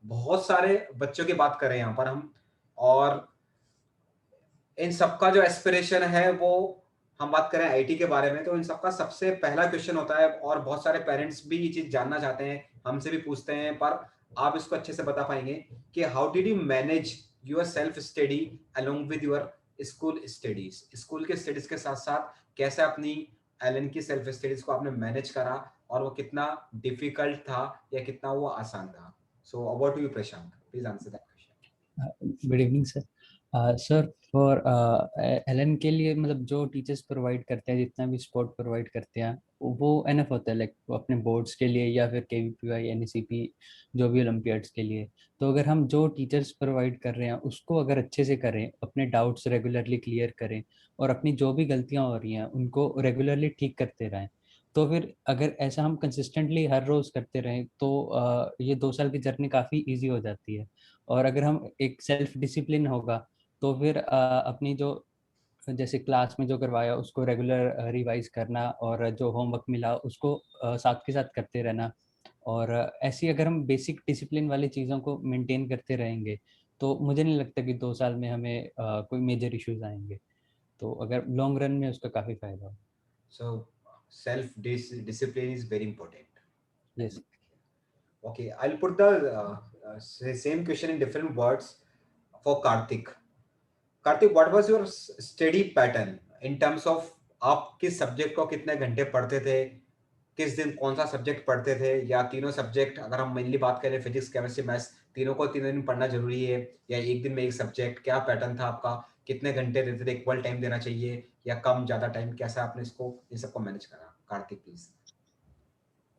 बहुत सारे बच्चों की बात करें यहाँ पर हम, और इन सबका जो एस्पिरेशन है वो, हम बात करें आईटी के बारे में, तो इन सबका सबसे पहला क्वेश्चन होता है, और बहुत सारे पेरेंट्स भी ये चीज जानना चाहते हैं, हमसे भी पूछते हैं, पर आप इसको अच्छे से बता पाएंगे कि how did you manage your self study along with your school studies? School के स्टडीज के साथ साथ कैसे अपनी एलन की सेल्फ स्टडीज को आपने मैनेज करा, और वो कितना डिफिकल्ट था या कितना वो आसान था? So over to you Prashant, please answer that question. Good evening sir. Sir for Allen के लिए मतलब जो टीचर्स प्रोवाइड करते हैं, जितना भी सपोर्ट प्रोवाइड करते हैं, वो एनफ होता है, लाइक अपने बोर्ड्स के लिए या फिर केवीपीवाई एनईसीपी जो भी ओलंपियाड्स के लिए। तो अगर हम जो टीचर्स प्रोवाइड कर रहे हैं उसको अगर अच्छे से करें, अपने डाउट्स रेगुलरली क्लियर करें और अपनी जो भी गलतियां हो रही हैं उनको रेगुलरली ठीक करते रहें, तो फिर अगर ऐसा हम कंसिस्टेंटली हर रोज करते रहें तो ये 2 साल की जर्नी काफ़ी ईजी हो जाती है। और अगर हम एक सेल्फ डिसिप्लिन होगा तो फिर अपनी जो जैसे क्लास में जो करवाया उसको रेगुलर रिवाइज करना और जो होमवर्क मिला उसको साथ के साथ करते रहना। और ऐसी अगर हम बेसिक डिसिप्लिन वाली चीज़ों को मेंटेन करते रहेंगे तो मुझे नहीं लगता कि 2 साल में हमें कोई मेजर इश्यूज आएंगे। तो अगर लॉन्ग रन में उसका काफ़ी फायदा हो। So self discipline is very important. Yes. Okay, I'll put the same question in different words for Karthik. Karthik, what was your study pattern in terms of आप किस सब्जेक्ट को कितने घंटे पढ़ते थे, किस दिन कौन सा सब्जेक्ट पढ़ते थे, या तीनों सब्जेक्ट, अगर हम मेनली बात करें फिजिक्स केमिस्ट्री मैथ्स, तीनों को तीनों दिन पढ़ना जरूरी है, या एक दिन में एक सब्जेक्ट? क्या पैटर्न था आपका? कितने घंटे देते थे? इक्वल टाइम देना चाहिए या कम ज्यादा टाइम? कैसा आपने इसको इन सबको मैनेज करा? कार्तिक प्लीज।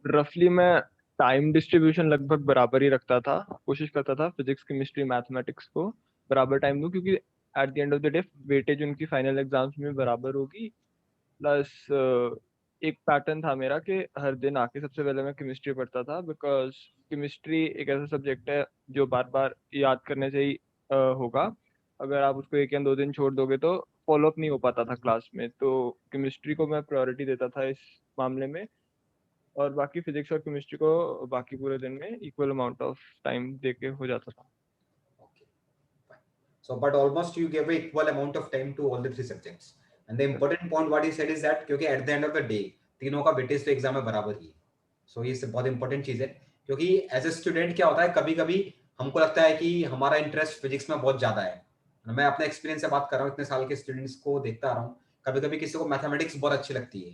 रफली मैं टाइम डिस्ट्रीब्यूशन लगभग बराबर ही रखता था। कोशिश करता था फिजिक्स केमिस्ट्री मैथमेटिक्स को बराबर टाइम दूं, क्योंकि eight the end of the day weightage उनकी फाइनल एग्जाम्स में बराबर होगी। प्लस एक पैटर्न था मेरा कि हर दिन आके सबसे पहले मैं केमिस्ट्री पढ़ता था, बिकॉज केमिस्ट्री एक ऐसा सब्जेक्ट है जो बार बार याद करने से ही होगा। अगर आप उसको 1 या 2 दिन छोड़ दोगे तो फॉलो अप नहीं हो पाता था क्लास में। तो केमिस्ट्री को मैं प्रायोरिटी देता था इस मामले में, और बाकी फिजिक्स और केमिस्ट्री को बाकी पूरे दिन में इक्वल अमाउंट ऑफ टाइम देके हो जाता था। Okay, fine. So, but almost you gave a equal amount of time to all the three subjects. And the important point what he said is that क्योंकि at the end of the day तीनों का weightage तो exam में बराबर ही है। सो ये बहुत important चीज है, क्योंकि एज ए स्टूडेंट क्या होता है, कभी कभी हमको लगता है कि हमारा इंटरेस्ट फिजिक्स में बहुत ज्यादा है। मैं अपने एक्सपीरियंस से बात कर रहा हूँ, इतने साल के स्टूडेंट्स को देखता आ रहा हूँ, कभी कभी किसी को मैथमेटिक्स बहुत अच्छी लगती है,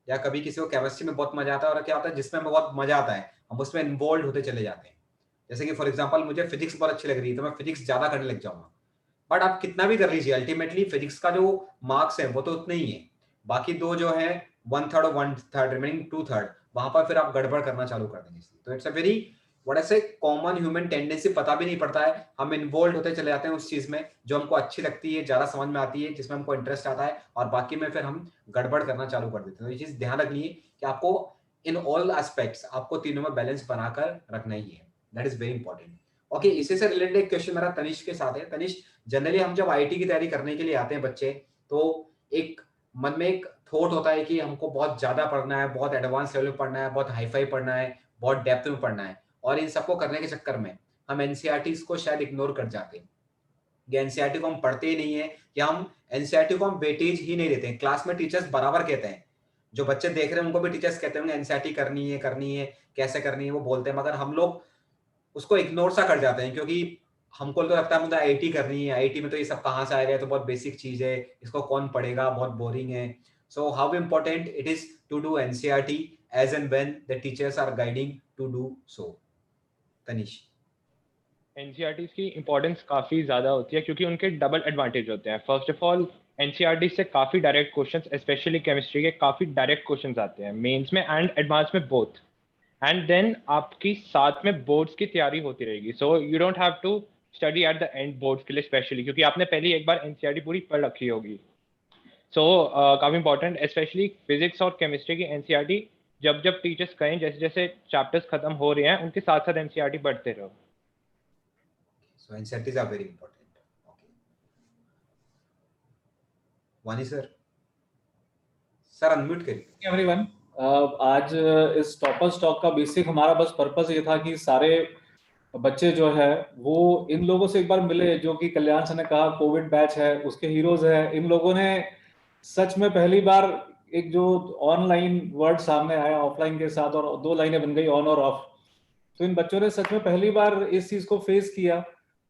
या कभी किसी को केमिस्ट्री में बहुत मजा आता है, और क्या होता है जिसमें हमें बहुत मजा आता है हम उसमें इन्वॉल्व होते चले जाते हैं। जैसे कि फॉर एग्जांपल मुझे फिजिक्स बहुत अच्छी लग रही है तो मैं फिजिक्स ज्यादा करने लग जाऊंगा। बट आप कितना भी कर लीजिए, अल्टीमेटली फिजिक्स का जो मार्क्स है वो तो उतने ही है, बाकी दो जो है 1/3 और 1/3 रिमेनिंग 2/3, वहां पर फिर आप गड़बड़ करना चालू कर देंगे। तो it's a very what I से कॉमन ह्यूमन टेंडेंसी, पता भी नहीं पड़ता है, हम इन्वॉल्व होते चले जाते हैं उस चीज में जो हमको अच्छी लगती है, ज्यादा समझ में आती है, जिसमें हमको इंटरेस्ट आता है, और बाकी में फिर हम गड़बड़ करना चालू कर देते हैं। तो ये चीज ध्यान रखनी है कि आपको इन ऑल एस्पेक्ट्स आपको तीनों में बैलेंस बनाकर रखना ही है। That is very important. Okay, इसी से रिलेटेड एक क्वेश्चन मेरा तनिष के साथ है। तनिष, जनरली हम जब आईटी की तैयारी करने के लिए आते हैं बच्चे, तो एक मन में एक थॉट होता है कि हमको बहुत ज्यादा पढ़ना है, बहुत एडवांस लेवल में पढ़ना है, बहुत हाईफाई पढ़ना है, बहुत डेप्थ में पढ़ना है, और इन सबको करने के चक्कर में हम एनसीईआरटी को शायद इग्नोर कर जाते हैं, या एनसीईआरटी को हम पढ़ते ही नहीं है, या हम एनसीईआरटी को हम वेटेज ही नहीं देते हैं। क्लास में टीचर्स बराबर कहते हैं, जो बच्चे देख रहे हैं उनको भी टीचर्स कहते हैं एनसीईआरटी करनी है, कैसे करनी है वो बोलते हैं, मगर हम लोग उसको इग्नोर सा कर जाते हैं, क्योंकि हमको तो लगता है मुझे आईटी करनी है, आईटी में तो ये सब कहाँ से आएगा, तो बहुत बेसिक चीज है, इसको कौन पढ़ेगा, बहुत बोरिंग है। So how important it is to do NCERT as and when the teachers are guiding to do so? Tanish. NCERTs की इंपॉर्टेंस काफ़ी ज़्यादा होती है क्योंकि उनके डबल एडवांटेज होते हैं। फर्स्ट ऑफ ऑल, एनसीईआरटी से काफ़ी डायरेक्ट क्वेश्चंस, स्पेशली केमिस्ट्री के काफ़ी डायरेक्ट क्वेश्चंस आते हैं मेंस में एंड एडवांस में बोथ। एंड देन आपकी साथ में बोर्ड्स की तैयारी होती रहेगी, so you don't have to study at the end boards के लिए स्पेशली, क्योंकि आपने पहले एक बार एनसीईआरटी पूरी पढ़ रखी होगी। सो काफ़ी इंपॉर्टेंट, स्पेशली फिजिक्स और केमिस्ट्री की एनसीईआरटी जब जब टीचर्स कहें जैसे जैसे चैप्टर्स खत्म हो रहे हैं उनके साथ साथ एनसीईआरटी पढ़ते रहो। So NCERTs are very important. Okay. वानी सर, सर अनम्यूट करिए। एवरीवन, आज इस टॉपर स्टॉक का बेसिक हमारा बस पर्पस ये था कि सारे बच्चे जो है वो इन लोगों से एक बार मिले, जो कि कल्याण सर ने कहा कोविड बैच है, उसके हीरोज है। इन लोगों ने सच में पहली बार एक जो ऑनलाइन वर्ड सामने आया ऑफलाइन के साथ, और दो लाइनें बन गई ऑन और ऑफ। तो इन बच्चों ने सच में पहली बार इस चीज को फेस किया।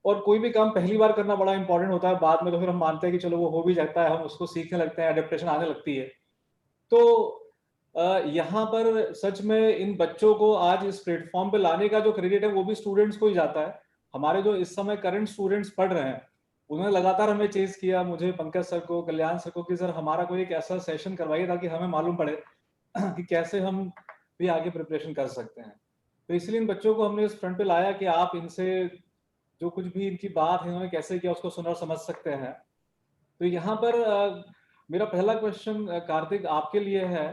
और कोई भी काम पहली बार करना बड़ा इंपॉर्टेंट होता है, बाद में तो फिर हम मानते हैं कि चलो वो हो भी जाता है, हम उसको सीखने लगते हैं, एडेप्टेशन आने लगती है। तो यहाँ पर सच में इन बच्चों को आज इस प्लेटफॉर्म पे लाने का जो क्रेडिट है वो भी स्टूडेंट्स को ही जाता है। हमारे जो इस समय करंट स्टूडेंट्स पढ़ रहे हैं उन्होंने लगातार हमें चेज किया, मुझे, पंकज सर को, कल्याण सर को, कि सर हमारा कोई एक ऐसा सेशन करवाइए ताकि हमें मालूम पड़े कि कैसे हम भी आगे प्रिपरेशन कर सकते हैं। तो इसलिए इन बच्चों को हमने इस फ्रंट पे लाया कि आप इनसे जो कुछ भी इनकी बात है इन्होंने कैसे किया उसको सुन और समझ सकते हैं। तो यहाँ पर मेरा पहला क्वेश्चन कार्तिक आपके लिए है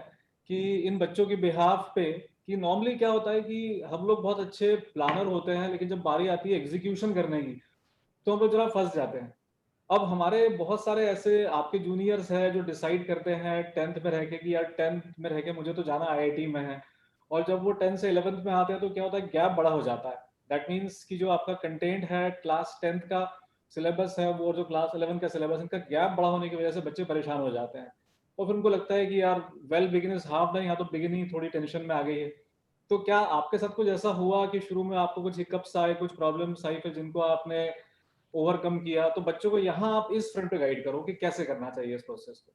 कि इन बच्चों की बिहाफ पे, कि नॉर्मली क्या होता है कि हम लोग बहुत अच्छे प्लानर होते हैं लेकिन जब बारी आती है एग्जीक्यूशन करने की तो हम लोग जरा फंस जाते हैं। अब हमारे बहुत सारे ऐसे आपके जूनियर्स हैं जो डिसाइड करते हैं 10th में रह के कि यार 10th में रह के मुझे तो जाना IIT में है, और जब वो 10th से 11th में आते हैं तो क्या होता है, गैप बड़ा हो जाता है। दैट मीन्स कि जो आपका कंटेंट है क्लास 10th का सिलेबस है वो, जो क्लास 11 का सिलेबस, इनका गैप बड़ा होने की वजह से बच्चे परेशान हो जाते हैं। और फिर उनको लगता है कि यार वेल बिगिनर्स हाफ डन, यहाँ तो बिगिनिंग थोड़ी टेंशन में आ गई है। तो क्या आपके साथ कुछ ऐसा हुआ कि शुरू में आपको कुछ हिकअप्स आए, कुछ प्रॉब्लम्स आई, फिर जिनको आपने ओवरकम किया? तो बच्चों को यहाँ आप इस फ्रंट पे गाइड करो कि कैसे करना चाहिए इस प्रोसेस को।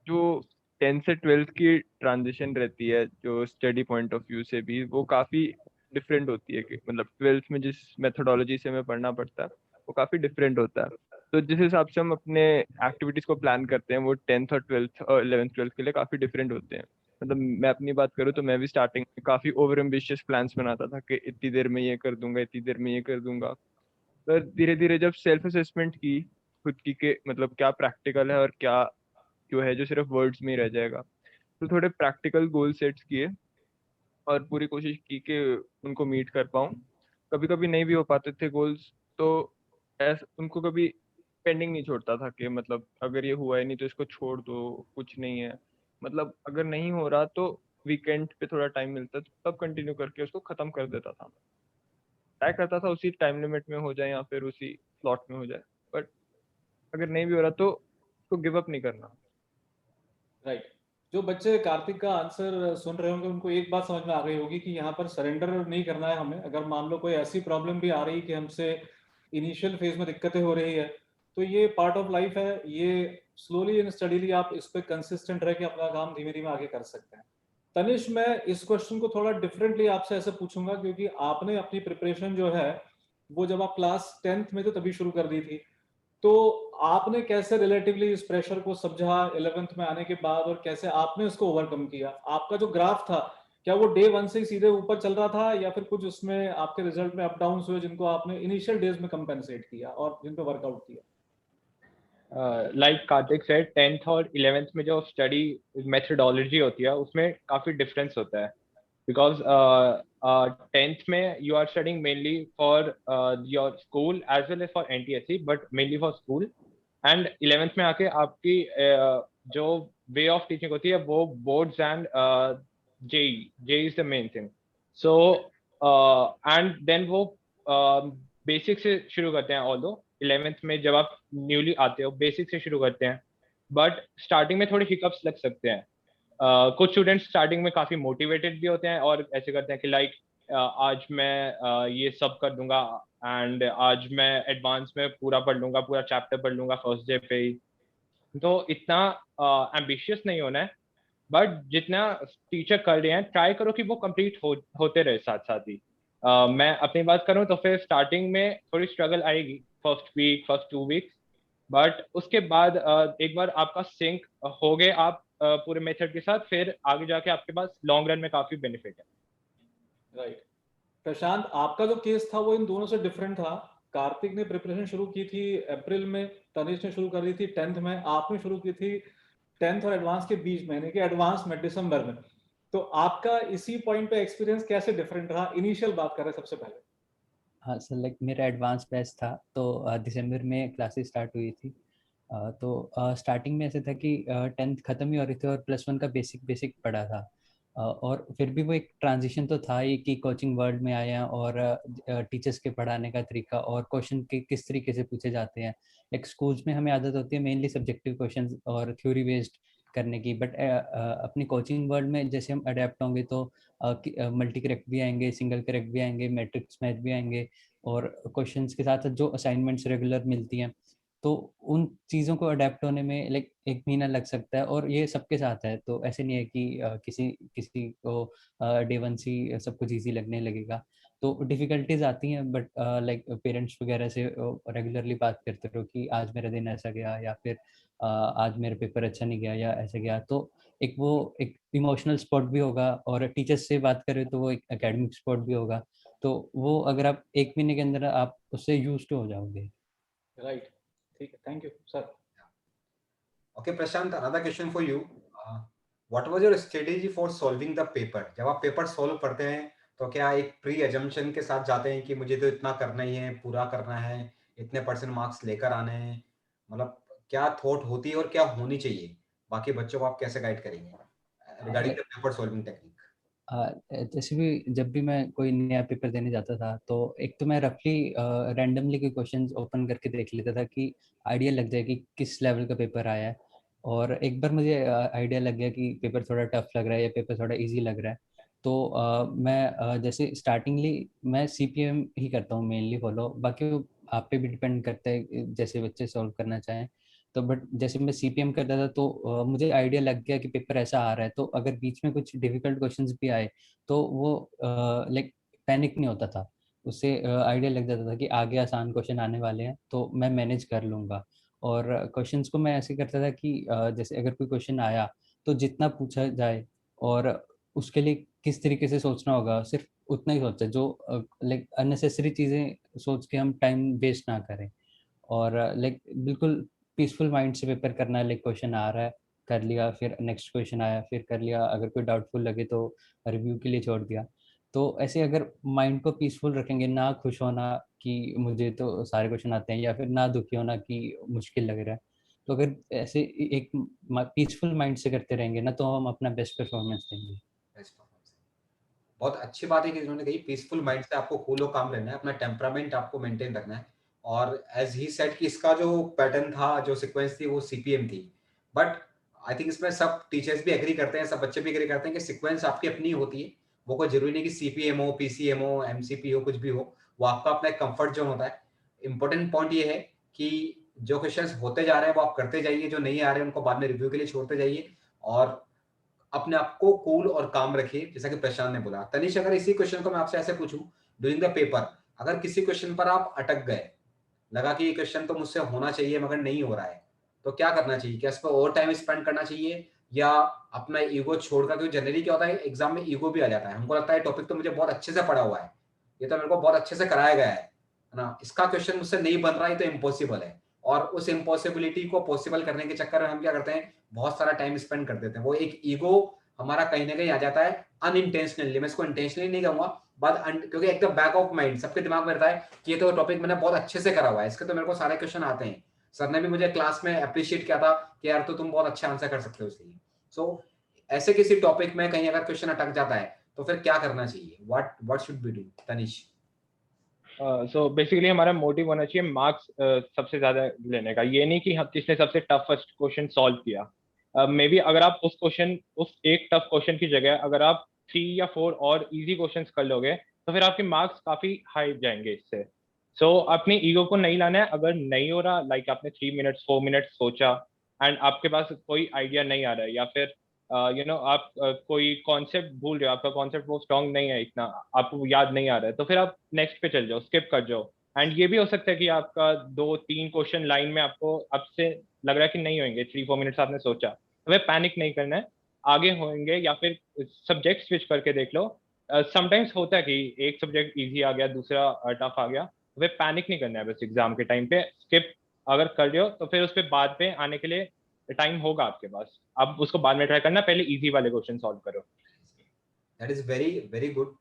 जो 10th से 12th की ट्रांजिशन रहती है, जो स्टडी पॉइंट ऑफ व्यू से भी वो काफ़ी डिफरेंट होती है। कि मतलब 12th में जिस मेथोडोलॉजी से हमें पढ़ना पड़ता है वो काफ़ी डिफरेंट होता है। तो जिस हिसाब से हम अपने एक्टिविटीज़ को प्लान करते हैं वो 10th और 12th और 11th 12th के लिए काफ़ी डिफरेंट होते हैं। मतलब मैं अपनी बात करूँ तो मैं भी स्टार्टिंग में काफ़ी ओवर एम्बिशियस प्लान्स बनाता था कि इतनी देर में ये कर दूंगा, इतनी देर में ये कर दूंगा। पर धीरे धीरे जब सेल्फ असेसमेंट की खुद की के मतलब क्या प्रैक्टिकल है और क्या जो है जो सिर्फ वर्ड्स में ही रह जाएगा, तो थोड़े प्रैक्टिकल गोल सेट्स किए और पूरी कोशिश की कि उनको मीट कर पाऊँ। कभी कभी नहीं भी हो पाते थे गोल्स, तो उनको कभी पेंडिंग नहीं छोड़ता था कि मतलब अगर ये हुआ ही नहीं तो इसको छोड़ दो, कुछ नहीं है। मतलब अगर नहीं हो रहा तो वीकेंड पे थोड़ा टाइम मिलता तो तब कंटिन्यू करके उसको खत्म कर देता था। ट्राई करता था उसी टाइम लिमिट में हो जाए या फिर उसी स्लॉट में हो जाए, बट अगर नहीं भी हो रहा तो गिव अप नहीं करना। राइट। जो बच्चे कार्तिक का आंसर सुन रहे होंगे उनको एक बात समझ में आ गई होगी कि यहाँ पर सरेंडर नहीं करना है हमें। अगर मान लो कोई ऐसी प्रॉब्लम भी आ रही कि हमसे इनिशियल फेज में दिक्कतें हो रही है तो ये पार्ट ऑफ लाइफ है, ये स्लोली एंड स्टडीली आप इस पर कंसिस्टेंट रह के अपना काम धीमे धीमे आगे कर सकते हैं। तनिष, मैं इस क्वेश्चन को थोड़ा डिफरेंटली आपसे ऐसे पूछूंगा क्योंकि आपने अपनी प्रिपरेशन जो है वो जब आप क्लास 10th में थे तभी शुरू कर दी थी। तो आपने कैसे रिलेटिवली इस प्रेशर को समझा 11th में आने के बाद, और कैसे आपने उसको ओवरकम किया? आपका जो ग्राफ था क्या वो डे 1 से ही सीधे ऊपर चल रहा था या फिर कुछ उसमें आपके रिजल्ट में अप डाउन हुए जिनको आपने इनिशियल डेज में कंपेंसेट किया और जिन पे वर्कआउट किया? लाइक कार्तिक सेड 10th और 11th में जो स्टडी मेथडोलॉजी होती है उसमें काफ़ी डिफरेंस होता है। बिकॉज 10th में you are studying mainly for your school as well as for NTSC, but mainly for school. And 11th में आके आपकी जो वे ऑफ टीचिंग होती है वो boards and JEE is the main thing. So and then वो basic से शुरू करते हैं। ऑल्दो 11th में जब आप न्यूली आते हो बेसिक से शुरू करते हैं, बट स्टार्टिंग में थोड़े हिकअप्स लग सकते हैं। कुछ स्टूडेंट्स स्टार्टिंग में काफ़ी मोटिवेटेड भी होते हैं और ऐसे करते हैं कि लाइक आज मैं ये सब कर दूंगा एंड आज मैं एडवांस में पूरा पढ़ लूंगा, पूरा चैप्टर पढ़ लूंगा फर्स्ट डे पे ही। तो इतना एम्बिशियस नहीं होना है, बट जितना टीचर कर रहे हैं ट्राई करो कि वो कंप्लीट होते रहे साथ साथ ही। मैं अपनी बात करूं तो फिर स्टार्टिंग में थोड़ी स्ट्रगल आएगी first week, first 2 weeks, but उसके बाद एक बार आपका सिंक हो गए आप पूरे मेथड के साथ, फिर आगे जाके आपके पास लॉन्ग रन में काफी बेनिफिट है। राइट। प्रशांत, आपका जो केस था वो इन दोनों से डिफरेंट था। कार्तिक ने प्रिपरेशन शुरू की थी अप्रैल में, तनिष ने शुरू कर दी थी 10th में, आपने शुरू की थी 10th और एडवांस के बीच महीने के एडवांस में दिसंबर में। तो आपका इसी पॉइंट पे एक्सपीरियंस कैसे डिफरेंट रहा? इनिशियल बात करें सबसे पहले। हाँ सर, लाइक मेरा एडवांस बैच था तो दिसंबर में क्लासेस स्टार्ट हुई थी। तो स्टार्टिंग में ऐसे था कि 10th ख़त्म ही हो रही थी और +1 का बेसिक पढ़ा था। और फिर भी वो एक ट्रांजिशन तो था ही कि कोचिंग वर्ल्ड में आए हैं और टीचर्स के पढ़ाने का तरीका और क्वेश्चन के किस तरीके से पूछे जाते हैं। एक स्कूल्स में हमें आदत होती है मेनली सब्जेक्टिव क्वेश्चंस और थ्योरी बेस्ड करने की, बट अपनी कोचिंग वर्ल्ड में जैसे हम अडेप्ट होंगे तो मल्टी करेक्ट भी आएंगे, सिंगल करेक्ट भी आएंगे, मैट्रिक्स मैच भी आएंगे, और क्वेश्चंस के साथ जो असाइनमेंट्स रेगुलर मिलती हैं, तो उन चीज़ों को अडेप्ट होने में लाइक 1 महीना लग सकता है। और ये सबके साथ है, तो ऐसे नहीं है कि किसी किसी को डे 1 से सब कुछ ईजी लगने लगेगा। तो डिफिकल्टीज आती हैं, बट लाइक पेरेंट्स वगैरह से रेगुलरली बात करते रहो कि आज मेरा दिन ऐसा गया, या फिर आज मेरा पेपर अच्छा नहीं गया या ऐसा गया, तो एक इमोशनल सपोर्ट भी होगा। और टीचर्स से बात करें तो वो एक एकेडमिक सपोर्ट भी होगा। तो वो अगर आप 1 महीने के अंदर आप उससे यूज्ड हो जाओगे। राइट, ठीक है, thank you sir. Okay, Prashant, another question for you. What was your strategy for solving the paper? जब आप पेपर सॉल्व करते हैं तो क्या एक प्री एजम्पशन के साथ जाते हैं कि मुझे तो इतना करना ही है, पूरा करना है, इतने % मार्क्स लेकर आने हैं, मतलब क्या थॉट होती है और क्या होनी चाहिए? बाकी बच्चों को आप कैसे गाइड करेंगे regarding the paper solving technique? जैसे भी जब भी मैं कोई नया पेपर देने जाता था, तो एक तो मैं रफली रैंडमली के क्वेश्चंस ओपन करके देख लेता था कि आइडिया लग जाए कि किस लेवल का पेपर आया है। और एक बार मुझे आइडिया लग गया कि पेपर थोड़ा टफ लग रहा है या पेपर थोड़ा इजी लग रहा है, तो मैं जैसे स्टार्टिंगली मैं CPM ही करता हूँ मेनली फॉलो। बाकी वो आप पे भी डिपेंड करता है जैसे बच्चे सॉल्व करना चाहें। तो बट जैसे मैं CPM करता था तो मुझे आइडिया लग गया कि पेपर ऐसा आ रहा है, तो अगर बीच में कुछ डिफिकल्ट क्वेश्चंस भी आए तो वो लाइक पैनिक नहीं होता था। उससे आइडिया लग जाता था कि आगे आसान क्वेश्चन आने वाले हैं तो मैं मैनेज कर लूँगा। और क्वेश्चंस को मैं ऐसे करता था कि जैसे अगर कोई क्वेश्चन आया तो जितना पूछा जाए और उसके लिए किस तरीके से सोचना होगा, सिर्फ उतना ही सोचा जो लाइक अननेसेसरी चीज़ें सोच के हम टाइम वेस्ट ना करें। और लाइक बिल्कुल पीसफुल माइंड से पेपर करना है। लाइक क्वेश्चन आ रहा है, कर लिया, फिर नेक्स्ट क्वेश्चन आया, फिर कर लिया, अगर कोई डाउटफुल लगे तो रिव्यू के लिए छोड़ दिया। तो ऐसे अगर माइंड को पीसफुल रखेंगे, ना खुश होना कि मुझे तो सारे क्वेश्चन आते हैं, या फिर ना दुखी होना कि मुश्किल लग रहा है, तो अगर ऐसे एक पीसफुल माइंड से करते रहेंगे ना, तो हम अपना बेस्ट परफॉर्मेंस देंगे। बहुत अच्छी बात है कि इन्होंने कही पीसफुल माइंड से आपको कूल और काम रहना है, अपना टेम्परामेंट आपको मेंटेन रखना है। और एज ही सेड कि इसका जो पैटर्न था, जो सीक्वेंस थी, वो CPM थी। बट आई थिंक इसमें सब टीचर्स भी एग्री करते हैं, सब बच्चे भी एग्री करते हैं कि सीक्वेंस आपकी अपनी होती है। वो कोई जरूरी नहीं कि CPM हो, PCM हो, MCP हो, कुछ भी हो, वो आपका अपना एक कंफर्ट जोन होता है। इंपॉर्टेंट पॉइंट ये है कि जो क्वेश्चंस होते जा रहे हैं वो आप करते जाइए, जो नहीं आ रहे हैं उनको बाद में रिव्यू के लिए छोड़ते जाइए, और अपने आप को कूल और काम रखिए, जैसा कि प्रशांत ने बोला। तनिष, अगर इसी क्वेश्चन को मैं आपसे ऐसे पूछूं, ड्यूरिंग द पेपर अगर किसी क्वेश्चन पर आप अटक गए, लगा कि ये क्वेश्चन तो मुझसे होना चाहिए मगर नहीं हो रहा है, तो क्या करना चाहिए? क्या इस पर और टाइम स्पेंड करना चाहिए, या अपना ईगो छोड़कर? क्योंकि जनरली क्या होता है, एग्जाम में ईगो भी आ जाता है, हमको लगता है टॉपिक तो मुझे बहुत अच्छे से पढ़ा हुआ है, ये तो मेरे को बहुत अच्छे से कराया गया है ना, इसका क्वेश्चन मुझसे नहीं बन रहा है, तो इम्पॉसिबल है। और उस इम्पॉसिबिलिटी को पॉसिबल करने के चक्कर में हम क्या करते हैं, बहुत सारा टाइम स्पेंड कर देते हैं। वो एक ईगो हमारा कहीं ना कहीं आ जाता है अनइंटेंशनली, मैं इसको इंटेंशनली नहीं कहूंगा, क्योंकि एकदम बैक ऑफ माइंड सबके दिमाग में रहता है कि ये तो टॉपिक मैंने बहुत अच्छे से करा हुआ है, इसके तो मेरे को सारे क्वेश्चन आते हैं, सर ने भी मुझे क्लास में अप्रिशिएट किया था कि यार तो तुम बहुत अच्छा आंसर कर सकते हो इसलिए। सो ऐसे किसी टॉपिक में कहीं अगर क्वेश्चन अटक जाता है तो फिर क्या करना चाहिए? What should B do, Tanish? So basically हमारा मोटिव होना चाहिए मार्क्स सबसे ज्यादा लेने का, ये नहीं कि हम किसने सबसे टफेस्ट क्वेश्चन सॉल्व किया। मे बी अगर आप उस एक टफ क्वेश्चन की जगह अगर आप 3 या 4 और इजी क्वेश्चंस कर लोगे तो फिर आपके मार्क्स काफी हाई जाएंगे इससे। सो अपनी ईगो को नहीं लाना है। अगर नहीं हो रहा, लाइक आपने 3 मिनट्स 4 मिनट्स सोचा एंड आपके पास कोई आइडिया नहीं आ रहा है, या फिर आप कोई कॉन्सेप्ट भूल रहे हो, आपका कॉन्सेप्ट वो स्ट्रॉन्ग नहीं है, इतना आपको याद नहीं आ रहा है, तो फिर आप नेक्स्ट पे चल जाओ, स्किप कर जाओ। एंड ये भी हो सकता है कि आपका 2-3 क्वेश्चन लाइन में आपको अब से लग रहा है कि नहीं होंगे, 3-4 मिनट्स आपने सोचा, तो फिर पैनिक नहीं करना है, आगे होंगे, या फिर सब्जेक्ट स्विच करके देख लो। समटाइम्स होता है कि एक सब्जेक्ट ईजी आ गया, दूसरा टफ आ गया, तो फिर पैनिक नहीं करना है, बस एग्जाम के टाइम पे स्किप अगर कर रहे हो तो फिर उस पर बाद में आने के लिए टाइम होगा आपके पास, आप उसको बाद में ट्राई करना, पहले इजी वाले क्वेश्चन सॉल्व करो। That is very very good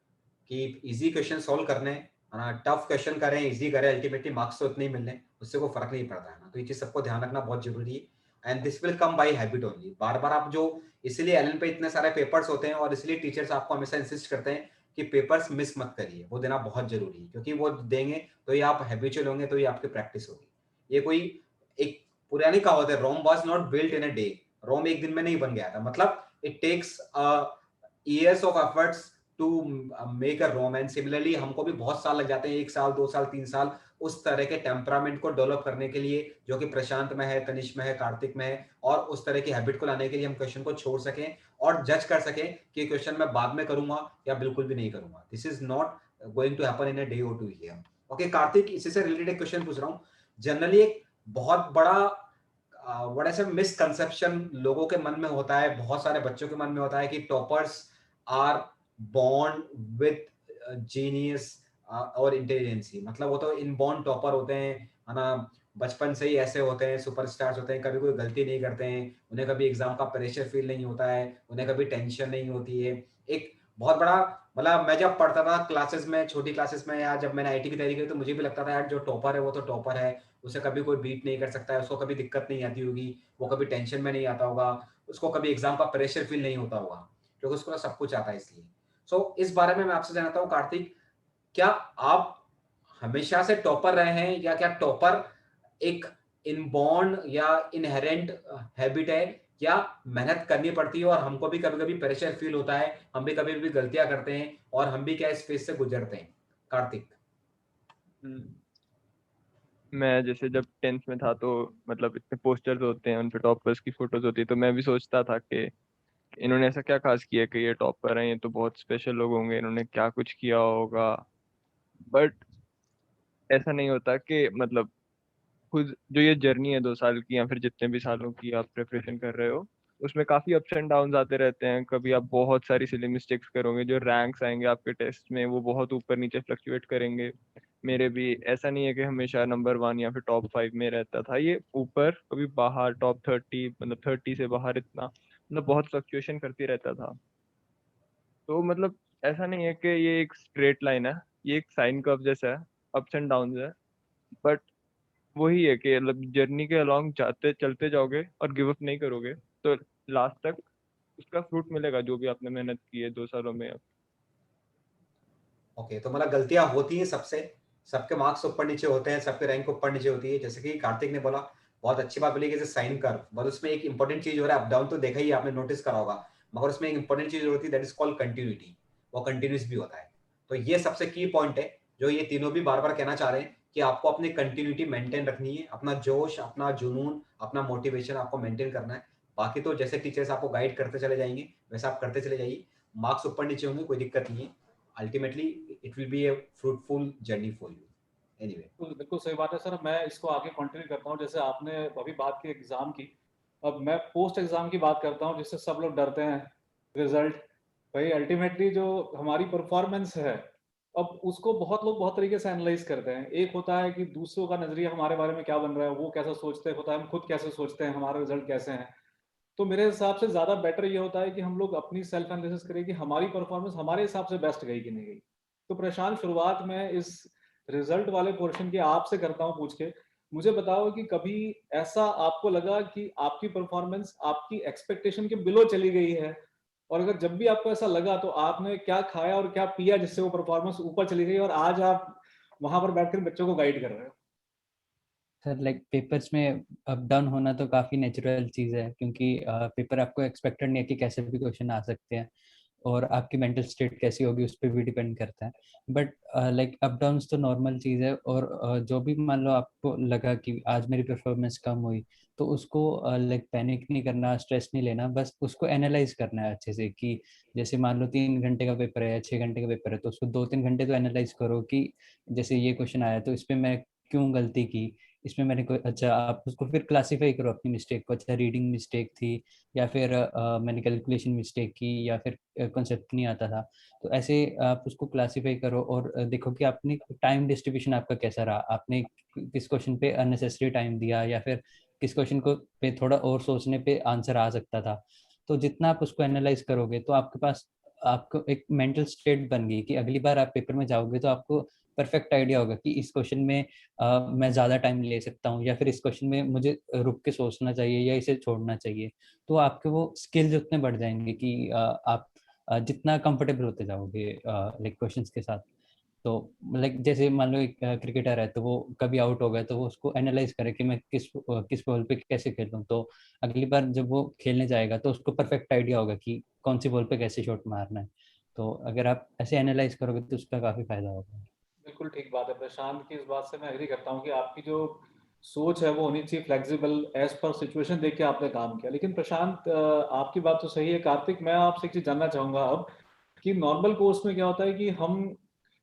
कि इजी क्वेश्चन सॉल्व करने हैं ना, टफ क्वेश्चन करें, इजी करें, अल्टीमेटली मार्क्स तो इतने ही मिलने, उससे कोई फर्क नहीं पड़ता है ना। तो ये चीज सबको ध्यान रखना बहुत जरूरी है। And this will come by habit only. बार बार आप जो, इसलिए एलन पे इतने सारे पेपर्स होते हैं और इसलिए टीचर्स आपको हमेशा इंसिस्ट करते हैं कि पेपर्स मिस मत करिए, वो देना बहुत जरूरी है, क्योंकि वो देंगे तो ही आप हैबिचुअल होंगे, तो ही आपकी प्रैक्टिस होगी। ये कोई एक पुरानी कहावत है, Rome was not built in a day. Rome एक दिन में नहीं बन गया था, मतलब it takes years of efforts to make a Rome. And similarly हमको भी बहुत साल लग जाते हैं, 1 साल 2 साल 3 साल उस तरह के टेम्परामेंट को डेवलप करने के लिए जो कि प्रशांत में है, तनिष में है, कार्तिक में है, और उस तरह की हैबिट को लाने के लिए हम क्वेश्चन को छोड़ सकें और जज कर सकें कि क्वेश्चन मैं बाद में करूंगा या बिल्कुल भी नहीं करूंगा। This is not going to happen in a day और 2 हियर। ओके कार्तिक, इसी से रिलेटेड एक क्वेश्चन पूछ रहा हूँ। जनरली एक बहुत बड़ा व्हाट ऐसे मिसकंसेप्शन लोगों के मन में होता है, बहुत सारे बच्चों के मन में होता है कि toppers are born with genius और इंटेलिजेंसी, मतलब वो तो इनबॉर्न टॉपर होते हैं, है ना, बचपन से ही ऐसे होते हैं, सुपरस्टार्स होते हैं, कभी कोई गलती नहीं करते हैं, उन्हें कभी एग्जाम का प्रेशर फील नहीं होता है, उन्हें कभी टेंशन नहीं होती है। एक बहुत बड़ा, मतलब मैं जब पढ़ता था क्लासेस में, छोटी क्लासेस में, या जब मैंने आईटी की तैयारी की, तो मुझे भी लगता था यार जो टॉपर है वो तो टॉपर है, उसे कभी कोई बीट नहीं कर सकता है, उसको कभी दिक्कत नहीं आती होगी, वो कभी टेंशन में नहीं आता होगा, उसको कभी एग्जाम का प्रेशर फील नहीं होता होगा, क्योंकि उसको सब कुछ आता है इसलिए। सो इस बारे में मैं आपसे जानता हूँ कार्तिक, क्या आप हमेशा से टॉपर रहे हैं, या क्या टॉपर एक इनबॉर्न या इनहेरेंट हैबिट है, या मेहनत करनी पड़ती है और हमको भी कभी कभी प्रेशर फील होता है, हम भी कभी कभी गलतियां करते हैं और हम भी क्या इस फेज से गुजरते हैं? कार्तिक। मैं जैसे जब 10th में था तो मतलब इतने पोस्टर्स होते हैं, उन पे टॉपर्स की फोटोज होती है, तो मैं भी सोचता था कि इन्होंने ऐसा क्या खास किया कि ये टॉपर हैं, ये तो बहुत स्पेशल लोग होंगे, इन्होंने क्या कुछ किया होगा। बट ऐसा नहीं होता कि मतलब खुद जो ये जर्नी है 2 साल की या फिर जितने भी सालों की आप प्रिपरेशन कर रहे हो, उसमें काफी अप्स एंड डाउन आते रहते हैं। कभी आप बहुत सारी सिली मिस्टेक्स करोगे, जो रैंक्स आएंगे आपके टेस्ट में वो बहुत ऊपर नीचे फ्लक्चुएट करेंगे। मेरे भी ऐसा नहीं है कि हमेशा नंबर 1 या फिर टॉप 5 में रहता था, ये ऊपर कभी बाहर टॉप 30, मतलब 30 से बाहर, इतना मतलब बहुत फ्लक्चुएशन करती रहता था। तो मतलब ऐसा नहीं है कि ये एक स्ट्रेट लाइन है, ये एक साइन कर्व जैसा है, अप्स एंड डाउन है। बट वही है कि मतलब जर्नी के अलोंग जाते चलते जाओगे और गिव अप नहीं करोगे तो लास्ट तक उसका फ्रूट मिलेगा, जो भी आपने मेहनत की है 2 सालों में। ओके, तो मतलब गलतियां होती हैं सबसे, सबके मार्क्स ऊपर नीचे होते हैं, सबके रैंक ऊपर नीचे होती है, जैसे कि कार्तिक ने बोला, बहुत अच्छी बात बोली कि जैसे साइन कर्व, बस उसमें एक इंपॉर्टेंट चीज हो रहा है, अप डाउन तो देखा ही आपने, नोटिस करा होगा, मगर उसमें एक इंपॉर्टेंट चीज होती है, दैट इज कॉल्ड कंटिन्यूटी, वो कंटिन्यूस भी होता है। तो ये सबसे की पॉइंट है जो ये तीनों भी बार बार कहना चाह रहे हैं कि आपको अपनी कंटिन्यूटी मेंटेन रखनी है, अपना जोश, अपना जुनून, अपना मोटिवेशन आपको मेंटेन करना है। बाकी तो जैसे टीचर्स आपको गाइड करते चले जाएंगे वैसे आप करते चले जाइए, मार्क्स ऊपर नीचे होंगे, कोई दिक्कत नहीं है, ultimately it will be a fruitful journey for you anyway। बिल्कुल सही बात है सर। मैं इसको आगे कंटिन्यू करता हूँ, जैसे आपने अभी बात की एग्जाम की, अब मैं पोस्ट एग्जाम की बात करता हूँ, जिससे सब लोग डरते हैं, रिजल्ट। भाई अल्टीमेटली जो हमारी परफॉर्मेंस है, अब उसको बहुत लोग बहुत तरीके से एनालाइज करते हैं। एक होता है कि दूसरों का नजरिया हमारे बारे में क्या बन रहा है, वो कैसा सोचते हैं, होता है हम खुद कैसे सोचते हैं, हमारे रिजल्ट कैसे हैं। तो मेरे हिसाब से ज्यादा बेटर ये होता है कि हम लोग अपनी सेल्फ एनालिसिस करें कि हमारी परफॉर्मेंस हमारे हिसाब से बेस्ट गई कि नहीं गई। तो प्रशांत, शुरुआत में इस रिजल्ट वाले पोर्शन की आपसे करता हूँ पूछ के, मुझे बताओ कि कभी ऐसा आपको लगा कि आपकी परफॉर्मेंस आपकी एक्सपेक्टेशन के बिलो चली गई है, और अगर जब भी आपको ऐसा लगा तो आपने क्या खाया और क्या पिया जिससे वो परफॉर्मेंस ऊपर चली गई और आज आप वहां पर बैठकर बच्चों को गाइड कर रहे हो? सर लाइक पेपर्स में अप डाउन होना तो काफ़ी नेचुरल चीज़ है, क्योंकि पेपर आपको एक्सपेक्टेड नहीं है कि कैसे भी क्वेश्चन आ सकते हैं, और आपकी मेंटल स्टेट कैसी होगी उस पर भी डिपेंड करता है। बट लाइक अप डाउन्स तो नॉर्मल चीज़ है, और जो भी मान लो आपको लगा कि आज मेरी परफॉर्मेंस कम हुई, तो उसको लाइक पैनिक नहीं करना, स्ट्रेस नहीं लेना, बस उसको एनालाइज करना है अच्छे से। कि जैसे मान लो 3 घंटे का पेपर है या 6 घंटे का पेपर है, तो उसको 2-3 घंटे तो एनालाइज करो कि जैसे ये क्वेश्चन आया तो इस पर मैं क्यों गलती की, इसमें मैंने कोई, अच्छा आप उसको फिर क्लासीफाई करो अपनी मिस्टेक को, अच्छा रीडिंग मिस्टेक थी, या फिर मैंने कैलकुलेशन मिस्टेक की, या फिर कॉन्सेप्ट नहीं आता था। तो ऐसे आप उसको क्लासीफाई करो और देखो कि आपने टाइम डिस्ट्रीब्यूशन आपका कैसा रहा, आपने किस क्वेश्चन पे अननेसेसरी टाइम दिया, या फिर किस क्वेश्चन को पे थोड़ा और सोचने पे आंसर आ सकता था। तो जितना आप उसको एनालाइज करोगे तो आपके पास आपको एक मेंटल स्टेट बन गई कि अगली बार आप पेपर में जाओगे तो आपको परफेक्ट आइडिया होगा कि इस क्वेश्चन में मैं ज़्यादा टाइम ले सकता हूँ, या फिर इस क्वेश्चन में मुझे रुक के सोचना चाहिए या इसे छोड़ना चाहिए। तो आपके वो स्किल्स उतने बढ़ जाएंगे कि आप जितना कंफर्टेबल होते जाओगे लाइक क्वेश्चंस के साथ। तो लाइक जैसे मान लो एक क्रिकेटर है, तो वो कभी आउट हो गया तो वो उसको एनालाइज करे कि मैं किस बॉल पे कैसे खेलूं, तो अगली बार जब वो खेलने जाएगा तो उसको परफेक्ट आइडिया होगा कि कौन सी बॉल पे कैसे शॉट मारना है। तो अगर आप ऐसे एनालाइज करोगे तो उसका काफी फायदा होगा। बिल्कुल ठीक बात है प्रशांत की, इस बात से मैं एग्री करता हूँ कि आपकी जो सोच है वो होनी चाहिए फ्लेक्सिबल, एज पर सिचुएशन देख के आपने काम किया। लेकिन प्रशांत आपकी बात तो सही है। कार्तिक, मैं आपसे एक चीज जानना चाहूंगा अब कि नॉर्मल कोर्स में क्या होता है कि हम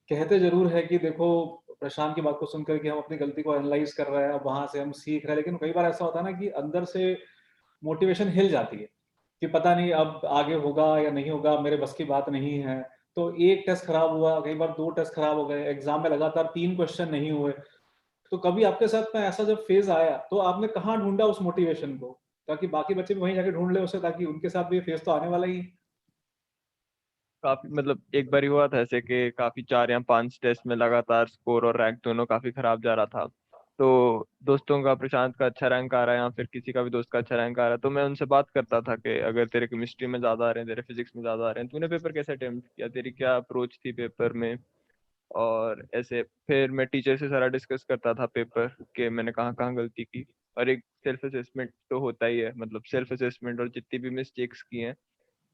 कहते जरूर है कि देखो प्रशांत की बात को सुनकर कि हम अपनी गलती को एनालाइज कर रहे हैं, अब वहां से हम सीख रहे हैं, लेकिन कई बार ऐसा होता है ना कि अंदर से मोटिवेशन हिल जाती है कि पता नहीं अब आगे होगा या नहीं होगा, मेरे बस की बात नहीं है। तो एक टेस्ट खराब हुआ, कई बार 2 टेस्ट खराब हो गए, एग्जाम में लगातार 3 क्वेश्चन नहीं हुए। तो कभी आपके साथ में ऐसा जब फेज आया तो आपने कहाँ ढूंढा उस मोटिवेशन को, ताकि बाकी बच्चे भी वहीं जाके ढूंढ ले उसे, ताकि उनके साथ भी ये फेज तो आने वाला ही है। काफी मतलब एक बार ही हुआ था ऐसे कि काफी 4 या 5 टेस्ट में लगातार स्कोर और रैंक दोनों काफी खराब जा रहा था। तो दोस्तों का, प्रशांत का अच्छा रैंक आ रहा है या फिर किसी का भी दोस्त का अच्छा रैंक आ रहा है, तो मैं उनसे बात करता था कि अगर तेरे केमिस्ट्री में ज्यादा आ रहे हैं, तेरे फिजिक्स में ज्यादा आ रहे हैं, तूने पेपर कैसे अटेम्प्ट किया, तेरी क्या अप्रोच थी पेपर में। और ऐसे फिर मैं टीचर से सारा डिस्कस करता था पेपर के मैंने कहाँ कहाँ गलती की। और एक सेल्फ असेसमेंट तो होता ही है, मतलब सेल्फ असेसमेंट और जितनी भी मिस्टेक्स की हैं,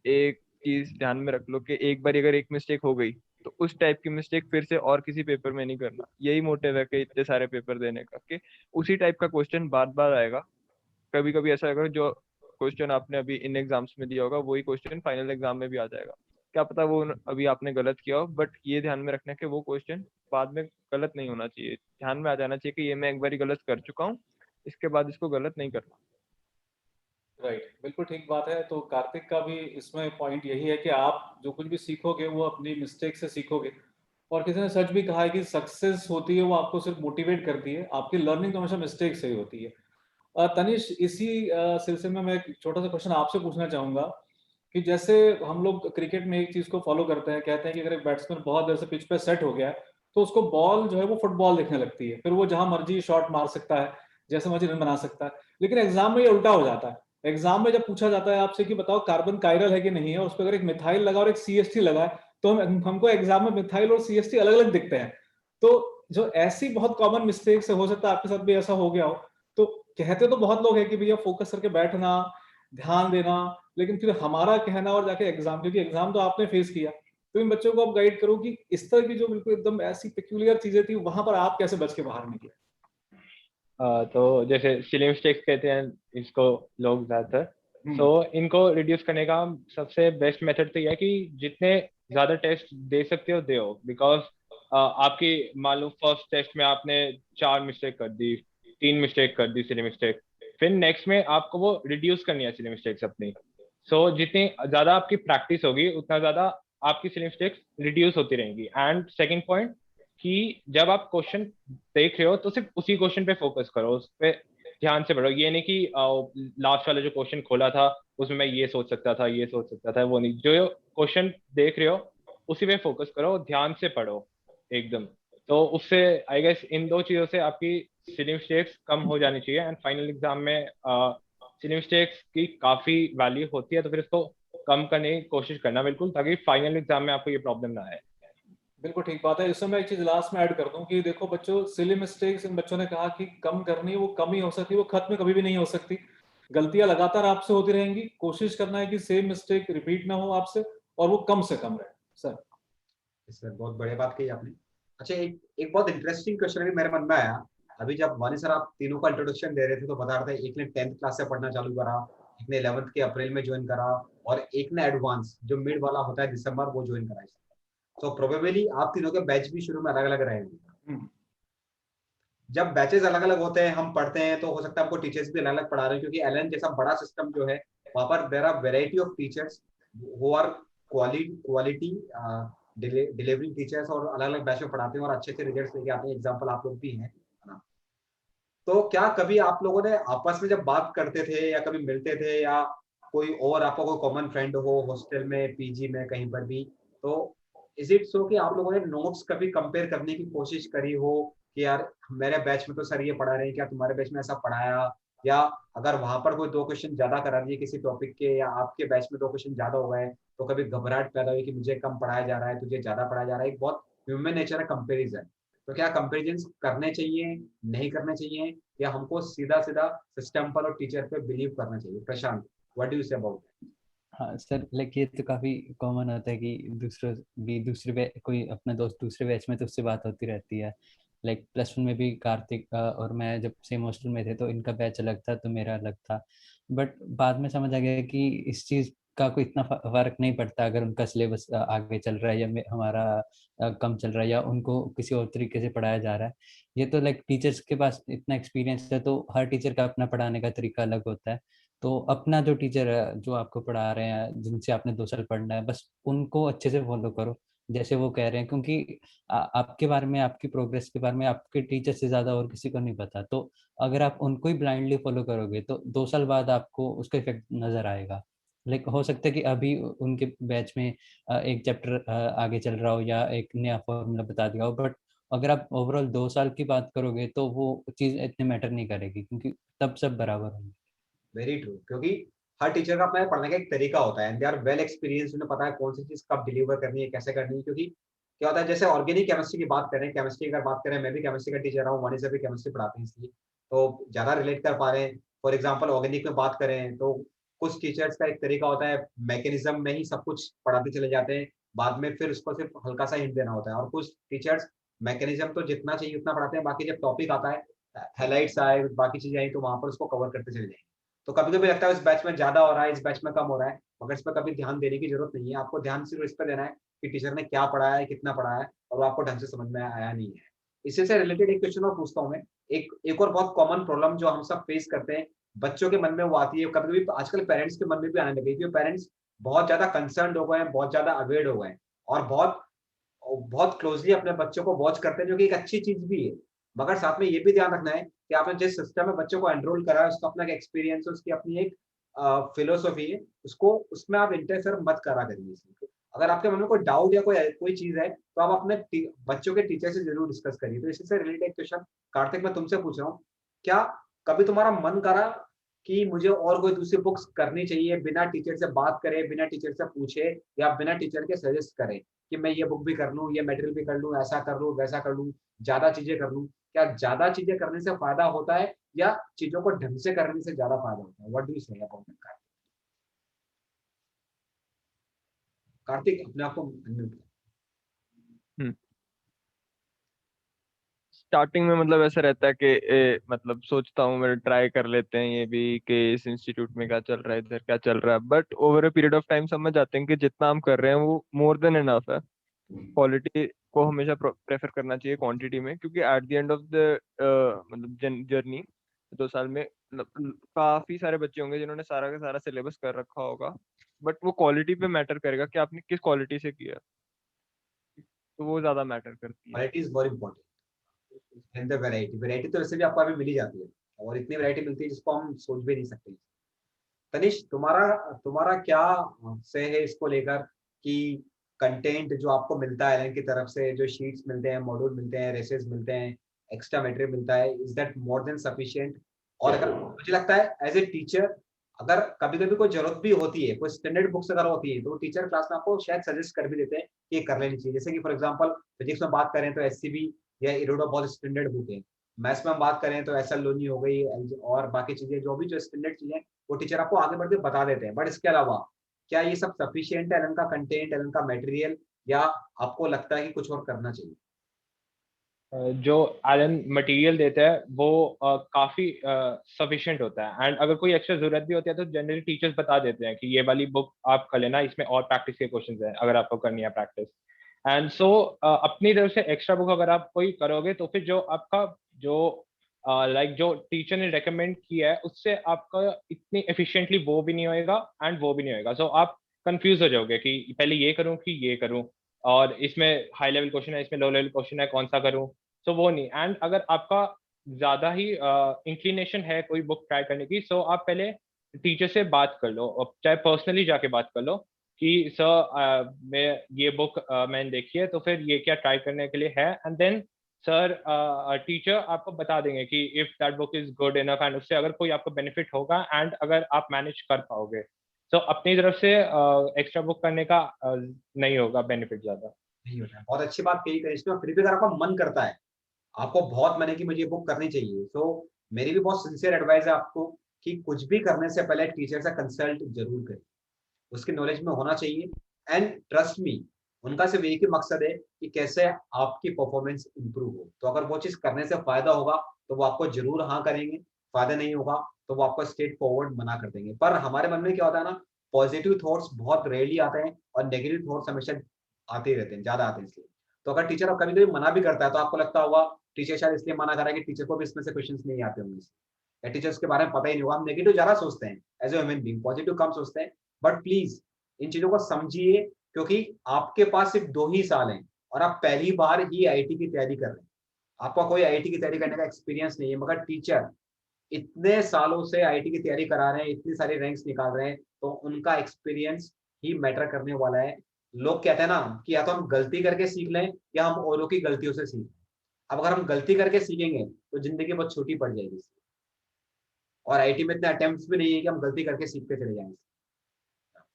एक चीज ध्यान में रख लो कि एक बार अगर एक मिस्टेक हो गई तो उस टाइप की मिस्टेक फिर से और किसी पेपर में नहीं करना। यही मोटिव है कि इतने सारे पेपर देने का, कि उसी टाइप का क्वेश्चन बार बार आएगा। कभी कभी ऐसा होगा जो क्वेश्चन आपने अभी इन एग्जाम्स में दिया होगा वही क्वेश्चन फाइनल एग्जाम में भी आ जाएगा। क्या पता वो अभी आपने गलत किया हो, बट ये ध्यान में रखना है कि वो क्वेश्चन बाद में गलत नहीं होना चाहिए। ध्यान में आ जाना चाहिए कि ये मैं एक बार गलत कर चुका हूँ, इसके बाद इसको गलत नहीं करना। राइट, बिल्कुल ठीक बात है। तो कार्तिक का भी इसमें पॉइंट यही है कि आप जो कुछ भी सीखोगे वो अपनी मिस्टेक से सीखोगे। और किसी ने सच भी कहा है कि सक्सेस होती है वो आपको सिर्फ मोटिवेट करती है, आपकी लर्निंग तो हमेशा मिस्टेक से ही होती है। तनिष, इसी सिलसिले में मैं एक छोटा सा क्वेश्चन आपसे पूछना चाहूंगा कि जैसे हम लोग क्रिकेट में एक चीज को फॉलो करते हैं, कहते हैं कि अगर एक बैट्समैन बहुत देर से पिच पे सेट हो गया है तो उसको बॉल जो है वो फुटबॉल दिखने लगती है, फिर वो जहां मर्जी शॉट मार सकता है, जैसे मर्जी रन बना सकता है। लेकिन एग्जाम में ये उल्टा हो जाता है। एग्जाम में जब पूछा जाता है आपसे कि बताओ कार्बन कायरल है कि नहीं है, उस पर अगर एक मिथाइल लगा और एक सीएसटी लगा है तो हमको एग्जाम में मिथाइल और सीएसटी अलग अलग दिखते हैं। तो जो ऐसी बहुत कॉमन मिस्टेक से, हो सकता है आपके साथ भी ऐसा हो गया हो। तो कहते तो बहुत लोग हैं कि भैया फोकस करके बैठना, ध्यान देना, लेकिन फिर हमारा कहना और जाके एग्जाम, क्योंकि एग्जाम तो आपने फेस किया, तो इन बच्चों को आप गाइड करो कि इस तरह की जो बिल्कुल एकदम ऐसी पेक्यूलियर चीजें थी वहां पर आप कैसे बच के बाहर निकले। तो जैसे सिली मिस्टेक्स कहते हैं इसको लोग ज्यादातर। तो इनको रिड्यूस करने का सबसे बेस्ट मेथड तो यह है कि जितने ज्यादा टेस्ट दे सकते हो दे, बिकॉज आपकी मान लो फर्स्ट टेस्ट में आपने 4 मिस्टेक कर दी, 3 मिस्टेक कर दी सिली मिस्टेक, फिर नेक्स्ट में आपको वो रिड्यूस करनी है सिली मिस्टेक्स अपनी। सो जितनी ज्यादा आपकी प्रैक्टिस होगी उतना ज्यादा आपकी सिली मिस्टेक्स रिड्यूस होती रहेंगी। एंड सेकेंड पॉइंट कि जब आप क्वेश्चन देख रहे हो तो सिर्फ उसी क्वेश्चन पे फोकस करो, उस पे ध्यान से पढ़ो। ये नहीं कि लास्ट वाला जो क्वेश्चन खोला था उसमें मैं ये सोच सकता था, ये सोच सकता था, वो नहीं। जो क्वेश्चन देख रहे हो उसी पे फोकस करो, ध्यान से पढ़ो एकदम। तो उससे आई गेस इन 2 चीजों से आपकी सिली मिस्टेक्स कम हो जानी चाहिए। एंड फाइनल एग्जाम में सिली मिस्टेक्स की काफी वैल्यू होती है, तो फिर इसको कम करने की कोशिश करना बिल्कुल, ताकि फाइनल एग्जाम में आपको ये प्रॉब्लम ना आए। बिल्कुल ठीक बात है। इसमें मैं एक चीज लास्ट में ऐड कर दूं कि देखो बच्चों, सिली मिस्टेक्स इन बच्चों ने कहा कि कम करनी, वो कम ही हो सकती, वो खत्म कभी भी नहीं हो सकती। गलतियां लगातार आपसे होती रहेंगी, कोशिश करना है कि सेम मिस्टेक रिपीट ना हो आपसे और वो कम से कम रहे। सर बहुत बढ़िया बात कही आपने। अच्छा, एक एक बहुत इंटरेस्टिंग क्वेश्चन भी मेरे मन में आया। अभी जब वानी सर आप तीनों का इंट्रोडक्शन दे रहे थे तो बता रहे थे एक ने 10th क्लास से पढ़ना चालू करा, एक ने 11th के अप्रैल में ज्वाइन करा, और एक ने एडवांस जो मिड वाला होता है दिसंबर वो ज्वाइन करा। तो प्रोबेबली आप तीनों के बैच भी शुरू में अलग अलग रहेंगे। जब बैचेस अलग अलग होते हैं, हम पढ़ते हैं, तो हो सकता है हमको टीचर्स भी अलग अलग पढ़ा रहे हैं, क्योंकि एलएन जैसा बड़ा सिस्टम जो है वहां पर there are variety of teachers who are quality delivering teachers, और अलग अलग बैच में पढ़ाते हैं और अच्छे अच्छे रिजल्ट्स लेके आते हैं। एग्जाम्पल आप लोग भी हैं ना। तो क्या कभी आप लोगों ने आपस में जब बात करते थे या कभी मिलते थे या कोई और आपका कोई कॉमन फ्रेंड हो हॉस्टल में, पीजी में, कहीं पर भी, तो इज इट सो कि आप लोगों ने नोट्स कभी कंपेयर करने की कोशिश करी हो कि यार मेरे बैच में तो सर ये पढ़ा रहे हैं, क्या तुम्हारे बैच में ऐसा पढ़ाया, या अगर वहां पर कोई 2 क्वेश्चन ज्यादा करा दिए किसी टॉपिक के, या आपके बैच में 2 क्वेश्चन ज्यादा हो गए, तो कभी घबराहट पैदा हुई कि मुझे कम पढ़ाया जा रहा है, तुझे ज्यादा पढ़ाया जा रहा है? एक बहुत ह्यूमन नेचर है कंपेरिजन। तो क्या कंपेरिजन करने चाहिए, नहीं करने चाहिए, या हमको सीधा सीधा सिस्टम पर और टीचर पे बिलीव करना चाहिए? Prashant, what do you say about that? हाँ सर, लाइक ये तो काफी कॉमन होता है कि दूसरे कोई अपना दोस्त दूसरे बैच में तो उससे बात होती रहती है। लाइक +1 में भी कार्तिक और मैं जब सेम हॉस्टल में थे तो इनका बैच अलग था तो मेरा अलग था। बट बाद में समझ आ गया कि इस चीज का कोई इतना फर्क नहीं पड़ता अगर उनका सिलेबस आगे चल रहा है या हमारा कम चल रहा है, या उनको किसी और तरीके से पढ़ाया जा रहा है। ये तो लाइक टीचर्स के पास इतना एक्सपीरियंस है, तो हर टीचर का अपना पढ़ाने का तरीका अलग होता है। तो अपना जो टीचर है जो आपको पढ़ा रहे हैं, जिनसे आपने 2 साल पढ़ना है, बस उनको अच्छे से फॉलो करो जैसे वो कह रहे हैं, क्योंकि आपके बारे में, आपकी प्रोग्रेस के बारे में आपके टीचर से ज्यादा और किसी को नहीं पता। तो अगर आप उनको ही ब्लाइंडली फॉलो करोगे तो 2 साल बाद आपको उसका इफेक्ट नजर आएगा। लाइक हो सकता है कि अभी उनके बैच में एक चैप्टर आगे चल रहा हो या एक नया फॉर्मूला बता दिया हो, बट अगर आप ओवरऑल 2 साल की बात करोगे तो वो चीज इतने मैटर नहीं करेगी, क्योंकि तब सब बराबर होंगे। वेरी ट्रू, क्योंकि हर टीचर का अपना पढ़ने का एक तरीका होता है, and they are well experience, उन्हें पता है कौन सी चीज कब डिलीवर करनी है, कैसे करनी है। क्योंकि क्या होता है, जैसे ऑर्गेनिक केमिस्ट्री की बात करें, केमिस्ट्री अगर बात करें, मैं भी केमिस्ट्री का टीचर हूँ, मनीष से भी केमिस्ट्री पढ़ाते हैं, इसलिए तो ज्यादा रिलेट कर पा रहे हैं। फॉर एग्जाम्पल ऑर्गेनिक में बात करें तो कुछ टीचर्स का एक तरीका होता है, मैकेनिज्म में ही सब कुछ पढ़ाते चले जाते हैं, बाद में फिर उसको सिर्फ हल्का सा हिंट देना होता है। और कुछ टीचर्स मैकेनिज्म तो जितना चाहिए उतना पढ़ाते हैं, बाकी जब टॉपिक आता है, हेलाइट्स आए, बाकी चीजें आई, तो वहां पर उसको कवर करते चले जाएंगे। तो कभी कभी लगता है इस बैच में ज्यादा हो रहा है, इस बैच में कम हो रहा है, मगर इस पर कभी ध्यान देने की जरूरत नहीं है। आपको ध्यान सिर्फ इस पर देना है कि टीचर ने क्या पढ़ाया है, कितना पढ़ाया है, और वो आपको ढंग से समझ में आया नहीं है। इसी से रिलेटेड एक क्वेश्चन और पूछता हूँ मैं। एक और बहुत कॉमन प्रॉब्लम जो हम सब फेस करते हैं, बच्चों के मन में वो आती है, कभी कभी आजकल पेरेंट्स के मन में भी आने लगी है, पेरेंट्स बहुत ज्यादा कंसर्न हो गए हैं, बहुत ज्यादा अवेयर हो गए हैं, और बहुत बहुत क्लोजली अपने बच्चों को वॉच करते हैं, जो कि एक अच्छी चीज भी है। मगर साथ में ये भी ध्यान रखना है कि आपने जिस सिस्टम में बच्चों को एनरोल करा है, उसका अपना एक एक्सपीरियंस है, उसकी अपनी एक फिलोसॉफी है, उसको उसमें आप इंटरफेयर मत करा करिए इसमें। अगर आपके मन में कोई डाउट या कोई चीज है, तो आप अपने बच्चों के टीचर से जरूर डिस्कस करिए। तो इसी से रिलेटेड क्वेश्चन कार्तिक मैं तुमसे पूछ रहा हूँ, क्या कभी तुम्हारा मन करा कि मुझे और कोई दूसरी बुक्स करनी चाहिए, बिना टीचर से बात करे, बिना टीचर से पूछे, या बिना टीचर के सजेस्ट करे, कि मैं ये बुक भी कर लूँ, ये मटेरियल भी कर लूँ, ऐसा कर लूँ, वैसा कर लूँ, ज्यादा चीजें कर लूँ? क्या ज्यादा चीजें करने से फायदा होता है, या चीजों को ढंग से करने से ज्यादा फायदा होता है? What do you say about that? Kartik, अपने आप को unmute करो। स्टार्टिंग में मतलब ऐसा रहता है कि मतलब सोचता हूँ मैं ट्राई कर लेते हैं ये भी कि इस इंस्टीट्यूट में क्या चल रहा है, इधर क्या चल रहा है, but over a period of time समझ जाते हैं कि जितना हम कर रहे हैं वो मोर देन इनफ है। क्वालिटी को हमेशा प्रेफर करना चाहिए क्वांटिटी में, क्योंकि eight the end of the मतलब जर्नी 2 साल में मतलब काफी सारे बच्चे होंगे जिन्होंने सारा का सारा सिलेबस कर रखा होगा, बट वो क्वालिटी पे मैटर करेगा कि आपने किस क्वालिटी से किया, तो वो ज्यादा मैटर करती है। Quality is very important and the variety. Variety तो वैसे भी आपको अभी मिल ही जाती है, और इतनी वैरायटी मिलती है जिसको हम सोच भी नहीं सकते। तनिष, तुम्हारा तुम्हारा क्या से है इसको लेकर, कि कंटेंट जो आपको मिलता है एलन की तरफ से, जो शीट्स मिलते हैं, मॉड्यूल मिलते हैं, रेसेस मिलते हैं, एक्स्ट्रा मटेरियल मिलता है, is that more than sufficient? और अगर मुझे लगता है एज ए टीचर, अगर कभी कभी कोई जरूरत भी होती है, कोई स्टैंडर्ड बुक्स अगर होती है, तो टीचर क्लास में आपको शायद सजेस्ट कर भी देते हैं कि ये कर लेनी चाहिए। जैसे कि फॉर एग्जाम्पल फिजिक्स में बात करें तो एससीबी या इरोडा बहुत स्टैंडर्ड बुक है। मैथ्स में हम बात करें तो एसएल लोनी हो गई, और बाकी चीजें जो भी जो स्टैंडर्ड चीजें, वो टीचर आपको आगे बढ़ के बता देते हैं। बट इसके अलावा क्या ये सब सफिशिएंट है, एलन का कंटेंट, एलन का मटेरियल, या आपको लगता है कि कुछ और करना चाहिए? जो एलन मटेरियल देता है वो काफी सफिशिएंट होता है, एंड अगर कोई एक्स्ट्रा जरूरत भी होती है तो जनरली टीचर्स बता देते हैं कि ये वाली बुक आप कर लेना, इसमें और प्रैक्टिस के क्वेश्चंस हैं अगर आपको करनी है प्रैक्टिस। एंड सो अपनी तरफ से एक्स्ट्रा बुक अगर आप कोई करोगे तो फिर जो आपका जो जो टीचर ने रेकमेंड किया है उससे आपका इतनी एफिशिएंटली वो भी नहीं होएगा एंड वो भी नहीं होएगा। सो आप कंफ्यूज हो जाओगे कि पहले ये करूं कि ये करूं, और इसमें हाई लेवल क्वेश्चन है, इसमें लो लेवल क्वेश्चन है, कौन सा करूं। सो वो नहीं। एंड अगर आपका ज्यादा ही इंक्लिनेशन है कोई बुक ट्राई करने की, सो आप पहले टीचर से बात कर लो, और चाहे पर्सनली जाके बात कर लो कि सर मैं ये बुक मैंने देखी है, तो फिर ये क्या ट्राई करने के लिए है, एंड देन सर टीचर आपको बता देंगे कि if that book is good enough and उससे अगर कोई आपको बेनिफिट होगा एंड अगर आप मैनेज कर पाओगे, तो अपनी तरफ से एक्स्ट्रा बुक करने का नहीं होगा बेनिफिट ज्यादा। नहीं होता है। बहुत अच्छी बात कही करिश्मा, फिर भी अगर आपका मन करता है, आपको बहुत मन है कि मुझे ये बुक करनी चाहिए, तो मेरी भी बहुत सिंसियर एडवाइस है आपको कि कुछ भी करने से पहले टीचर से कंसल्ट जरूर करें, उसकी नॉलेज में होना चाहिए। एंड ट्रस्ट मी, उनका सिर्फ एक ही मकसद है कि कैसे आपकी परफॉर्मेंस इंप्रूव हो। तो अगर वो चीज करने से फायदा होगा तो वो आपको जरूर हाँ करेंगे, फायदा नहीं होगा तो वो आपको स्ट्रेट फॉरवर्ड मना कर देंगे। पर हमारे मन में क्या होता है ना, पॉजिटिव थॉट्स बहुत रेयरली आते हैं और नेगेटिव थॉट्स हमेशा आते ही रहते हैं, ज्यादा आते हैं इसलिए। तो अगर टीचर कभी कभी मना भी करता है तो आपको लगता होगा टीचर शायद इसलिए मना कर रहा है कि टीचर को भी इसमें से क्वेश्चंस नहीं आते होंगे, या टीचर्स के बारे में पता ही नहीं होगा। हम नेगेटिव ज्यादा सोचते हैं as a human being, positive कम सोचते हैं। बट प्लीज इन चीजों को समझिए, क्योंकि आपके पास सिर्फ 2 ही साल हैं और आप पहली बार ही आईआईटी की तैयारी कर रहे हैं। आपका कोई आईआईटी की तैयारी करने का एक्सपीरियंस नहीं है, मगर टीचर इतने सालों से आईआईटी की तैयारी करा रहे हैं, इतनी सारी रैंक्स निकाल रहे हैं, तो उनका एक्सपीरियंस ही मैटर करने वाला है। लोग कहते हैं ना कि या तो हम गलती करके सीख लें या हम औरों की गलतियों से सीखें। अब अगर हम गलती करके सीखेंगे तो जिंदगी बहुत छोटी पड़ जाएगी, और आईआईटी में इतने अटेम्प्ट्स भी नहीं है कि हम गलती करके सीखते चले जाएंगे,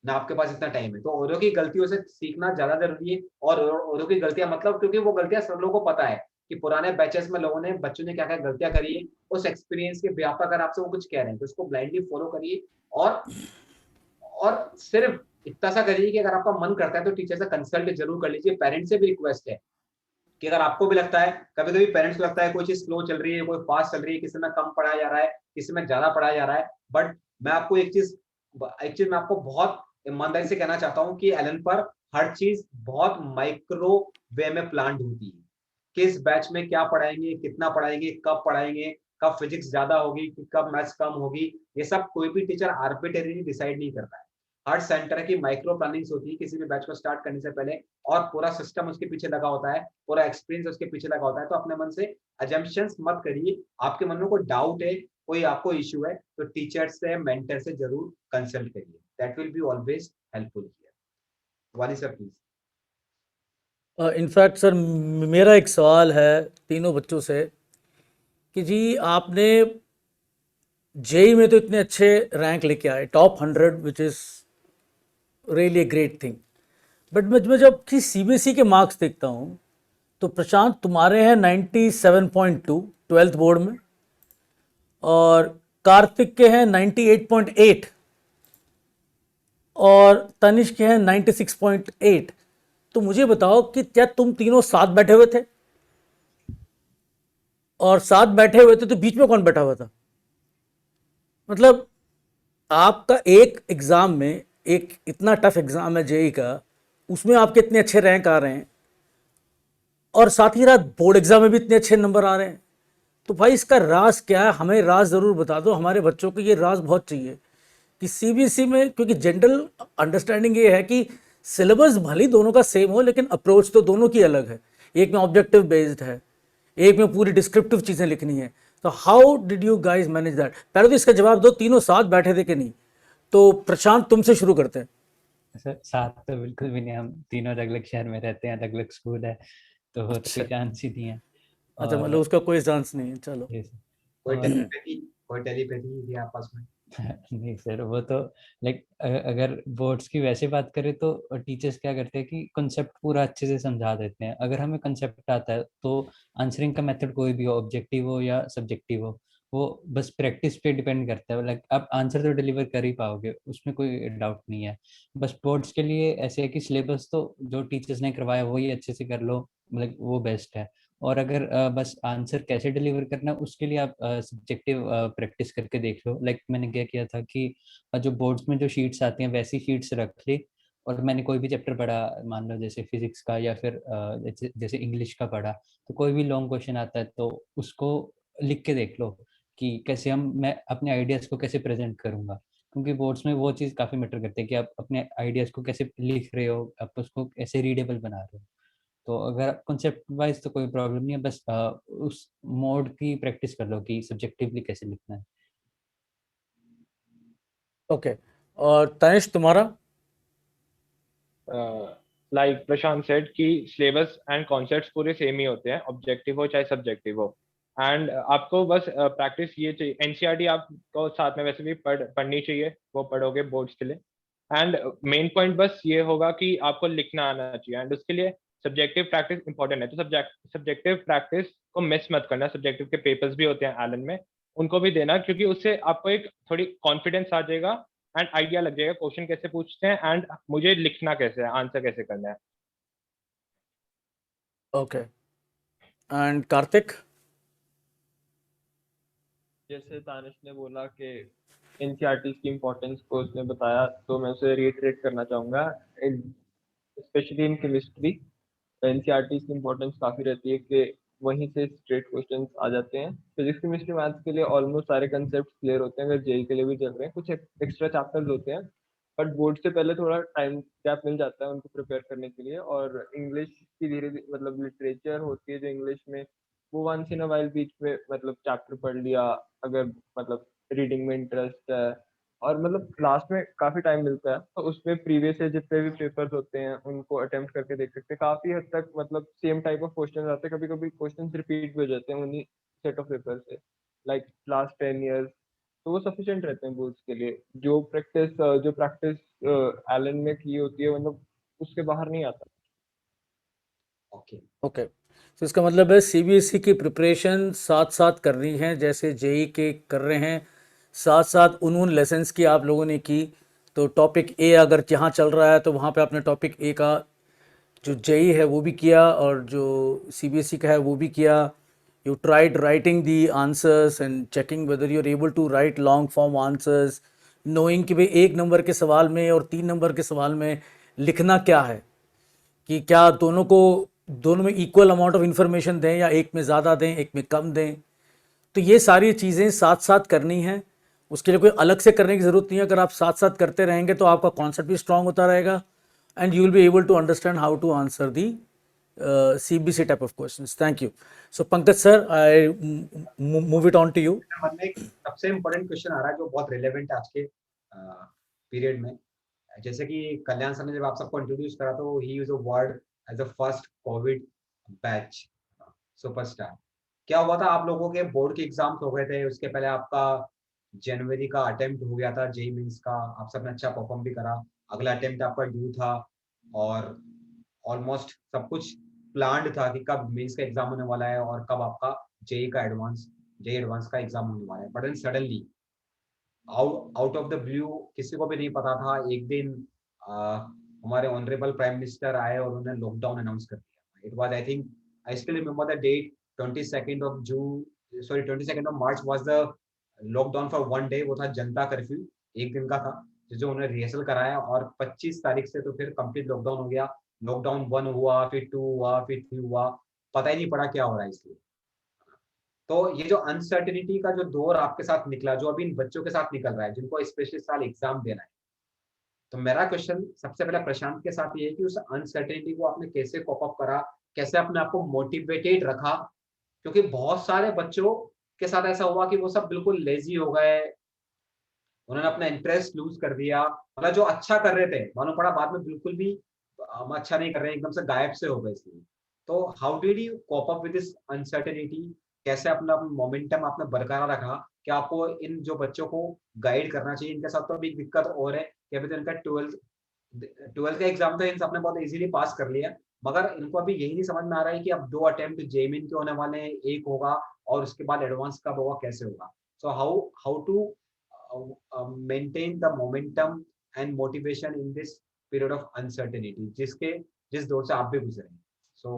ना आपके पास इतना टाइम है। तो औरों की गलतियों से सीखना ज्यादा जरूरी है। और औरों की गलतियां मतलब, क्योंकि वो गलतियां सब लोगों को पता है कि पुराने बैचेस में लोगों ने, बच्चों ने क्या क्या गलतियां करी है, उस एक्सपीरियंस के व्यापक अगर आपसे वो कुछ कह रहे हैं तो उसको ब्लाइंडली फॉलो करिए। और सिर्फ इतना सा करिए कि अगर आपका मन करता है तो टीचर से कंसल्ट जरूर कर लीजिए। पेरेंट्स से भी रिक्वेस्ट है कि अगर आपको भी लगता है, कभी कभी पेरेंट्स को लगता है कोई चीज स्लो चल रही है, कोई फास्ट चल रही है, किसी में कम पढ़ाया जा रहा है, किसी में ज्यादा पढ़ाया जा रहा है, बट मैं आपको एक चीज मैं आपको बहुत ईमानदारी से कहना चाहता हूँ कि एलन पर हर चीज बहुत माइक्रो वे में प्लान होती है। किस बैच में क्या पढ़ाएंगे, कितना पढ़ाएंगे, कब फिजिक्स ज्यादा होगी, कब मैथ्स कम होगी, ये सब कोई भी टीचर आर्बिट्रेरी डिसाइड नहीं करता है। हर सेंटर की माइक्रो प्लानिंग्स होती है किसी भी बैच को स्टार्ट करने से पहले, और पूरा सिस्टम उसके पीछे लगा होता है, पूरा एक्सपीरियंस उसके पीछे लगा होता है। तो अपने मन से अजम्पशंस मत करिए। आपके मन में कोई डाउट है, कोई आपको इश्यू है, तो टीचर से, मेंटर से जरूर कंसल्ट करिए। That will be always helpful here. वानी सर प्लीज। इनफैक्ट सर, मेरा एक सवाल है तीनों बच्चों से कि जी आपने जेई में तो इतने अच्छे रैंक लेके आए, top 100, which is really a great thing. But मैं जब कि सीबीएसई के मार्क्स देखता हूँ तो प्रशांत तुम्हारे हैं 97.2 ट्वेल्थ बोर्ड में, और कार्तिक के हैं 98.8, और तनिष्क के हैं 96.8। तो मुझे बताओ कि क्या तुम तीनों साथ बैठे हुए थे? और साथ बैठे हुए थे तो बीच में कौन बैठा हुआ था? मतलब आपका एक एग्ज़ाम में, एक इतना टफ एग्ज़ाम है जेई का, उसमें आपके इतने अच्छे रैंक आ रहे हैं, और साथ ही रात बोर्ड एग्ज़ाम में भी इतने अच्छे नंबर आ रहे हैं। तो भाई इसका राज क्या है? हमें राज ज़रूर बता दो, हमारे बच्चों को ये राज बहुत चाहिए कि सीबीएसई में, क्योंकि जनरल अंडरस्टैंडिंग ये है कि सिलेबस भले दोनों का सेम हो लेकिन अप्रोच तो दोनों की अलग है। एक में ऑब्जेक्टिव बेस्ड है, एक में पूरी डिस्क्रिप्टिव चीज़ें लिखनी है। तो how did you guys manage that? पहले तो इसका जवाब दो, तीनों साथ बैठे थे कि नहीं? तो प्रशांत तुमसे शुरू करते हैं। सर साथ तो बिल्कुल भी नहीं, हम तीनों अलग अलग शहर में रहते हैं, अलग अलग स्कूल है, तो कोई चांस ही नहीं है। अच्छा, मतलब उसका कोई चांस नहीं है, चलो। जी सर। कोई और टेलीपैथी थी आपस में? नहीं सर, वो तो लाइक अगर बोर्ड्स की वैसे बात करें तो टीचर्स क्या करते हैं कि कंसेप्ट पूरा अच्छे से समझा देते हैं। अगर हमें कंसेप्ट आता है तो आंसरिंग का मेथड कोई भी हो, ऑब्जेक्टिव हो या सब्जेक्टिव हो, वो बस प्रैक्टिस पे डिपेंड करता है। लाइक आप आंसर तो डिलीवर कर ही पाओगे, उसमें कोई डाउट नहीं है। बस बोर्ड्स के लिए ऐसे है कि सिलेबस तो जो टीचर्स ने करवाया वही अच्छे से कर लो, मतलब वो बेस्ट है। और अगर बस आंसर कैसे डिलीवर करना है उसके लिए आप सब्जेक्टिव प्रैक्टिस करके देख लो। लाइक मैंने क्या किया था कि जो बोर्ड्स में जो शीट्स आती हैं वैसी शीट्स रख ली, और मैंने कोई भी चैप्टर पढ़ा, मान लो जैसे फिजिक्स का या फिर जैसे इंग्लिश का पढ़ा, तो कोई भी लॉन्ग क्वेश्चन आता है तो उसको लिख के देख लो कि कैसे मैं अपने आइडियाज़ को कैसे प्रेजेंट करूँगा। क्योंकि बोर्ड्स में वो चीज़ काफ़ी मैटर करती है कि आप अपने आइडियाज़ को कैसे लिख रहे हो, आप उसको कैसे रीडेबल बना रहे हो। तो अगर कॉन्सेप्ट वाइज तो कोई प्रॉब्लम नहीं है, बस उस मोड की प्रैक्टिस कर लो कि सब्जेक्टिवली कैसे लिखना है। ओके, और तनिष तुम्हारा? लाइक प्रशांत सेड कि सिलेबस एंड कॉन्सेप्ट्स पूरे सेम ही होते हैं, ऑब्जेक्टिव हो चाहे सब्जेक्टिव हो। एंड आपको बस प्रैक्टिस ये चाहिए, एनसीईआरटी आपको साथ में वैसे भी पढ़नी चाहिए, वो पढ़ोगे बोर्ड्स के लिए। एंड मेन पॉइंट बस ये होगा कि आपको लिखना आना चाहिए, एंड उसके लिए सब्जेक्टिव प्रैक्टिस इंपॉर्टेंट है। तो सब्जेक्टिव प्रैक्टिस को मिस मत करना। सब्जेक्टिव के पेपर्स भी होते हैं एलन में, उनको भी देना, क्योंकि उससे आपको एक थोड़ी कॉन्फिडेंस आ जाएगा एंड आइडिया लग जाएगा क्वेश्चन कैसे पूछते हैं एंड मुझे लिखना कैसे है, आंसर कैसे करना है। Okay, and Kartik? जैसे तानिश ने बोला कि एनसीईआरटी की इम्पोर्टेंस को उसने बताया, तो मैं उसे रिइटरेट करना चाहूँगा। स्पेशली इन केमिस्ट्री एनसीईआरटी की इम्पोर्टेंस काफ़ी रहती है कि वहीं से स्ट्रेट क्वेश्चंस आ जाते हैं। फिजिक्स केमिस्ट्री मैथ्स के लिए ऑलमोस्ट सारे कंसेप्ट क्लियर होते हैं, अगर जेई के लिए भी चल रहे हैं, कुछ एक्स्ट्रा चैप्टर्स होते हैं, बट बोर्ड से पहले थोड़ा टाइम गैप मिल जाता है उनको प्रिपेयर करने के लिए। और इंग्लिश की धीरे धीरे मतलब लिटरेचर होती है जो इंग्लिश में, वो वंस इन अ वाइल बीच में मतलब चैप्टर पढ़ लिया, अगर मतलब रीडिंग में इंटरेस्ट है, और मतलब लास्ट में काफी टाइम मिलता है, तो उसमें प्रीवियस से जितने भी पेपर्स होते हैं उनको अटेम्प्ट करके देख सकते हैं। काफी हद तक मतलब सेम टाइप ऑफ क्वेश्चन आते हैं, कभी कभी क्वेश्चन रिपीट भी हो जाते हैं उन्हीं सेट ऑफ पेपर से, लाइक लास्ट 10 years। तो वो सफिशिएंट रहते हैं बोर्ड्स के लिए। जो प्रैक्टिस एलन में की होती है, मतलब उसके बाहर नहीं आता। ओके, ओके, तो इसका मतलब है सीबीएसई की प्रिपरेशन साथ साथ कर रही हैं, जैसे जेई के कर रहे हैं, साथ साथ उन लेसन्स की आप लोगों ने की। तो टॉपिक ए अगर जहाँ चल रहा है तो वहाँ पे आपने टॉपिक ए का जो जेई है वो भी किया, और जो सीबीएसई का है वो भी किया। You tried writing the answers and checking whether you are able to write long form answers, knowing कि भाई 1 नंबर के सवाल में और 3 नंबर के सवाल में लिखना क्या है, कि क्या दोनों में इक्वल अमाउंट ऑफ इन्फॉर्मेशन दें या एक में ज़्यादा दें एक में कम दें। तो ये सारी चीज़ें साथ साथ करनी है, उसके लिए कोई अलग से करने की ज़रूरत नहीं है। अगर आप साथ साथ करते रहेंगे तो आपका कॉन्सेप्ट भी स्ट्रांग होता रहेगा, and you will be able to understand how to answer the CBC type of questions. Thank you. So Pankaj sir, I move it on to you. मन में एक सबसे इम्पोर्टेंट क्वेश्चन आ रहा है जो बहुत रिलेवेंट है आज के पीरियड में। जैसे कि कल्याण सर ने जब आप सबको इंट्रोड्यूस करा तो ही use a word as a first COVID batch superstar. क्या हुआ था, आप लोगों के बोर्ड के एग्जाम्स हो गए थे, उसके पहले आपका जनवरी का अटेम्प्ट हो गया था जेई मीन्स का, आप सबने अच्छा परफॉर्म भी करा। अगला अटेम्प्ट आपका ड्यू था और ऑलमोस्ट सब कुछ प्लान्ड था कि कब मेंस का एग्जाम होने वाला है और कब आपका जेई एडवांस का एग्जाम होने वाला है। But then suddenly out of the blue, किसी को भी नहीं पता था, एक दिन हमारे ऑनरेबल प्राइम मिनिस्टर आए और उन्होंने लॉकडाउन अनाउंस कर दिया। It was, I think, I still remember the date, 22nd of March was the lockdown for 1 day। वो था जनता कर्फ्यू, एक दिन का था, जो उन्होंने रिहर्सल कराया, और 25 तारीख से तो फिर कंप्लीट लॉकडाउन हो गया। लॉकडाउन 1 हुआ, फिर 2 हुआ, फिर 3 हुआ, पता ही नहीं पड़ा क्या हो रहा है। इसलिए तो ये जो अनसर्टेनिटी का जो दौर आपके साथ निकला, जो अभी इन बच्चों के साथ निकल रहा है जिनको स्पेशली साल एग्जाम देना है, तो मेरा क्वेश्चन सबसे पहले प्रशांत के साथ ये है कि उस अनसर्टेनिटी को आपने कैसे कॉप अप करा, कैसे अपने आप को मोटिवेटेड रखा? क्योंकि बहुत सारे बच्चों के साथ ऐसा हुआ कि वो सब बिल्कुल लेजी हो गए, उन्होंने अपना इंटरेस्ट लूज कर दिया, मतलब जो अच्छा कर रहे थे मालूम पड़ा बाद में बिल्कुल भी हम अच्छा नहीं कर रहे हैं, एकदम से गायब से हो गए। इसलिए तो how did you cope up with this uncertainty? कैसे अपना मोमेंटम आपने बरकरार रखा? कि आपको इन जो बच्चों को गाइड करना चाहिए, इनके साथ तो अभी एक दिक्कत और है कि अभी तो इनका ट्वेल्थ का एग्जाम तो इन सबने बहुत इजीली पास कर लिया, मगर इनको अभी यही नहीं समझ में आ रहा है कि अब 2 अटेम्प्ट जेईई के होने वाले हैं, एक होगा और उसके बाद एडवांस कब होगा, कैसे होगा। So how to maintain the momentum and motivation in this period of uncertainty जिस दौर से आप भी गुजरे हैं। So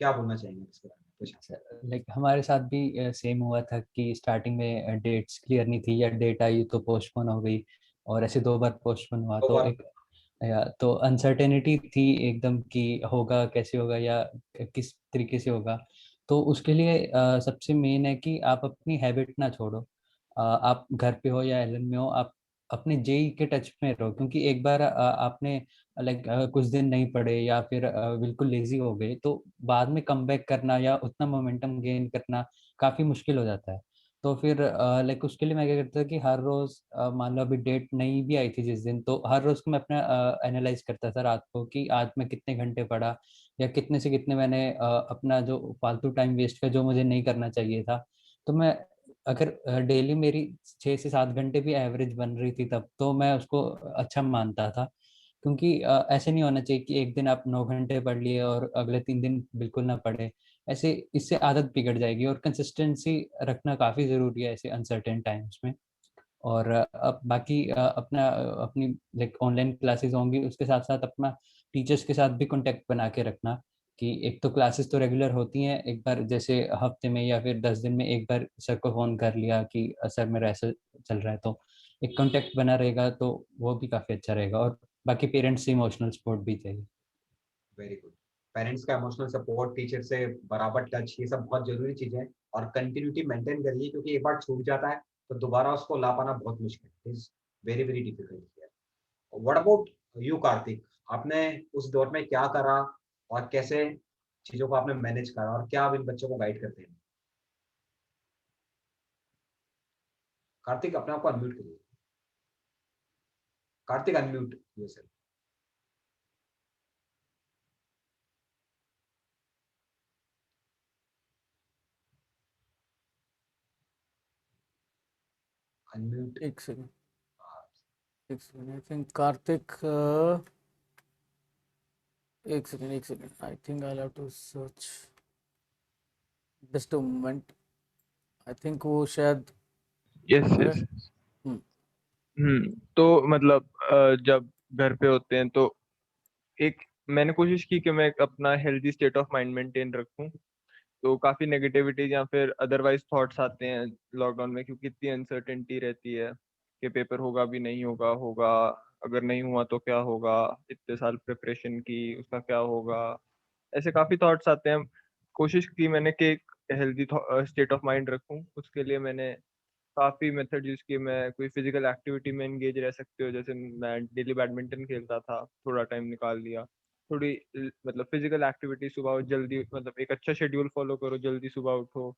क्या बोलना चाहेंगे इसके बारे में? लाइक हमारे साथ भी सेम हुआ था कि स्टार्टिंग में डेट्स क्लियर नहीं थी, या डेट आई तो पोस्टपोन हो गई, और ऐसे 2 बार पोस्टपोन हुआ। तो एक तो अनसर्टेनिटी थी एकदम कि होगा कैसे होगा या किस तरीके से होगा। तो उसके लिए सबसे मेन है कि आप अपनी हैबिट ना छोड़ो। आप घर पे हो या एलन में हो, आप अपने जेई के टच में रहो, क्योंकि एक बार आपने लाइक कुछ दिन नहीं पढ़े या फिर बिल्कुल लेजी हो गए, तो बाद में कम बैक करना या उतना मोमेंटम गेन करना काफी मुश्किल हो जाता है। तो फिर लाइक उसके लिए मैं क्या करता था कि हर रोज मान लो अभी डेट नहीं भी आई थी जिस दिन, तो हर रोज को मैं अपना एनालाइज करता था रात को कि आज मैं कितने घंटे पढ़ा या कितने से कितने मैंने अपना जो फालतू टाइम वेस्ट किया जो मुझे नहीं करना चाहिए था। तो मैं अगर डेली मेरी 6 से 7 घंटे भी एवरेज बन रही थी तब तो मैं उसको अच्छा मानता था। क्योंकि ऐसे नहीं होना चाहिए कि एक दिन आप 9 घंटे पढ़ लिए और अगले 3 दिन बिल्कुल ना पढ़े। ऐसे इससे आदत बिगड़ जाएगी, और कंसिस्टेंसी रखना काफ़ी ज़रूरी है ऐसे अनसर्टेन टाइम्स में। और अब बाकी अपनी लाइक ऑनलाइन क्लासेस होंगी, उसके साथ साथ अपना टीचर्स के साथ भी कांटेक्ट बना के रखना। कि एक तो क्लासेस तो रेगुलर होती हैं, एक बार जैसे हफ्ते में या फिर 10 दिन में एक बार सर को फ़ोन कर लिया कि सर मेरा ऐसा चल रहा है, तो एक कांटेक्ट बना रहेगा तो वो भी काफ़ी अच्छा रहेगा। और बाकी पेरेंट्स से इमोशनल सपोर्ट भी चाहिए। Very good. पेरेंट्स का इमोशनल सपोर्ट, टीचर से बराबर टच, ये सब बहुत जरूरी चीजें हैं। और कंटिन्यूटी मेंटेन करिए, क्योंकि एक बार छूट जाता है तो दोबारा उसको ला पाना बहुत मुश्किल, is very very difficult. What about you Kartik, आपने उस दौर में क्या करा और कैसे चीजों को आपने मैनेज करा, और क्या आप इन बच्चों को गाइड करते हैं? कार्तिक अपने आप को अनम्यूट करिए। Kartik unmute yourself. अनम्यूट। एक सेकंड, आई थिंक कार्तिक, एक second, I think I have to search, just a moment. I think वो शायद यस है। यस। हम्म, तो मतलब जब घर पे होते हैं तो एक मैंने कोशिश की कि मैं एक अपना healthy state of mind maintain रखूं। तो काफी नेगेटिविटी या फिर अदरवाइज थॉट्स आते हैं लॉकडाउन में, क्योंकि इतनी अनसर्टेनिटी रहती है कि पेपर होगा भी नहीं होगा, होगा अगर नहीं हुआ तो क्या होगा, इतने साल प्रिपरेशन की उसका क्या होगा, ऐसे काफी थॉट्स आते हैं। कोशिश की मैंने कि एक हेल्दी स्टेट ऑफ माइंड रखूं। उसके लिए मैंने काफी मेथड यूज किए। मैं कोई फिजिकल एक्टिविटी में एंगेज रह सकते हो, जैसे मैं डेली बैडमिंटन खेलता था, थोड़ा टाइम निकाल लिया। थोड़ी मतलब फिजिकल एक्टिविटी, सुबह जल्दी, मतलब एक अच्छा शेड्यूल फॉलो करो, जल्दी सुबह उठो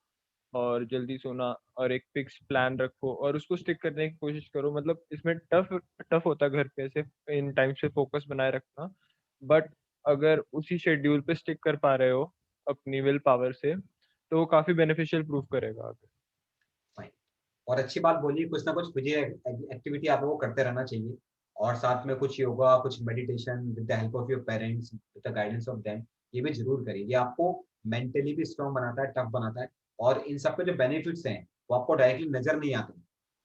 और जल्दी सोना, और एक फिक्स प्लान रखो और उसको स्टिक करने की कोशिश करो। मतलब इसमें टफ टफ होता है घर पे ऐसे इन टाइम से फोकस बनाए रखना, बट अगर उसी शेड्यूल पे स्टिक कर पा रहे हो अपनी विल पावर से, तो वो काफी बेनिफिशियल प्रूफ करेगा आगे। फाइन। और अच्छी बात बोली, कुछ ना कुछ फिजिकल एक्टिविटी आप लोगों को करते रहना चाहिए, और साथ में कुछ योगा, कुछ meditation with the help of your parents, with the guidance of them, ये भी जरूर करिए। ये आपको मेंटली भी स्ट्रांग बनाता है, टफ बनाता है। और इन सब के जो बेनिफिट्स हैं वो आपको डायरेक्टली नजर नहीं आते,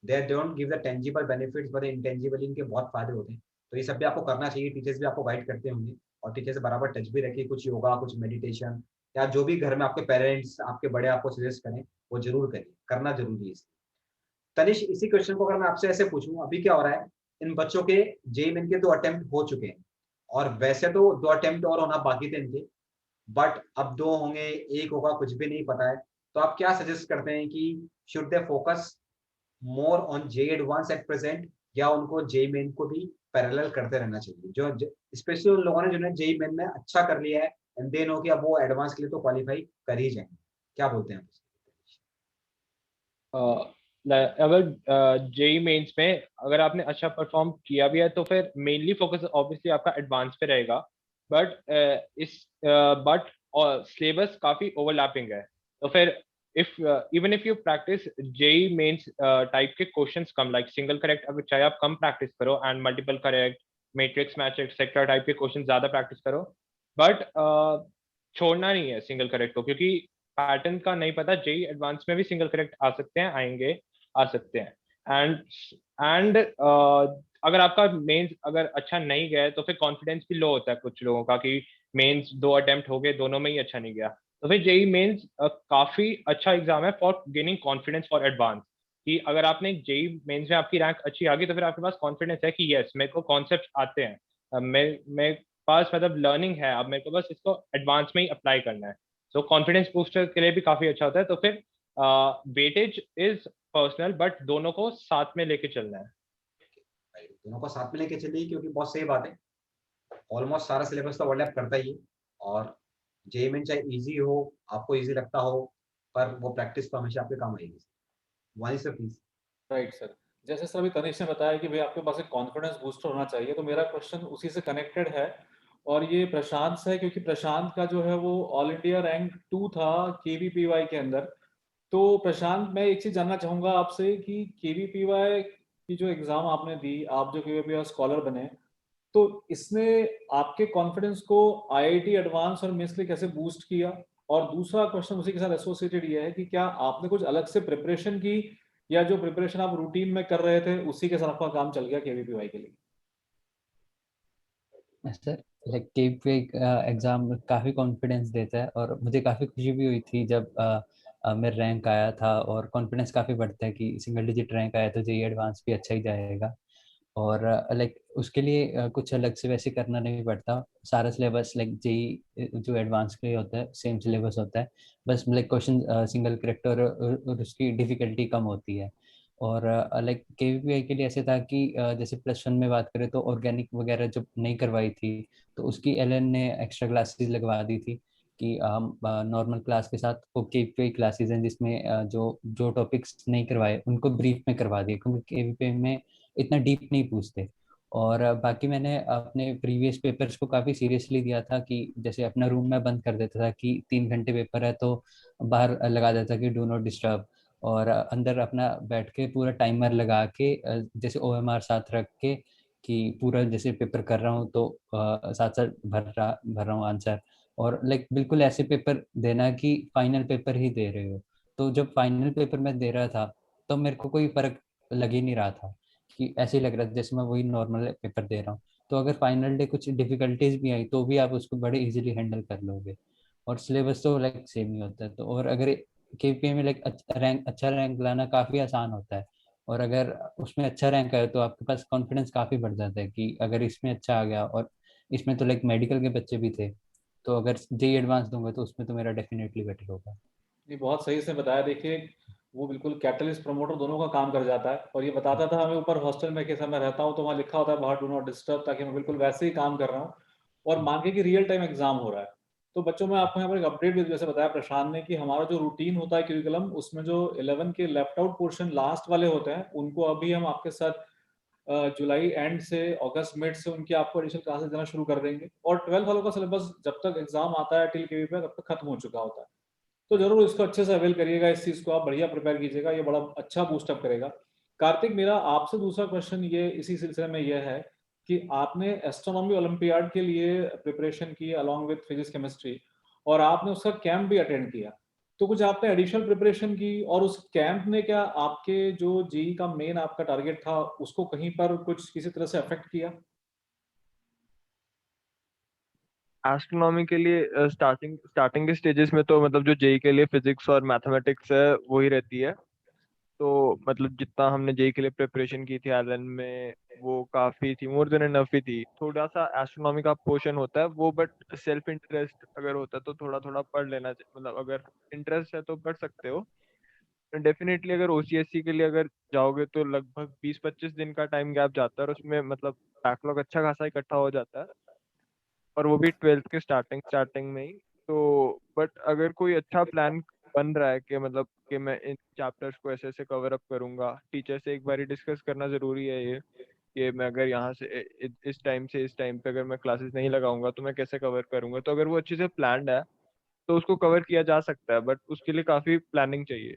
they don't give the tangible benefits, but intangible इनके बहुत फायदे होते हैं। तो ये सब भी आपको करना चाहिए। टीचर्स भी आपको गाइड करते होंगे, और टीचर से बराबर टच भी रखिए। कुछ योगा, कुछ मेडिटेशन, या जो भी घर में आपके पेरेंट्स, आपके बड़े आपको सजेस्ट करें, वो जरूर करिए, करना जरूरी है। तनिष, इसी क्वेश्चन को अगर मैं आपसे ऐसे पूछूं, अभी क्या हो रहा है, इन बच्चों के जेईई मेन के 2 अटेम्प्ट हो चुके हैं, और वैसे तो 2 अटेम्प्ट और होना बाकी थे इनके, बट अब 2 होंगे, 1 होगा, कुछ भी नहीं पता है। तो आप क्या सजेस्ट करते हैं कि should they focus more on JEE advance at present, या उनको जेईई मेन को भी पैरेलल करते रहना चाहिए? जो स्पेशली उन लोगों ने जिन्होंने जेईई मेन में अच्छा कर लिया है, एंड देन हो कि अब वो एडवांस के लिए तो क्वालिफाई कर ही जाएंगे, क्या बोलते हैं आप? अगर जेई मेंस में अगर आपने अच्छा परफॉर्म किया भी है तो फिर मेनली फोकस ऑब्वियसली आपका एडवांस पे रहेगा, बट सिलेबस काफी ओवरलैपिंग है। तो फिर if even if you practice JEE mains type के क्वेश्चंस कम, लाइक सिंगल करेक्ट, अगर चाहे आप कम प्रैक्टिस करो and multiple correct, matrix match etcetera type के क्वेश्चन ज्यादा प्रैक्टिस करो, बट छोड़ना नहीं है सिंगल करेक्ट को, क्योंकि पैटर्न का नहीं पता, जेई एडवांस में भी सिंगल करेक्ट आ सकते हैं, आएंगे, आ सकते हैं। एंड अगर आपका मेंस अगर अच्छा नहीं गया है तो फिर कॉन्फिडेंस भी लो होता है कुछ लोगों का कि मेंस 2 अटेम्प्ट हो गए, दोनों में ही अच्छा नहीं गया। तो फिर जेई मेंस काफी अच्छा एग्जाम है for gaining confidence for advance, कि अगर आपने जेई मेंस में आपकी रैंक अच्छी आ गई तो फिर आपके पास कॉन्फिडेंस है कि यस मेरे को कॉन्सेप्ट आते हैं, मेरे पास मतलब लर्निंग है, अब मेरे को बस इसको एडवांस में ही अप्लाई करना है। सो कॉन्फिडेंस बूस्टर के लिए भी काफी अच्छा होता है। तो फिर वेटेज इज पर्सनल, बट दोनों को साथ में लेके चलना है। दोनों को साथ में लेके चलिए, क्योंकि बहुत सही बात है, ऑलमोस्ट सारा सिलेबस तो ओवरलैप करता ही है। और जेईई में चाहे इजी हो, आपको इजी लगता हो, पर वो प्रैक्टिस तो हमेशा आपके काम आएगी। वानी सर प्लीज। राइट सर, जैसे सर अभी तनिष ने बताया कि भाई आपके पास एक कॉन्फिडेंस बूस्टर होना चाहिए, तो मेरा क्वेश्चन उसी से कनेक्टेड है और ये प्रशांत से है, क्योंकि प्रशांत का जो है वो ऑल इंडिया रैंक 2 था केवीपीवाई के अंदर। तो प्रशांत, मैं एक चीज जानना चाहूंगा आपसे कि केवीपीवाई की जो एग्जाम आपने दी, आप जो केवीपीवाई स्कॉलर बने, तो इसने आपके कॉन्फिडेंस को आईआईटी एडवांस और मेंस के लिए कैसे बूस्ट किया? और दूसरा क्वेश्चन उसी के साथ एसोसिएटेड ये है कि क्या आपने कुछ अलग से प्रिपरेशन की, या जो प्रिपरेशन आप रूटीन में कर रहे थे उसी के साथ आपका काम चल गया केवीपीवाई के लिए? सर लाइक केपी एग्जाम काफ़ी कॉन्फिडेंस देता है और मुझे काफ़ी खुशी भी हुई थी जब मेरा रैंक आया था, और कॉन्फिडेंस काफ़ी बढ़ता है कि सिंगल डिजिट रैंक आया तो जेई एडवांस भी अच्छा ही जाएगा। और लाइक उसके लिए कुछ अलग से वैसे करना नहीं पड़ता, सारा सिलेबस लाइक जेई जो एडवांस के लिए होता है सेम सिलेबस होता है, बस लाइक क्वेश्चन सिंगल करेक्ट और उसकी डिफिकल्टी कम होती है। और लाइक केवीपीआई के लिए ऐसे था कि जैसे +1 में बात करें तो ऑर्गेनिक वगैरह जब नहीं करवाई थी तो उसकी एलएन ने एक्स्ट्रा क्लासेस लगवा दी थी कि हम नॉर्मल क्लास के साथ वो केवीपीआई क्लासेस हैं जिसमें जो जो टॉपिक्स नहीं करवाए उनको ब्रीफ में करवा दिए, क्योंकि केवीपीआई में इतना डीप नहीं पूछते। और बाकी मैंने अपने प्रीवियस पेपर्स को काफ़ी सीरियसली दिया था कि जैसे अपना रूम में बंद कर देता था कि 3 घंटे पेपर है तो बाहर लगा देता कि डू नॉट डिस्टर्ब, और अंदर अपना बैठ के पूरा टाइमर लगा के जैसे ओएमआर साथ रख के कि पूरा जैसे पेपर कर रहा हूँ तो साथ साथ भर रहा हूँ आंसर। और लाइक बिल्कुल ऐसे पेपर देना कि फाइनल पेपर ही दे रहे हो। तो जब फाइनल पेपर मैं दे रहा था तो मेरे को कोई फर्क लग ही नहीं रहा था, कि ऐसे ही लग रहा था जैसे मैं वही नॉर्मल पेपर दे रहा हूँ। तो अगर फाइनल डे कुछ डिफिकल्टीज भी आई तो भी आप उसको बड़े इजीली हैंडल कर लोगे, और सिलेबस तो लाइक सेम ही होता है। तो और अगर केपीए में लाइक अच्छा रैंक लाना काफ़ी आसान होता है, और अगर उसमें अच्छा रैंक आया तो आपके पास कॉन्फिडेंस काफ़ी बढ़ जाता है कि अगर इसमें अच्छा आ गया, और इसमें तो लाइक मेडिकल के बच्चे भी थे, तो अगर जेई एडवांस दूंगा तो उसमें तो मेरा डेफिनेटली बेटर होगा। ये बहुत सही से बताया। देखिए, वो बिल्कुल कैटलिस्ट प्रमोटर दोनों का काम कर जाता है, और ये बताता था हमें ऊपर हॉस्टल में कि मैं रहता हूँ तो वहाँ लिखा होता है बाहर डू नॉट डिस्टर्ब, ताकि मैं बिल्कुल वैसे ही काम कर रहा हूँ और मान के कि रियल टाइम एग्जाम हो रहा है। तो बच्चों में आपको यहाँ पर एक अपडेट भी जैसे बताया प्रशांत ने कि हमारा जो रूटीन होता है करिकुलम, उसमें जो 11 के लेफ्ट आउट पोर्शन लास्ट वाले होते हैं उनको अभी हम आपके साथ जुलाई एंड से अगस्त मिड से उनकी आपको एडिशनल क्लासेस देना शुरू कर देंगे, और 12 वालों का सिलेबस जब तक एग्जाम आता है टिल के तब तक खत्म हो चुका होता है। तो जरूर इसको अच्छे से अवेल करिएगा, इस चीज को आप बढ़िया प्रिपेयर कीजिएगा, ये बड़ा अच्छा बूस्टअप करेगा। कार्तिक, मेरा आपसे दूसरा क्वेश्चन ये इसी सिलसिले में ये है कि आपने एस्ट्रोनॉमी ओलंपियाड के लिए प्रिपरेशन की अलॉन्ग विद फिजिक्स केमिस्ट्री, और आपने उसका कैंप भी अटेंड किया, तो कुछ आपने एडिशनल प्रिपरेशन की, और उस कैंप ने क्या आपके जो जी का मेन आपका टारगेट था उसको कहीं पर कुछ किसी तरह से अफेक्ट किया? एस्ट्रोनॉमी के लिए स्टार्टिंग के स्टेजेस में तो मतलब जो जेई के लिए फिजिक्स और मैथमेटिक्स है वही रहती है। तो मतलब जितना हमने जेई के लिए प्रिपरेशन की थी एलन में वो काफी थी, मोर देन इनफ ही थी। थोड़ा सा एस्ट्रोनॉमी का पोर्शन होता है वो, बट सेल्फ इंटरेस्ट अगर होता है तो थोड़ा थोड़ा पढ़ लेना चाहिए, मतलब अगर इंटरेस्ट है तो पढ़ सकते हो। डेफिनेटली अगर ओसीएससी के लिए अगर जाओगे तो लगभग 20-25 दिन का टाइम गैप जाता है, और उसमें मतलब बैकलॉग अच्छा खासा इकट्ठा हो जाता है, और वो भी 12th के स्टार्टिंग स्टार्टिंग में ही। तो बट अगर कोई अच्छा प्लान बन रहा है कि मतलब कि मैं इन चैप्टर्स को ऐसे ऐसे कवर अप करूंगा, टीचर से एक बार डिस्कस करना जरूरी है ये कि मैं अगर यहाँ से इस टाइम से इस टाइम पे अगर मैं क्लासेस नहीं लगाऊंगा तो मैं कैसे कवर करूंगा। तो अगर वो अच्छे से प्लान्ड है तो उसको कवर किया जा सकता है, बट उसके लिए काफी प्लानिंग चाहिए।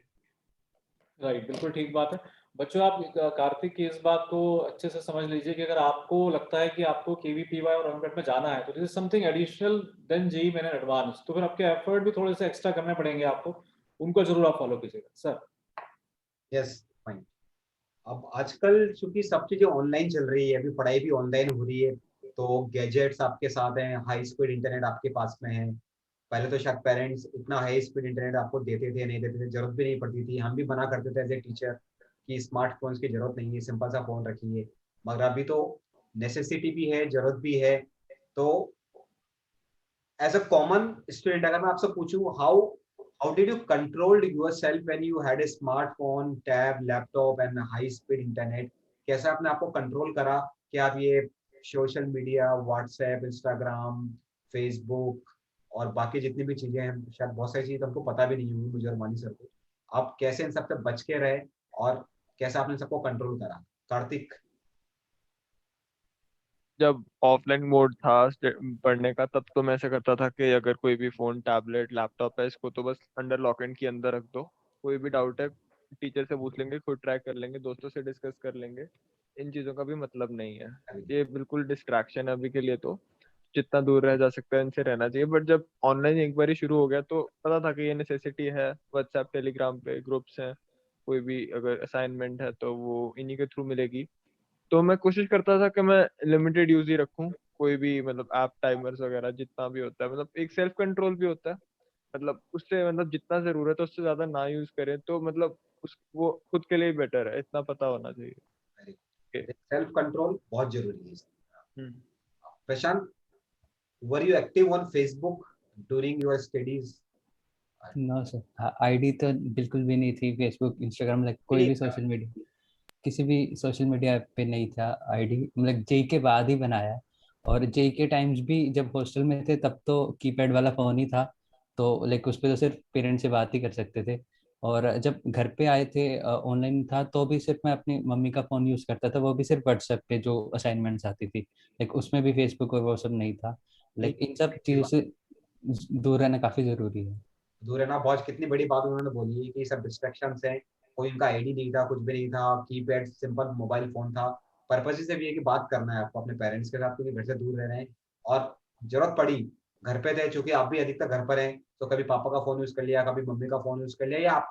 राइट, बिल्कुल ठीक बात है। बच्चों, आप कार्तिक की इस बात को अच्छे से समझ लीजिए कि अगर आपको लगता है कि आपको केवीपीवाई और अनपेड में जाना है तो this is something additional then JEE main advance, तो फिर आपके एफर्ट भी थोड़े से एक्स्ट्रा करने पड़ेंगे आपको, उनको जरूर आप फॉलो कीजिएगा सर। Yes, fine. अब आजकल चूंकि सब चीजें ऑनलाइन चल रही है, अभी पढ़ाई भी ऑनलाइन हो रही है, तो गैजेट्स आपके साथ हैं, हाई स्पीड इंटरनेट आपके पास में है। पहले तो शायद पेरेंट्स इतना हाई स्पीड इंटरनेट आपको देते थे नहीं देते थे, जरूरत भी नहीं पड़ती थी, हम भी मना करते थे एज ए टीचर कि स्मार्टफोन्स की जरूरत नहीं है, सिंपल सा फोन रखिए। मगर अभी तो नेसेसिटी भी है, जरूरत भी है। तो एज अ कॉमन स्टूडेंट अगर मैं आपसे पूछूं, how did you controlled yourself when you had a smartphone, tab, laptop and high speed internet? कैसे आपने आपको कंट्रोल करा कि आप ये social media, WhatsApp, Instagram, Facebook और बाकी जितनी भी चीजें हैं, शायद बहुत सारी चीजें तो हमको पता भी नहीं होंगी मुझे और मानी सर को, आप कैसे इन सब से बच के रहे और कैसे आपने सबको कंट्रोल करा? कार्तिक। जब ऑफलाइन मोड था पढ़ने का, तब तो मैं ऐसा करता था कि अगर कोई भी फोन, टैबलेट, लैपटॉप है, इसको तो बस अंडर लॉक एंड की अंदर रख दो। कोई भी डाउट है टीचर से पूछ लेंगे, खुद ट्रैक कर लेंगे, दोस्तों से डिस्कस कर लेंगे। इन चीजों का भी मतलब नहीं है, ये बिल्कुल डिस्ट्रैक्शन है अभी के लिए। तो जितना दूर रह जा सकता है इनसे रहना चाहिए। बट जब ऑनलाइन एक बार ही शुरू हो गया तो पता था कि ये नेसेसिटी है। व्हाट्सएप, टेलीग्राम पे ग्रुप्स हैं, कोई भी अगर असाइनमेंट है तो वो इन्हीं के थ्रू मिलेगी। तो मैं कोशिश करता था कि मैं लिमिटेड यूज ही रखूं। कोई भी मतलब ऐप टाइमर्स वगैरह जितना भी होता है, मतलब एक सेल्फ कंट्रोल भी होता है। मतलब उससे मतलब जितना जरूरत है उससे ज्यादा ना यूज करें, तो मतलब उस वो खुद के लिए बेटर है, इतना पता होना चाहिए। सेल्फ कंट्रोल बहुत जरूरी है। हम्म। Prashant, were you active on Facebook during your studies? No sir, ID तो बिल्कुल भी नहीं थी, फेसबुक, इंस्टाग्राम, लाइक कोई भी सोशल मीडिया, किसी भी सोशल मीडिया ऐप पे नहीं था आईडी। मतलब जेई के बाद ही बनाया। और जेई के टाइम्स भी जब हॉस्टल में थे तब तो कीपैड वाला फ़ोन ही था, तो लाइक उस पर तो सिर्फ पेरेंट्स से बात ही कर सकते थे। और जब घर पे आए थे ऑनलाइन था तो भी सिर्फ मैं अपनी मम्मी का फ़ोन यूज़ करता था, वो भी सिर्फ व्हाट्सएप पे जो असाइनमेंट्स आती थी। लाइक उसमें भी फेसबुक और वो सब नहीं था। लाइक इन सब चीज़ों से दूर रहना काफ़ी ज़रूरी है। दूर है ना, बहुत कितनी बड़ी बात उन्होंने बोली है कि सब डिस्ट्रैक्शन है। कोई उनका आईडी नहीं था, कुछ भी नहीं था, कीपैड सिंपल मोबाइल फोन था। पर्पज ही सिर्फ ये कि बात करना है आपको अपने पेरेंट्स के साथ, क्योंकि घर से दूर रह रहे हैं। और जरूरत पड़ी, घर पे थे, चूंकि आप भी अधिकतर घर पर हैं, तो कभी पापा का फोन यूज कर लिया, कभी मम्मी का फोन यूज कर लिया,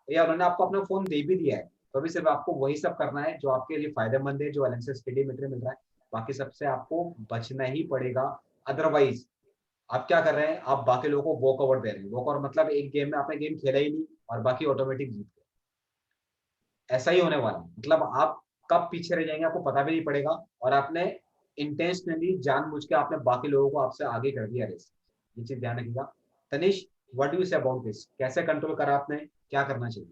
या उन्होंने आपको अपना फोन दे भी दिया है, तो अभी सिर्फ आपको वही सब करना है जो आपके लिए फायदेमंद है, जो एलएनसी स्टडी मटेरियल मिल रहा है। बाकी सबसे आपको बचना ही पड़ेगा। अदरवाइज आप क्या कर रहे हैं, आप बाकी लोगों को वॉक ओवर दे रहे हैं। वॉक ओवर मतलब एक गेम में आपने गेम खेला ही नहीं और बाकी ऑटोमेटिक जीत गए। ऐसा ही होने वाला है। मतलब आप कब पीछे रह जाएंगे आपको पता भी नहीं पड़ेगा, और आपने इंटेंशनली जानबूझ के आपने बाकी लोगों को आपसे आगे कर दिया रेस। ये चीज ध्यान रखिएगा। Tanish, what do you say about this? कैसे कंट्रोल करा आपने, क्या करना चाहिए?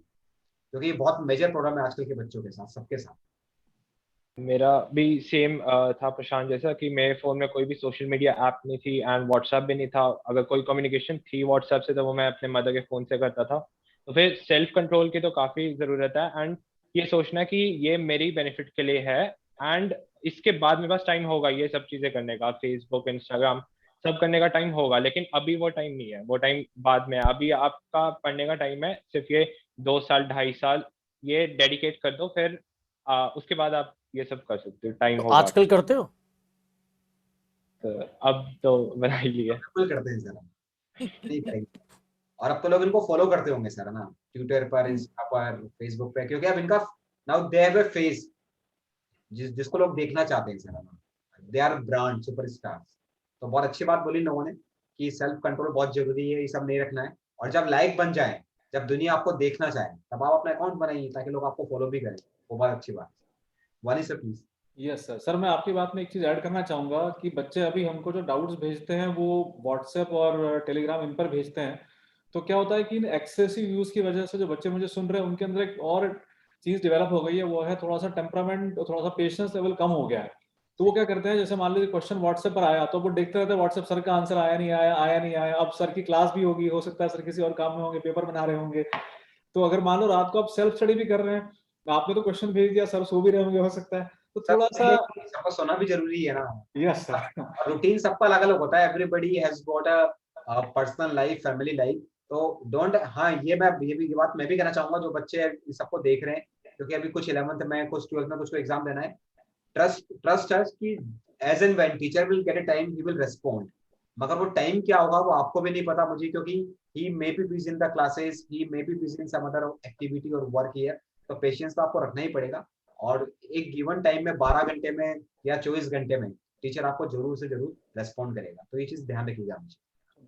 क्योंकि ये बहुत मेजर प्रॉब्लम है आजकल के बच्चों के साथ, सबके साथ। मेरा भी सेम था प्रशांत जैसा, कि मेरे फोन में कोई भी सोशल मीडिया ऐप नहीं थी एंड व्हाट्सएप भी नहीं था। अगर कोई कम्युनिकेशन थी व्हाट्सएप से तो वो मैं अपने मदर के फोन से करता था। तो फिर सेल्फ कंट्रोल की तो काफी जरूरत है, एंड ये सोचना कि ये मेरी बेनिफिट के लिए है, एंड इसके बाद मेरे पास टाइम होगा ये सब चीजें करने का, फेसबुक, इंस्टाग्राम सब करने का टाइम होगा, लेकिन अभी वो टाइम नहीं है, वो टाइम बाद में है। अभी आपका पढ़ने का टाइम है, सिर्फ ये 2 साल 2.5 साल ये डेडिकेट कर दो, फिर उसके बाद आप ये सब कर सकते हो, टाइम तो होगा। आजकल करते हो? तो अब तो बना ही लिया। बिल्कुल करते हैं सर, नहीं करेंगे। और अब तो लोग इनको फॉलो करते होंगे सर, है ना, ट्विटर पर, इंस्टा पर, फेसबुक पे, क्योंकि अब इनका now they have a face जिसको लोग देखना चाहते हैं सर, है ना। They are brand superstars. तो बहुत अच्छी बात बोली लोगों ने कि सेल्फ कंट्रोल बहुत जरूरी है, ये सब नहीं रखना है। और जब लाइक बन जाए, जब दुनिया आपको देखना चाहे, तब आप अपना अकाउंट बनाइए ताकि लोग आपको फॉलो भी करें। वो बहुत अच्छी बात है। वानी sir please. Yes sir. Sir मैं आपकी बात में एक चीज ऐड करना चाहूंगा कि बच्चे अभी हमको जो डाउट्स भेजते हैं वो व्हाट्सएप और टेलीग्राम इन पर भेजते हैं। तो क्या होता है कि इन एक्सेसिव यूज की वजह से जो बच्चे मुझे सुन रहे हैं उनके अंदर एक और चीज डेवलप हो गई है, वो है थोड़ा सा टेम्परामेंट और थोड़ा सा पेशेंस लेवल कम हो गया है। तो वो क्या करते हैं, जैसे मान लीजिए क्वेश्चन व्हाट्सएप पर आया तो वो देखते रहते हैं व्हाट्सएप, सर का आंसर आया नहीं आया, आया नहीं आया। अब सर की क्लास भी होगी, हो सकता है सर किसी और काम में होंगे, पेपर बना रहे होंगे। तो अगर मान लो रात को आप सेल्फ स्टडी भी कर रहे हैं, आपने तो क्वेश्चन भेज दिया, सर सो भी रहे होंगे हो सकता है, तो थोड़ा सा। सबको सोना भी जरूरी है ना। Yes sir. रूटीन सबका अलग अलग होता है। Everybody has got a personal life, family life. तो डोंट, हाँ ये बात मैं भी कहना चाहूंगा जो बच्चे सबको देख रहे हैं, क्योंकि अभी कुछ 11th में, कुछ 12th में, कुछ को एग्जाम देना है। ट्रस्ट अस कि as and when teacher will get a time he will respond. मगर वो टाइम क्या होगा वो आपको भी नहीं पता, मुझे, क्योंकि he may be busy in the classes, he may be busy in some other activity और वर्क हियर। तो पेशेंस तो आपको रखना ही पड़ेगा। और एक गिवन टाइम में 12 घंटे में या 24 घंटे में टीचर आपको जरूर से जरूर रेस्पॉन्ड करेगा। तो ये चीज ध्यान रखिएगा मुझे।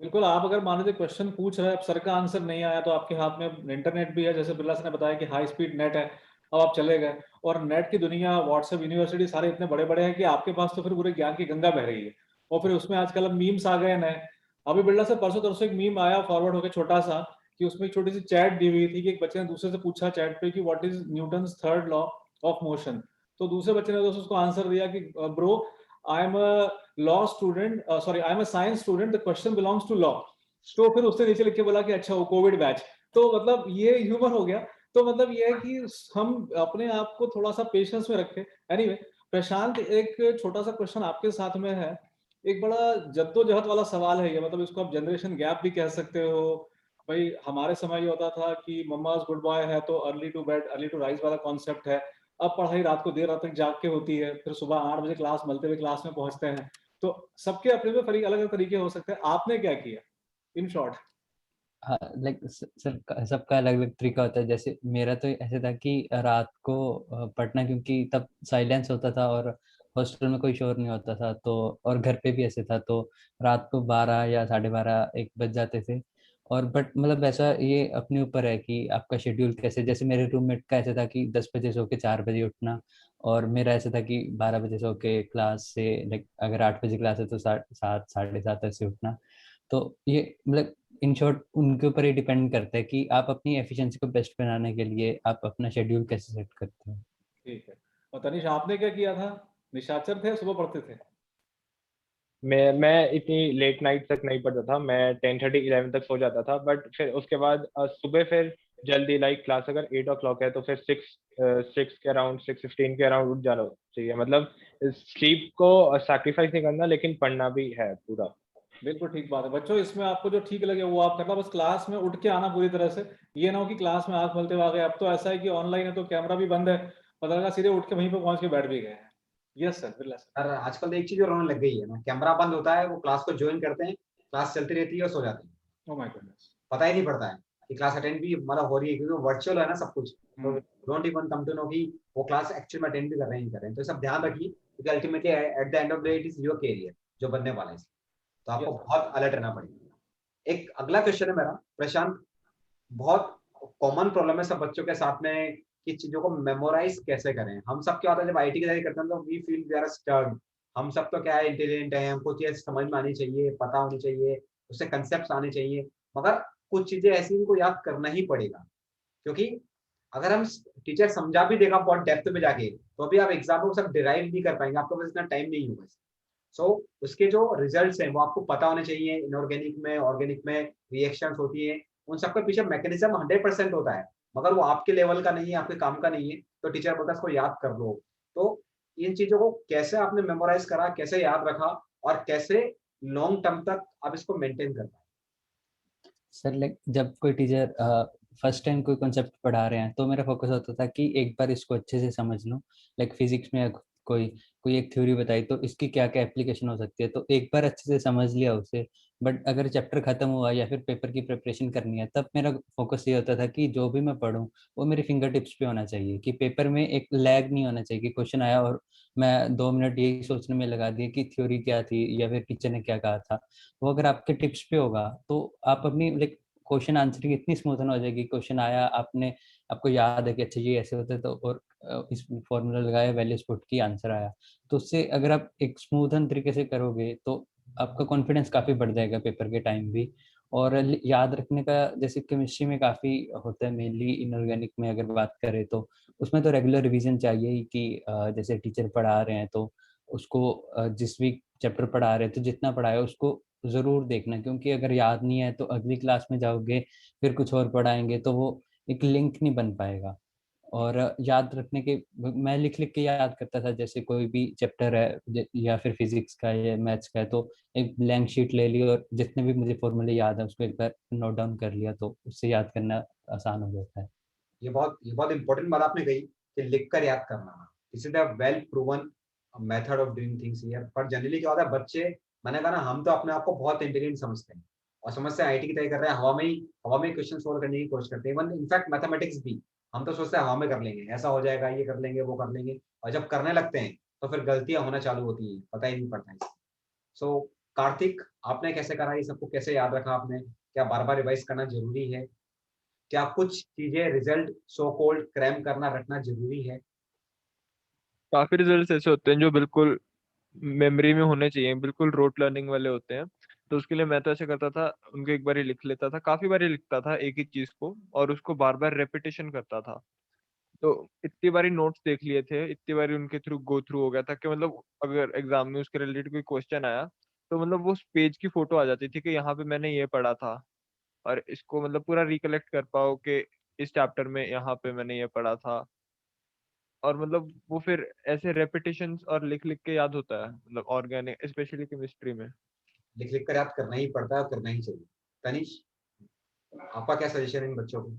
बिल्कुल। आप अगर मान लीजिए क्वेश्चन पूछ रहे हैं, अब सर का आंसर नहीं आया, तो आपके हाथ में इंटरनेट भी है, जैसे बिरला सर ने बताया कि हाई स्पीड नेट है। अब आप चले गए और नेट की दुनिया, व्हाट्सएप, यूनिवर्सिटी सारे इतने बड़े बड़े हैं कि आपके पास तो फिर पूरे ज्ञान की गंगा बह रही है। और फिर उसमें आजकल अब मीम्स आ गए नए। अभी बिरला सर परसों तरसों एक मीम आया फॉरवर्ड होकर छोटा सा, कि उसमें एक छोटी सी चैट दी हुई थी कि एक बच्चे ने दूसरे से पूछा चैट पे कि what is Newton's third law of motion. तो दूसरे बच्चे ने दोस्तों उसको आंसर दिया कि bro, I am a law student, sorry I am a science student, the question belongs to law. तो फिर उसने नीचे लिख के बोला कि अच्छा वो कोविड बैच। तो मतलब ये ह्यूमर हो गया। तो मतलब ये है कि हम अपने आप को थोड़ा सा पेशेंस में रखें। एनीवे प्रशांत, एक छोटा सा क्वेश्चन आपके साथ में है। एक बड़ा जद्दोजहद वाला सवाल है ये, मतलब इसको आप जनरेशन गैप भी कह सकते हो। भाई हमारे समय ये होता था कि मम्माज गुड बॉय है तो early to bed early to rise वाला कॉन्सेप्ट है। अब पढ़ाई रात को देर रात तक जाग के होती है, फिर सुबह 8 बजे क्लास मलते हुए क्लास में पहुंचते हैं। तो सबके अपने में अलग अलग तरीके हो सकते हैं, आपने क्या किया इन शॉर्ट? हाँ, लाइक सर सबका अलग अलग तरीका होता है। जैसे मेरा तो ऐसे था कि रात को पढ़ना, क्योंकि तब साइलेंस होता था और हॉस्टल में कोई शोर नहीं होता था, तो और घर पे भी ऐसे था, तो रात को 12 या 12:30 1 बज जाते थे। और बट मतलब ऐसा ये अपने ऊपर है कि आपका शेड्यूल कैसे। जैसे मेरे रूममेट का ऐसा था कि 10 बजे सो के 4 बजे उठना, और मेरा ऐसा था कि 12 बजे सो के क्लास से, लाइक अगर 8 बजे क्लास है तो 7 7:30 ऐसे उठना। तो ये मतलब इन शॉर्ट उनके ऊपर ही डिपेंड करता है कि आप अपनी एफिशिएंसी को बेस्ट बनाने के लिए आप अपना शेड्यूल कैसे सेट करते हो। ठीक है। और तनिष, आपने क्या किया था? निशाचर थे, सुबह पढ़ते थे? मैं इतनी लेट नाइट तक नहीं पढ़ता था, मैं 10:30 11 तक सो जाता था, बट फिर उसके बाद सुबह फिर जल्दी, लाइक क्लास अगर 8 o'clock है तो फिर 6 के अराउंड 6:15 के अराउंड उठ जाना चाहिए। मतलब स्लीप को सैक्रिफाइस नहीं करना, लेकिन पढ़ना भी है पूरा। बिल्कुल ठीक बात है बच्चों, इसमें आपको जो ठीक लगे वो आप करना, बस क्लास में उठ के आना पूरी तरह से। ये ना हो कि क्लास में आंख मलते हुए आ गए। अब तो ऐसा है कि ऑनलाइन है तो कैमरा भी बंद है, पता लगा सीधे उठ के वहीं पे पहुंच के बैठ भी गए हैं। यस सर, बिल्कुल सर। सर आजकल तो एक चीज और होने लग गई है ना, कैमरा बंद होता है, वो क्लास को ज्वाइन करते हैं, क्लास चलती रहती है और सो जाते हैं, ओह माय गॉडनेस। पता ही नहीं पड़ता है कि क्लास अटेंड भी मतलब हो रही है, क्योंकि वर्चुअल है ना सब कुछ। तो don't even come to know कि वो क्लास एक्चुअल में अटेंड भी कर रहे हैं नहीं कर रहे हैं। तो सब ध्यान रखिए, क्योंकि ultimately at the end of the day it is your career जो बनने वाला है। तो आपको बहुत अलर्ट रहना पड़ेगा। एक अगला क्वेश्चन है मेरा प्रशांत, बहुत कॉमन प्रॉब्लम है सब बच्चों के साथ में कि चीजों को मेमोराइज कैसे करें। हम सब क्या होता है जब आईटी की तैयारी करते हैं तो we feel we are stirred, हम सब तो क्या है इंटेलिजेंट है, हमको चीजें समझ में आनी चाहिए, पता होनी चाहिए, उससे कंसेप्ट आने चाहिए। मगर कुछ चीजें ऐसी इनको याद करना ही पड़ेगा, क्योंकि अगर हम टीचर समझा भी देगा बहुत डेप्थ में जाके, तो अभी आप एग्जाम को सब डिराइव नहीं कर पाएंगे, आपके पास इतना टाइम नहीं होगा। सो उसके जो रिजल्ट्स हैं वो आपको पता होने चाहिए। इनऑर्गेनिक में ऑर्गेनिक में रिएक्शंस होती हैं, उन सबके पीछे मैकेनिज्म 100% होता है, मगर वो आपके लेवल का नहीं है, आपके काम का नहीं है, तो टीचर बोलता है इसको याद कर लो। तो इन चीजों को कैसे आपने मेमोराइज करा, कैसे याद रखा, और कैसे लॉन्ग टर्म तक आप इसको मेंटेन कर पाए? सर लाइक जब कोई टीचर फर्स्ट टाइम कोई कॉन्सेप्ट पढ़ा रहे हैं तो मेरा फोकस होता था कि एक बार इसको अच्छे से समझ लूं। लाइक फिजिक्स में कोई कोई एक थ्योरी बताई तो इसकी क्या क्या एप्लीकेशन हो सकती है, तो एक बार अच्छे से समझ लिया उसे। बट अगर चैप्टर खत्म हुआ या फिर पेपर की प्रिपरेशन करनी है, तब मेरा फोकस ये होता था कि जो भी मैं पढूं वो मेरे फिंगर टिप्स पे होना चाहिए, कि पेपर में एक लैग नहीं होना चाहिए कि क्वेश्चन आया और मैं 2 मिनट यही सोचने में लगा दिए कि थ्योरी क्या थी या फिर टीचर ने क्या कहा था। वो अगर आपके टिप्स पे होगा तो आप अपनी लाइक क्वेश्चन आंसरिंग इतनी स्मूथन हो जाएगी। क्वेश्चन आया, आपने आपको याद है कि अच्छा ये ऐसे होता है, तो और इस फॉर्मूला लगाया, वैल्यूज पुट की, आंसर आया। तो उससे अगर आप एक स्मूथन तरीके से करोगे तो आपका कॉन्फिडेंस काफ़ी बढ़ जाएगा पेपर के टाइम भी। और याद रखने का जैसे केमिस्ट्री में काफ़ी होता है, मेनली इनऑर्गेनिक में अगर बात करें तो उसमें तो रेगुलर रिवीजन चाहिए ही, कि जैसे टीचर पढ़ा रहे हैं तो उसको जिस वीक चैप्टर पढ़ा रहे हैं तो जितना पढ़ाया उसको ज़रूर देखना, क्योंकि अगर याद नहीं है तो अगली क्लास में जाओगे फिर कुछ और पढ़ाएंगे तो वो एक लिंक नहीं बन पाएगा। और याद रखने के मैं लिख लिख के याद करता था, जैसे कोई भी चैप्टर है या फिर फिजिक्स का या मैथ्स का है तो एक ब्लैंक शीट ले ली और जितने भी मुझे फॉर्मूले याद है उसको एक बार नोट डाउन कर लिया, तो उससे याद करना आसान हो जाता है। ये बहुत इंपॉर्टेंट बात आपने कही कि लिख कर याद करना, this is the well proven method of doing things here. पर जनरली क्या होता है बच्चे, मैंने कहा ना, हम तो अपने आप को बहुत इंटेलिजेंट समझते हैं और समझते हैं आईटी की तैयारी कर रहे हैं, हवा में क्वेश्चन सोल्व करने की कोशिश करते हैं। इवन इनफैक्ट मैथमेटिक्स भी हम तो सोचते हैं हवा में कर लेंगे, ऐसा हो जाएगा, ये कर लेंगे, वो कर लेंगे, और जब करने लगते हैं तो फिर गलतियां होना चालू होती हैं, पता ही नहीं पड़ता है। सो कार्तिक, आपने कैसे करा ये सबको, कैसे याद रखा आपने? क्या बार बार रिवाइज करना जरूरी है? क्या कुछ चीजें रिजल्ट सो कॉल्ड क्रैम करना रखना जरूरी है? काफी रिजल्ट्स ऐसे होते हैं जो बिल्कुल मेमोरी में होने चाहिए, बिल्कुल रोट लर्निंग वाले होते हैं। तो उसके लिए मैं तो ऐसे करता था, उनको एक बार ही लिख लेता था, काफी बार ही लिखता था एक ही चीज को, और उसको बार बार रेपिटेशन करता था। तो इतनी बारी नोट्स देख लिए थे, इतनी बारी उनके थ्रू गो थ्रू हो गया था कि मतलब अगर एग्जाम में उसके रिलेटेड कोई क्वेश्चन आया तो मतलब वो पेज की फोटो आ जाती थी कि यहाँ पे मैंने ये पढ़ा था। और इसको मतलब पूरा रिकलेक्ट कर पाओ कि इस चैप्टर में यहाँ पे मैंने ये पढ़ा था, और मतलब वो फिर ऐसे रेपिटेशंस और लिख लिख के याद होता है, मतलब ऑर्गेनिक स्पेशली केमिस्ट्री में। लिख लिख कर याद करना ही पड़ता है और करना ही चाहिए। तनिष, आपका क्या सजेशन है इन बच्चों को?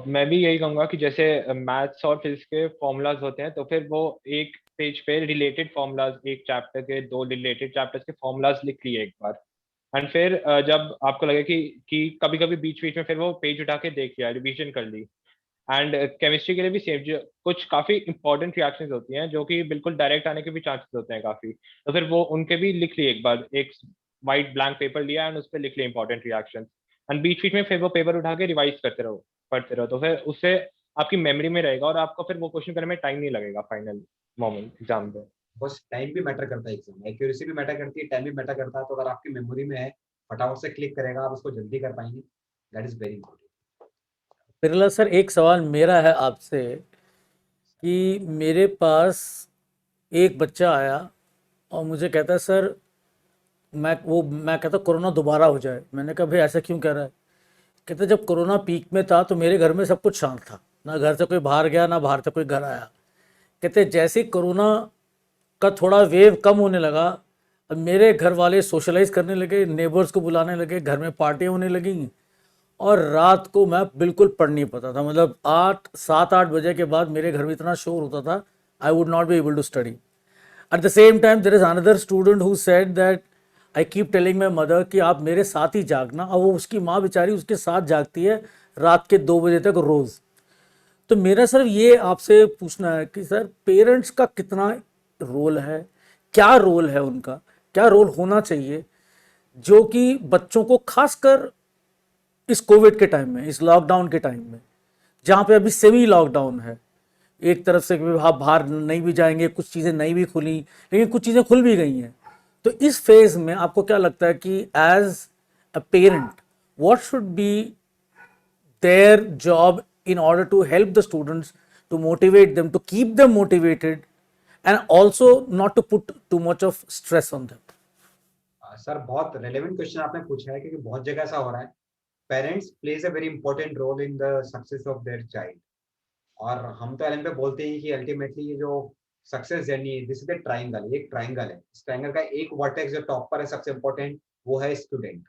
मैं भी यही कहूंगा कि जैसे मैथ्स और फिजिक्स के फॉर्मूलाज होते हैं, तो फिर वो एक पेज पे रिलेटेड फॉर्मूलाज, एक चैप्टर के 2 रिलेटेड चैप्टर्स के फॉर्मूलाज लिख लिए एक बार, एंड फिर जब आपको लगे कि कभी कभी बीच बीच में फिर वो पेज उठा के देख लिया, रिवीजन कर ली। एंड केमिस्ट्री के लिए भी सेम, जो कुछ काफी इंपॉर्टेंट रिएक्शंस होती हैं जो कि बिल्कुल डायरेक्ट आने के भी चांसेस होते हैं काफी, तो फिर वो उनके भी लिख लिए एक बार, एक वाइट ब्लैंक पेपर लिया एंड उस पर लिख लिए इंपॉर्टेंट रिएक्शन, एंड बीच बीच में फिर वो पेपर उठा के रिवाइज करते रहो, पढ़ते रहो, तो फिर उससे आपकी मेमोरी में रहेगा और आपको फिर वो क्वेश्चन करने में टाइम नहीं लगेगा फाइनल मोमेंट एग्जाम पे। बस टाइम भी मैटर करता है, एग्जाम एक्यूरेसी भी मैटर करती है, टाइम भी मैटर करता है। तो अगर आपकी मेमोरी में है, फटाफट से क्लिक करेगा, आप उसको जल्दी कर पाएंगे। That is very important. Birla sir, एक सवाल मेरा है आपसे कि मेरे पास एक बच्चा आया और मुझे कहता है सर मैं कहता कोरोना दोबारा हो जाए। मैंने कहा भाई ऐसा क्यों कह रहा है? कहते जब कोरोना पीक में था तो मेरे घर में सब कुछ शांत था, ना घर से कोई बाहर गया ना बाहर से कोई घर आया। कहते जैसे ही कोरोना का थोड़ा वेव कम होने लगा, अब मेरे घर वाले सोशलाइज करने लगे, नेबर्स को बुलाने लगे, घर में पार्टियाँ होने लगी और रात को मैं बिल्कुल पढ़ नहीं पाता था। मतलब 7-8 बजे के बाद मेरे घर में इतना शोर होता था, I would not be able to study. At the same time, there is another student who said that I keep telling my mother कि आप मेरे साथ ही जागना, और वो उसकी माँ बेचारी उसके साथ जागती है रात के 2 बजे तक रोज़। तो मेरा सर ये आपसे पूछना है कि सर पेरेंट्स का कितना रोल है, क्या रोल है उनका, क्या रोल होना चाहिए, जो कि बच्चों को खासकर इस कोविड के टाइम में, इस लॉकडाउन के टाइम में, जहाँ पे अभी सेमी लॉकडाउन है, एक तरफ से आप बाहर नहीं भी जाएंगे, कुछ चीज़ें नहीं भी खुली लेकिन कुछ चीज़ें खुल भी गई हैं। तो इस फेज में आपको क्या लगता है कि as a parent what should be their job in order to help the students, to motivate them, to keep them motivated, and also not to put too much of stress on them? Sir बहुत relevant question आपने पूछा है, क्योंकि बहुत जगह ऐसा हो रहा है। Parents plays a very important role in the success of their child. और हम तो एलन पे बोलते हैं कि अल्टीमेटली ये जो सक्सेस जर्नी है, दिस इज द ट्राइंगल, एक ट्राइंगल है। इस ट्राइंगल का एक वर्टेक्स जो टॉप पर है, सबसे इंपॉर्टेंट, वो है स्टूडेंट,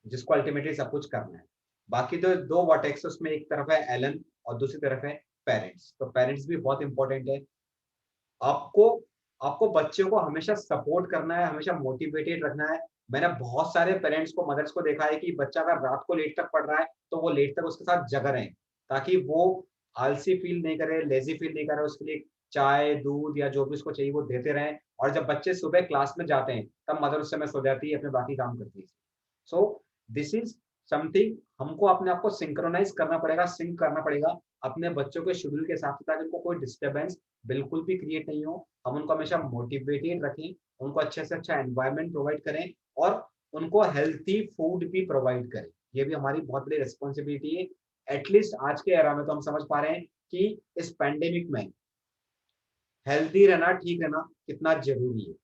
जिसको अल्टीमेटली सब कुछ करना है। बाकी तो 2 वर्टेक्स, उसमें एक तरफ है एलन और दूसरी तरफ है पेरेंट्स। तो पेरेंट्स भी बहुत इंपॉर्टेंट है। आपको आपको बच्चे को हमेशा सपोर्ट करना है, हमेशा मोटिवेटेड रखना है। मैंने बहुत सारे पेरेंट्स को, मदर्स को देखा है कि बच्चा अगर रात को लेट तक पढ़ रहा है तो वो लेट तक उसके साथ जगा रहे हैं, ताकि वो आलसी फील नहीं करे, लेजी फील नहीं करे। उसके लिए चाय, दूध या जो भी उसको चाहिए वो देते रहें। और जब बच्चे सुबह क्लास में जाते हैं तब मदर उस समय सो जाती है, अपने बाकी काम करती है। सो दिस इज समथिंग हमको अपने आप को सिंक्रोनाइज करना पड़ेगा, सिंक करना पड़ेगा अपने बच्चों के शेड्यूल के हिसाब से, ताकि उनको कोई डिस्टर्बेंस बिल्कुल भी क्रिएट नहीं हो। हम उनको हमेशा मोटिवेटेड रखें, उनको अच्छे से अच्छा एनवायरनमेंट प्रोवाइड करें और उनको हेल्थी फूड भी प्रोवाइड करें। ये भी हमारी बहुत बड़ी रिस्पॉन्सिबिलिटी है। एटलीस्ट आज के एरा में तो हम समझ पा रहे हैं कि इस पैंडेमिक में हेल्थी रहना, ठीक रहना कितना जरूरी है।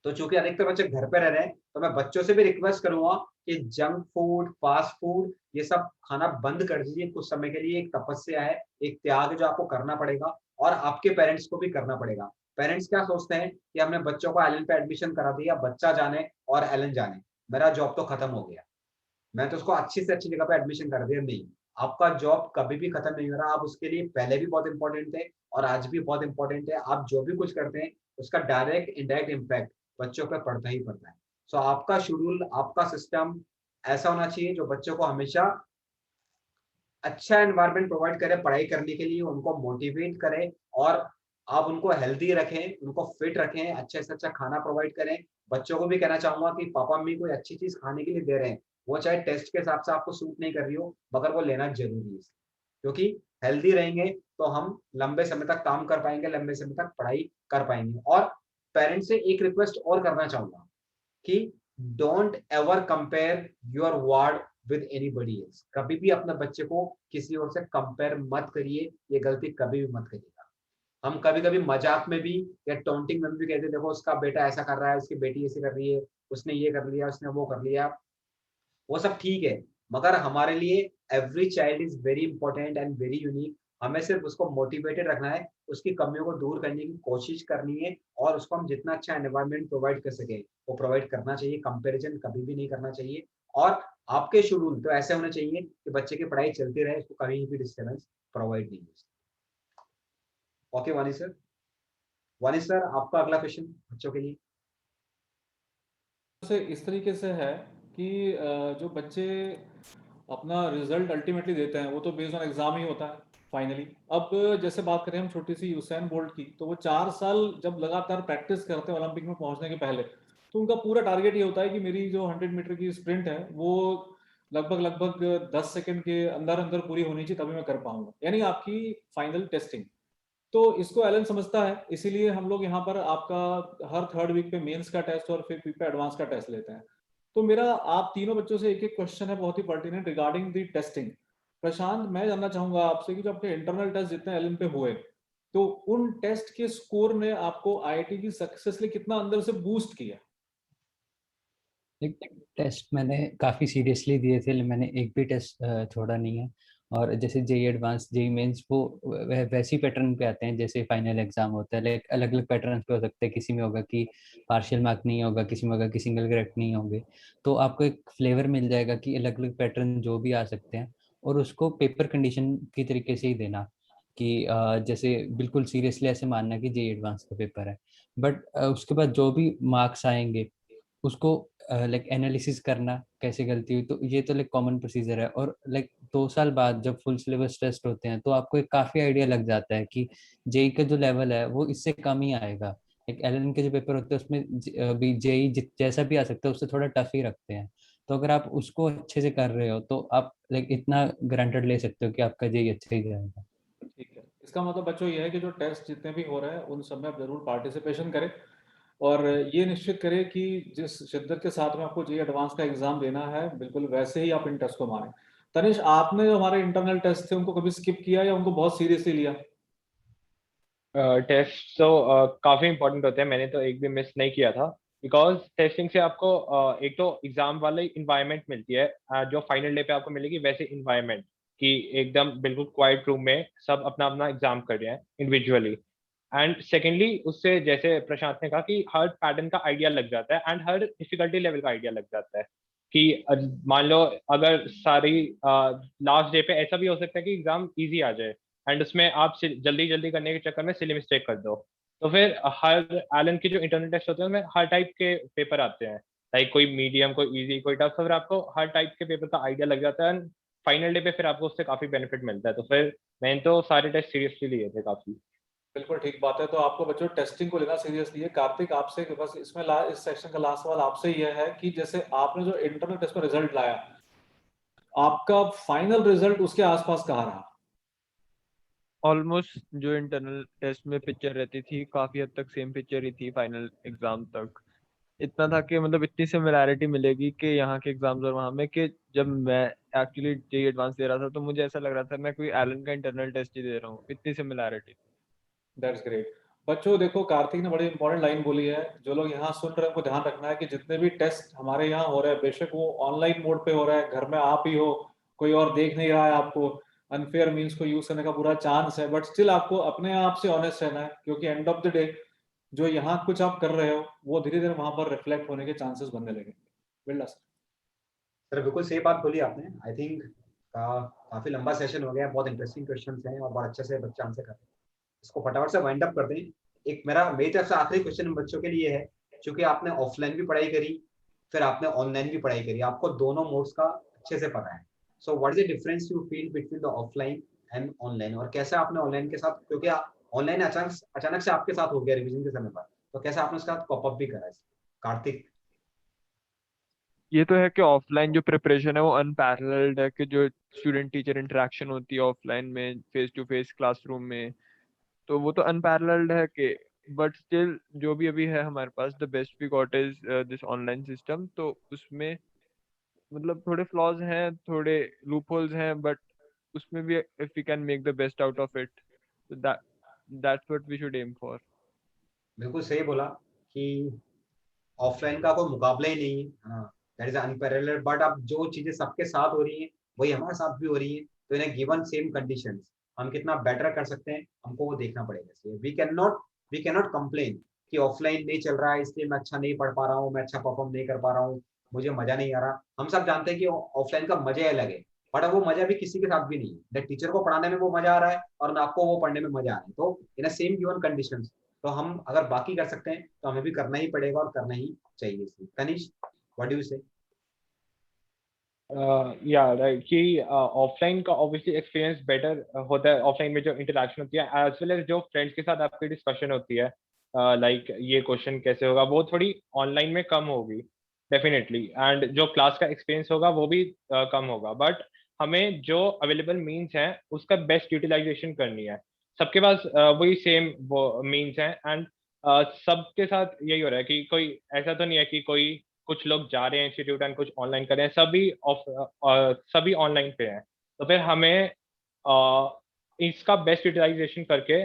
तो चूंकि अधिकतर बच्चे घर पे रह रहे हैं, तो मैं बच्चों से भी रिक्वेस्ट करूंगा कि जंक फूड, फास्ट फूड, ये सब खाना बंद कर दीजिए कुछ समय के लिए। एक तपस्या है, एक त्याग है जो आपको करना पड़ेगा और आपके पेरेंट्स को भी करना पड़ेगा। पेरेंट्स क्या सोचते हैं कि हमने बच्चों को एलन पे एडमिशन करा दिया, बच्चा जाने और एलन जाने, मेरा जॉब तो खत्म हो गया, मैं तो उसको अच्छी से अच्छी जगह पे एडमिशन कर दिया। नहीं, आपका जॉब कभी भी खत्म नहीं हो रहा। आप उसके लिए पहले भी बहुत इंपॉर्टेंट थे और आज भी बहुत इंपॉर्टेंट है। आप जो भी कुछ करते हैं उसका डायरेक्ट इनडायरेक्ट इम्पैक्ट बच्चों पर पड़ता ही पड़ता है। सो आपका शेड्यूल, आपका सिस्टम ऐसा होना चाहिए जो बच्चों को हमेशा अच्छा एनवायरनमेंट प्रोवाइड करे पढ़ाई करने के लिए, उनको मोटिवेट करें और आप उनको हेल्दी रखें, उनको फिट रखें, अच्छे से अच्छा खाना प्रोवाइड करें। बच्चों को भी कहना चाहूंगा कि पापा मम्मी कोई अच्छी चीज खाने के लिए दे रहे हैं, वो चाहे टेस्ट के हिसाब से आपको सूट नहीं कर रही हो, मगर वो लेना जरूरी है, क्योंकि हेल्दी रहेंगे तो हम लंबे समय तक काम कर पाएंगे, लंबे समय तक पढ़ाई कर पाएंगे। और पेरेंट्स से एक रिक्वेस्ट और करना चाहूंगा कि don't ever compare your ward with anybody else. कभी भी अपने बच्चे को किसी और से कंपेयर मत करिए, ये गलती कभी भी मत करिएगा। हम कभी कभी मजाक में भी या टॉन्टिंग में भी कहते हैं, देखो उसका बेटा ऐसा कर रहा है, उसकी बेटी ऐसे कर रही है, उसने ये कर लिया, उसने वो कर लिया। वो सब ठीक है, मगर हमारे लिए every child is very important and very unique. हमें सिर्फ उसको मोटिवेटेड रखना है, उसकी कमियों को दूर करने की कोशिश करनी है, और उसको हम जितना अच्छा एनवायरनमेंट प्रोवाइड कर सके वो प्रोवाइड करना चाहिए। कंपैरिजन कभी भी नहीं करना चाहिए, और आपके शेड्यूल तो ऐसे होने चाहिए कि बच्चे की पढ़ाई चलती रहे, उसको कहीं भी डिस्टर्बेंस प्रोवाइड नहीं हो। ओके वानी सर आपका अगला क्वेश्चन बच्चों के लिए। से इस तरीके से है कि जो बच्चे अपना रिजल्ट अल्टीमेटली देते हैं वो तो बेस्ड ऑन एग्जाम ही होता है फाइनली। अब जैसे बात करें हम छोटी सी यूसैन बोल्ट की, तो वो 4 साल जब लगातार प्रैक्टिस करते हैं ओलंपिक में पहुंचने के पहले, तो उनका पूरा टारगेट ये होता है कि मेरी जो 100 मीटर की स्प्रिंट है वो लगभग 10 सेकंड के अंदर अंदर पूरी होनी चाहिए, तभी मैं कर पाऊंगा, यानी आपकी फाइनल टेस्टिंग। तो इसको एलन समझता है, इसीलिए हम लोग यहाँ पर आपका हर 3rd वीक पे मेंस का टेस्ट और 5th वीक पे एडवांस का टेस्ट लेते हैं। तो मेरा आप तीनों बच्चों से एक एक क्वेश्चन है बहुत ही पर्टिनेंट रिगार्डिंग दी टेस्टिंग। प्रशांत, मैं जानना चाहूंगा आपसे कि जो आपके इंटरनल टेस्ट जितने एलन पे हुए, तो उन टेस्ट के स्कोर ने आपको आईआईटी की सक्सेस लिए कितना अंदर से बूस्ट किया? एक टेस्ट मैंने काफ़ी सीरियसली दिए थे, मैंने एक भी टेस्ट छोड़ा नहीं है। और जैसे जेई एडवांस, जेई मेंस, वो वैसी पैटर्न पे आते हैं जैसे फाइनल एग्जाम होता है। लाइक अलग अलग पैटर्न पे हो सकते हैं, किसी में होगा कि पार्शियल मार्क नहीं होगा, किसी में होगा कि सिंगल ग्रेड नहीं होंगे। तो आपको एक फ्लेवर मिल जाएगा कि अलग अलग पैटर्न जो भी आ सकते हैं, और उसको पेपर कंडीशन की तरीके से ही देना कि जैसे बिल्कुल सीरियसली ऐसे मानना कि जेई एडवांस का पेपर है। बट उसके बाद जो भी मार्क्स आएंगे उसको लाइक एनालिसिस करना कैसे गलती हुई, तो ये तो लाइक कॉमन प्रोसीजर है। और लाइक 2 साल बाद जब फुल सिलेबस टेस्ट होते हैं तो आपको एक काफ़ी आइडिया लग जाता है कि जेई का जो लेवल है वो इससे कम ही आएगा। एक एलएन के जो पेपर होते हैं उसमें भी जेई जैसा भी आ सकता है उससे थोड़ा टफ ही रखते हैं। तो अगर आप उसको अच्छे से कर रहे हो तो आप लाइक इतना ग्रांटेड ले सकते हो कि आपका जेई अच्छा ही जाएगा। ठीक है, इसका मतलब बच्चों ये है कि जो टेस्ट जितने भी हो रहे हैं उन सब में आप जरूर पार्टिसिपेशन करें, और ये निश्चित करें कि जिस शिद्दत के साथ में आपको जेईई एडवांस का एग्जाम देना है बिल्कुल वैसे ही आप इन टेस्ट को मानें। तनिष, आपने जो हमारे इंटरनल टेस्ट थे उनको कभी स्किप किया या उनको बहुत सीरियसली लिया? टेस्ट तो काफी इंपॉर्टेंट होते हैं, मैंने तो एक भी मिस नहीं किया था। बिकॉज टेस्टिंग से आपको एक तो एग्जाम वाली इन्वायरमेंट मिलती है, जो फाइनल डे पे आपको मिलेगी वैसे इन्वायरमेंट कि एकदम बिल्कुल क्वाइट रूम में सब अपना अपना एग्जाम कर रहे हैं इंडिविजुअली। एंड सेकेंडली उससे जैसे प्रशांत ने कहा कि हर पैटर्न का आइडिया लग जाता है एंड हर डिफिकल्टी लेवल का आइडिया लग जाता है कि मान लो अगर सारी लास्ट डे पे ऐसा भी हो सकता है कि एग्जाम इजी आ जाए एंड उसमें आप जल्दी जल्दी करने के चक्कर में सिली मिस्टेक कर दो। तो फिर हर एलन के जो इंटरनल टेस्ट होते हैं उसमें हर टाइप के पेपर आते हैं, लाइक कोई मीडियम, कोई इजी, कोई टफ। तो फिर आपको हर टाइप के पेपर का आइडिया लग जाता है एंड फाइनल डे पे फिर आपको उससे काफी बेनिफिट मिलता है। तो फिर मैंने तो सारे टेस्ट सीरियसली लिए थे काफी। बिल्कुल ठीक बात है। तो आपको बच्चों टेस्टिंग को लेना सीरियसली है। कार्तिक, आपसे बस इसमें इस सेक्शन का लास्ट सवाल आपसे ये है कि जैसे आपने जो इंटरनल टेस्ट में रिजल्ट लाया, आपका फाइनल रिजल्ट उसके आसपास कहाँ रहा? ऑलमोस्ट जो इंटरनल टेस्ट में पिक्चर रहती थी काफी हद तक सेम पिक्चर ही थी फाइनल एग्जाम तक। इतना था कि मतलब इतनी सिमिलैरिटी मिलेगी कि यहाँ के एग्जाम्स और वहाँ में, कि जब मैं एक्चुअली जेईई एडवांस दे रहा था तो मुझे ऐसा लग रहा था मैं कोई एलन का इंटरनल टेस्ट ही दे रहा हूँ, इतनी सिमिलैरिटी। That's great. बच्चों देखो, कार्तिक ने बड़ी इंपॉर्टेंट लाइन बोली है, जो लोग यहाँ सुन रहे हैं उनको ध्यान रखना है कि जितने भी टेस्ट हमारे यहाँ हो रहे हैं, बेशक वो ऑनलाइन मोड पे हो रहा है, घर में आप ही हो, कोई और देख नहीं रहा है आपको, अनफेयर मीन्स को यूज करने का पूरा चांस है, बट स्टिल आपको अपने आप से ऑनेस्ट रहना है, क्योंकि एंड ऑफ द डे जो यहाँ कुछ आप कर रहे हो वो धीरे धीरे वहां पर रिफ्लेक्ट होने के चांसेस बनने लगे। बिल्डा सर बिल्कुल सही बात बोली आपने। आई थिंक काफी लंबा सेशन हो गया, बहुत इंटरेस्टिंग क्वेश्चंस हैं और बहुत अच्छे से बच्चे आंसर कर रहे हैं। इसको फटाफट से वाइंड अप कर दें। एक मेरी तरफ से आखिरी क्वेश्चन बच्चों के लिए है, क्योंकि आपने ऑफलाइन भी पढ़ाई करी, फिर आपने ऑनलाइन भी पढ़ाई करी, आपको दोनों मोड्स का अच्छे से पता है। So what is the difference you feel between the offline and online, और कैसे आपने ऑनलाइन के साथ, क्योंकि ऑनलाइन अचानक से आपके साथ हो गया रिवीजन के समय पर, तो कैसे आपने उसके साथ कॉप अप भी करा है? कार्तिक। ये तो है कि ऑफलाइन जो प्रिपरेशन है वो अनपैरेलल्ड है, कि जो स्टूडेंट टीचर इंटरेक्शन होती है ऑफलाइन में फेस टू फेस क्लासरूम में, तो वो तो अनपैरेलल्ड है कि, बट स्टिल जो भी अभी है हमारे पास the best we got is this online system. तो उसमें मतलब थोड़े फ्लॉज हैं, थोड़े लूप होल्स हैं, बट उसमें भी if we can make the best out of it, तो that's what we should aim for. बिल्कुल सही बोला कि ऑफलाइन का कोई मुकाबला ही नहीं है ना। That is unparalleled. बट अब जो चीजें सबके साथ हो रही हैं वही हमारे साथ भी हो रही है, तो इन गिवन सेम कंडीशंस हम कितना बेटर कर सकते हैं हमको वो देखना पड़ेगा। वी कैन नॉट कंप्लेन कि ऑफलाइन नहीं चल रहा है इसलिए मैं अच्छा नहीं पढ़ पा रहा हूँ, मैं अच्छा परफॉर्म नहीं कर पा रहा हूँ, मुझे मजा नहीं आ रहा। हम सब जानते हैं कि ऑफलाइन का मजा अलग है, बट अब वो मजा भी किसी के साथ भी नहीं है। टीचर को पढ़ाने में वो मजा आ रहा है और ना आपको वो पढ़ने में मजा आ रहा है, तो इन अ सेम गिवन कंडीशंस तो हम अगर बाकी कर सकते हैं तो हमें भी करना ही पड़ेगा और करना ही चाहिए। तनिष, व्हाट डू यू से? या राइट कि ऑफलाइन का ऑब्वियसली एक्सपीरियंस बेटर होता है, ऑफलाइन में जो इंटरेक्शन होती है एज वेल एज जो फ्रेंड्स के साथ आपकी डिस्कशन होती है, लाइक ये क्वेश्चन कैसे होगा, वो थोड़ी ऑनलाइन में कम होगी डेफिनेटली, एंड जो क्लास का एक्सपीरियंस होगा वो भी कम होगा। बट हमें जो अवेलेबल मीन्स हैं उसका बेस्ट यूटिलाइजेशन करनी है। सबके पास वही सेम वो मीन्स हैं, एंड सबके साथ यही हो रहा है कि कोई ऐसा तो नहीं है कि कोई कुछ लोग जा रहे हैं इंस्टीट्यूट एंड कुछ ऑनलाइन कर रहे हैं, सभी ऑनलाइन पे हैं। तो फिर हमें इसका बेस्ट यूटिलाइजेशन करके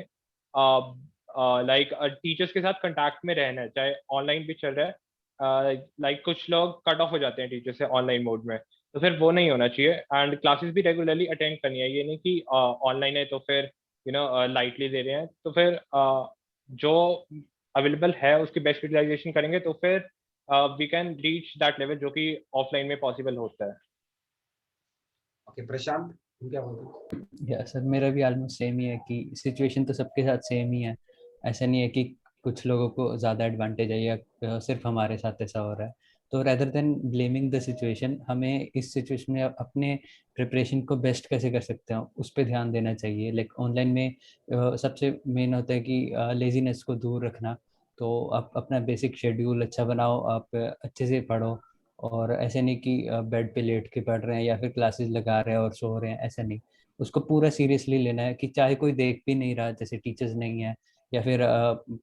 लाइक टीचर्स के साथ कांटेक्ट में रहना है, चाहे ऑनलाइन भी चल रहा है। लाइक कुछ लोग कट ऑफ हो जाते हैं टीचर से ऑनलाइन मोड में, तो फिर वो नहीं होना चाहिए, एंड क्लासेस भी रेगुलरली अटेंड करनी है। ये नहीं कि ऑनलाइन है तो फिर लाइटली ले रहे हैं। तो फिर जो अवेलेबल है उसकी बेस्ट यूटिलाइजेशन करेंगे तो फिर we can reach that level जो कि ऑफलाइन में पॉसिबल होता है। ओके प्रशांत, तुम क्या बोलते हो? या सर मेरा भी ऑलमोस्ट सेम ही है कि सिचुएशन तो सबके साथ सेम ही है। ऐसा नहीं है कि कुछ लोगों को ज़्यादा एडवांटेज है या सिर्फ हमारे साथ ऐसा हो रहा है। तो rather than blaming the situation, हमें इस सिचुएशन में अपने प्रिपरेशन को बेस्ट कैसे कर सकते हैं उस पर ध्यान देना चाहिए। लाइक ऑनलाइन में सबसे मेन होता है कि लेजीनेस को दूर रखना। तो आप अपना बेसिक शेड्यूल अच्छा बनाओ, आप अच्छे से पढ़ो, और ऐसे नहीं कि बेड पे लेट के पढ़ रहे हैं या फिर क्लासेस लगा रहे हैं और सो रहे हैं, ऐसा नहीं। उसको पूरा सीरियसली लेना है कि चाहे कोई देख भी नहीं रहा, जैसे टीचर्स नहीं है या फिर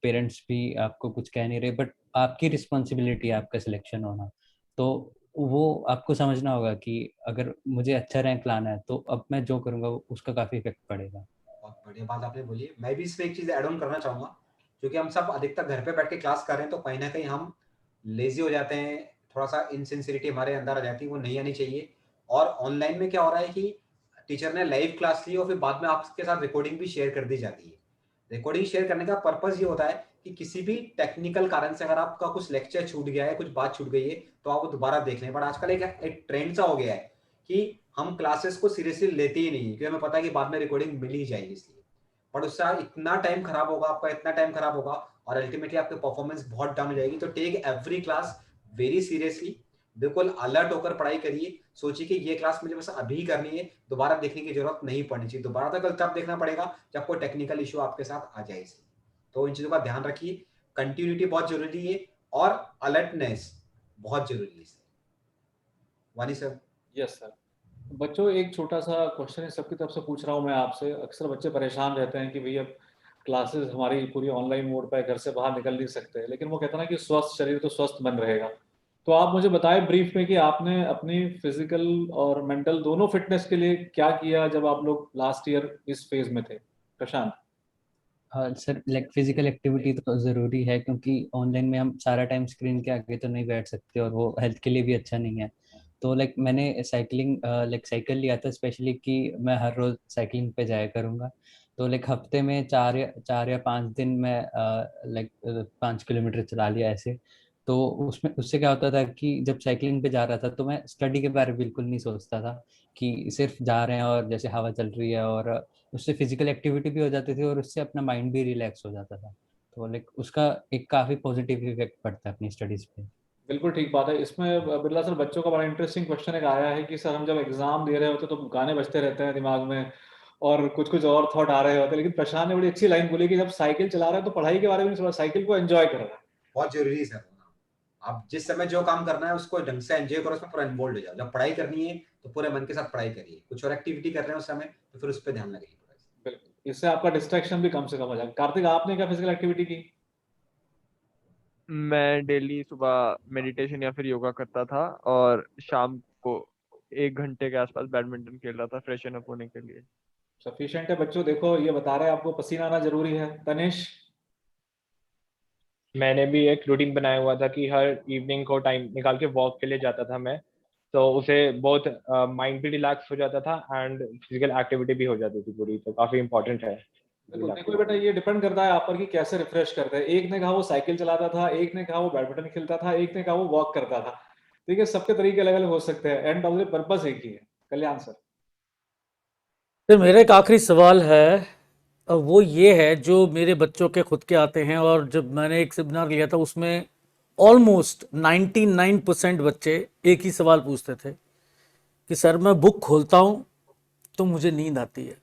पेरेंट्स भी आपको कुछ कह नहीं रहे, बट आपकी रिस्पॉन्सिबिलिटी है आपका सिलेक्शन होना। तो वो आपको समझना होगा कि अगर मुझे अच्छा रैंक लाना है तो अब मैं जो करूँगा उसका काफ़ी इफेक्ट पड़ेगा। बहुत बढ़िया बात आपने बोली है। मैं भी इसमें एक चीज ऐड ऑन करना चाहूंगा, क्योंकि हम सब अधिकतर घर पे बैठ के क्लास कर रहे हैं तो कहीं ना कहीं हम लेजी हो जाते हैं, थोड़ा सा इनसिंसियरिटी हमारे अंदर आ जाती है, वो नहीं आनी चाहिए। और ऑनलाइन में क्या हो रहा है कि टीचर ने लाइव क्लास ली और फिर बाद में आपके साथ रिकॉर्डिंग भी शेयर कर दी जाती है। रिकॉर्डिंग शेयर करने का पर्पज ये होता है कि किसी भी टेक्निकल कारण से अगर आपका कुछ लेक्चर छूट गया है, कुछ बात छूट गई है, तो आप वो दोबारा देख लें। बट आजकल एक ट्रेंड सा हो गया है कि हम क्लासेस को सीरियसली लेते ही नहीं, क्योंकि हमें पता है कि बाद में रिकॉर्डिंग मिल ही जाएगी इसलिए। बट उससे इतना टाइम खराब होगा आपका, इतना टाइम खराब होगा और अल्टीमेटली आपकी परफॉर्मेंस बहुत डाउन हो जाएगी। तो take every class very seriously, बिल्कुल अलर्ट होकर पढ़ाई करिए। सोचिए कि ये क्लास मुझे बस अभी करनी है, दोबारा देखने की जरूरत नहीं पड़नी चाहिए। दोबारा तो कल तब देखना पड़ेगा जब कोई टेक्निकल इशू आपके साथ आ जाए। तो इन चीजों का ध्यान रखिए। कंटिन्यूटी बहुत जरूरी है और अलर्टनेस बहुत जरूरी है। वानी सर। Yes sir. बच्चों, एक छोटा सा क्वेश्चन है सबकी तरफ से पूछ रहा हूँ मैं आपसे। अक्सर बच्चे परेशान रहते हैं कि भैया क्लासेस हमारी पूरी ऑनलाइन मोड पर, घर से बाहर निकल नहीं सकते, लेकिन वो कहते हैं ना कि स्वस्थ शरीर तो स्वस्थ मन रहेगा। तो आप मुझे बताएं ब्रीफ में कि आपने अपनी फिजिकल और मेंटल दोनों फिटनेस के लिए क्या किया जब आप लोग लास्ट ईयर इस फेज में थे। प्रशांत। हाँ सर, लाइक फिजिकल एक्टिविटी तो ज़रूरी है, क्योंकि ऑनलाइन में हम सारा टाइम स्क्रीन के आगे तो नहीं बैठ सकते और वो हेल्थ के लिए भी अच्छा नहीं है। तो लाइक मैंने साइकिल लिया था स्पेशली कि मैं हर रोज़ साइकिलिंग पे जाया करूँगा। तो लाइक हफ्ते में 4 या 5 दिन मैं 5 किलोमीटर चला लिया ऐसे। तो उसमें उससे क्या होता था कि जब साइकिलिंग पे जा रहा था तो मैं स्टडी के बारे में बिल्कुल नहीं सोचता था, कि सिर्फ जा रहे हैं और जैसे हवा चल रही है, और उससे फिजिकल एक्टिविटी भी हो जाती थी और उससे अपना माइंड भी रिलैक्स हो जाता था। तो लाइक उसका एक काफ़ी पॉजिटिव इफेक्ट पड़ता है अपनी स्टडीज़ पे। बिल्कुल ठीक बात है। इसमें बिरला सर, बच्चों का बड़ा इंटरेस्टिंग क्वेश्चन एक आया है कि सर हम जब एग्जाम दे रहे होते तो गाने बजते रहते हैं दिमाग में और कुछ कुछ और थॉट आ रहे होते हैं, लेकिन प्रशांत ने बड़ी अच्छी लाइन बोली कि जब साइकिल चला रहे हैं तो पढ़ाई के बारे में नहीं सोच रहा, साइकिल को एंजॉय कर रहा है। बहुत जरूरी है सर। आप जिस समय जो काम करना है उसको ढंग से एंजॉय करो, उसमें पूरा इन्वॉल्व हो जाओ। जब पढ़ाई करनी है तो पूरे मन के साथ पढ़ाई करिए। कुछ और एक्टिविटी कर रहे हैं उस समय तो फिर उस पर ध्यान लगाइए। बिल्कुल, इससे आपका डिस्ट्रैक्शन भी कम से कम हो जाएगा। कार्तिक, आपने क्या फिजिकल एक्टिविटी की? मैं डेली सुबह मेडिटेशन या फिर योगा करता था, और शाम को 1 घंटे के आसपास बैडमिंटन खेल रहा था फ्रेशन अप होने के लिए। सफिशिएंट है बच्चों। देखो ये बता रहे हैं आपको पसीना आना जरूरी है। तनिष। मैंने भी एक रूटीन बनाया हुआ था कि हर इवनिंग को टाइम निकाल के वॉक के लिए जाता था मैं, तो उसे बहुत माइंड भी रिलैक्स हो जाता था एंड फिजिकल एक्टिविटी भी हो जाती थी पूरी, तो काफी इंपॉर्टेंट है देखो physical देखो activity। बेटा, ये डिपेंड करता है आप पर कि कैसे रिफ्रेश करते हैं। एक ने कहा वो साइकिल चलाता था, एक ने कहा वो बैडमिंटन खेलता था, एक ने कहा वो वॉक करता था। ठीक है, सबके तरीके अलग अलग हो सकते हैं, एंड ऑफ द पर्पस एक ही है। कल्याण सर। फिर मेरा एक आखिरी सवाल है, और वो ये है जो मेरे बच्चों के खुद के आते हैं, और जब मैंने एक सेमिनार लिया था उसमें ऑलमोस्ट 99% बच्चे एक ही सवाल पूछते थे कि सर मैं बुक खोलता हूँ तो मुझे नींद आती है,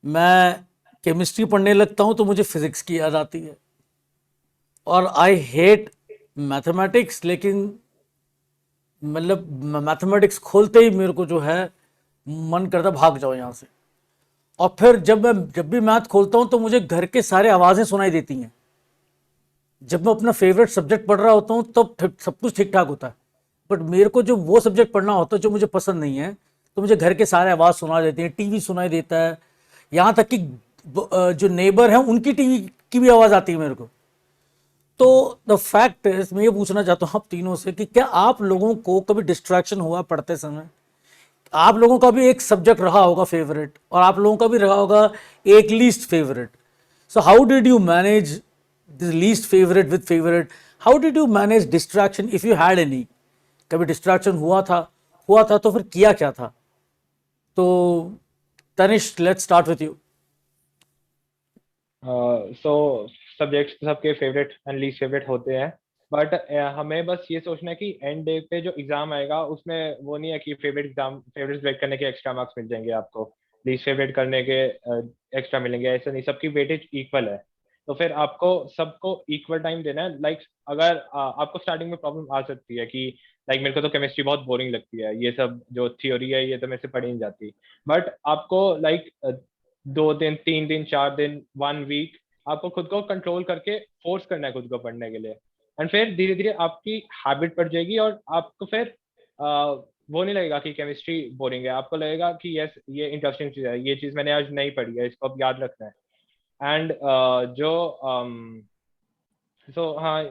मैं केमिस्ट्री पढ़ने लगता हूँ तो मुझे फिजिक्स की याद आती है, और आई हेट मैथमेटिक्स, लेकिन मतलब मैथमेटिक्स खोलते ही मेरे को जो है मन करता भाग जाओ यहाँ से। और फिर जब भी मैथ खोलता हूँ तो मुझे घर के सारे आवाज़ें सुनाई देती हैं। जब मैं अपना फेवरेट सब्जेक्ट पढ़ रहा होता हूँ तब सब कुछ ठीक ठाक होता है, बट मेरे को जो वो सब्जेक्ट पढ़ना होता है जो मुझे पसंद नहीं है, तो मुझे घर के सारे आवाज़ सुना देती हैं, टीवी सुनाई देता है, यहाँ तक कि जो नेबर हैं उनकी टीवी की भी आवाज़ आती है मेरे को। तो द फैक्ट इज, मैं ये पूछना चाहता हूँ आप तीनों से कि क्या आप लोगों को कभी डिस्ट्रैक्शन हुआ पढ़ते समय? आप लोगों का भी एक सब्जेक्ट रहा होगा फेवरेट, और आप लोगों का भी रहा होगा एक least favourite. So how did you manage this least favourite with favourite? How did you manage distraction if you had any? कभी डिस्ट्रैक्शन हुआ था तो फिर किया क्या था? तो Tanish, let's start with you. So subjects सबके फेवरेट एंड लीस्ट फेवरेट होते हैं, बट हमें बस ये सोचना है कि एंड डे पे जो एग्जाम आएगा उसमें वो नहीं है कि फेवरेट सिलेक्ट करने के एक्स्ट्रा मार्क्स मिल जाएंगे आपको, लीस्ट फेवरेट करने के एक्स्ट्रा मिलेंगे, ऐसा नहीं, सबकी वेटेज इक्वल है। तो फिर आपको सबको इक्वल टाइम देना है। लाइक अगर आपको स्टार्टिंग में प्रॉब्लम आ सकती है कि लाइक मेरे को तो केमिस्ट्री बहुत बोरिंग लगती है, ये सब जो थ्योरी है ये तो मेरे से पढ़ी नहीं जाती, बट आपको लाइक 2 दिन 3 दिन 4 दिन 1 वीक आपको खुद को कंट्रोल करके फोर्स करना है खुद को पढ़ने के लिए, एंड फिर धीरे धीरे आपकी हैबिट पड़ जाएगी और आपको फिर वो नहीं लगेगा कि केमिस्ट्री बोरिंग है, आपको लगेगा कि यस ये इंटरेस्टिंग चीज है, ये चीज मैंने आज नहीं पढ़ी है, इसको अब याद रखना है। एंड जो सो हाँ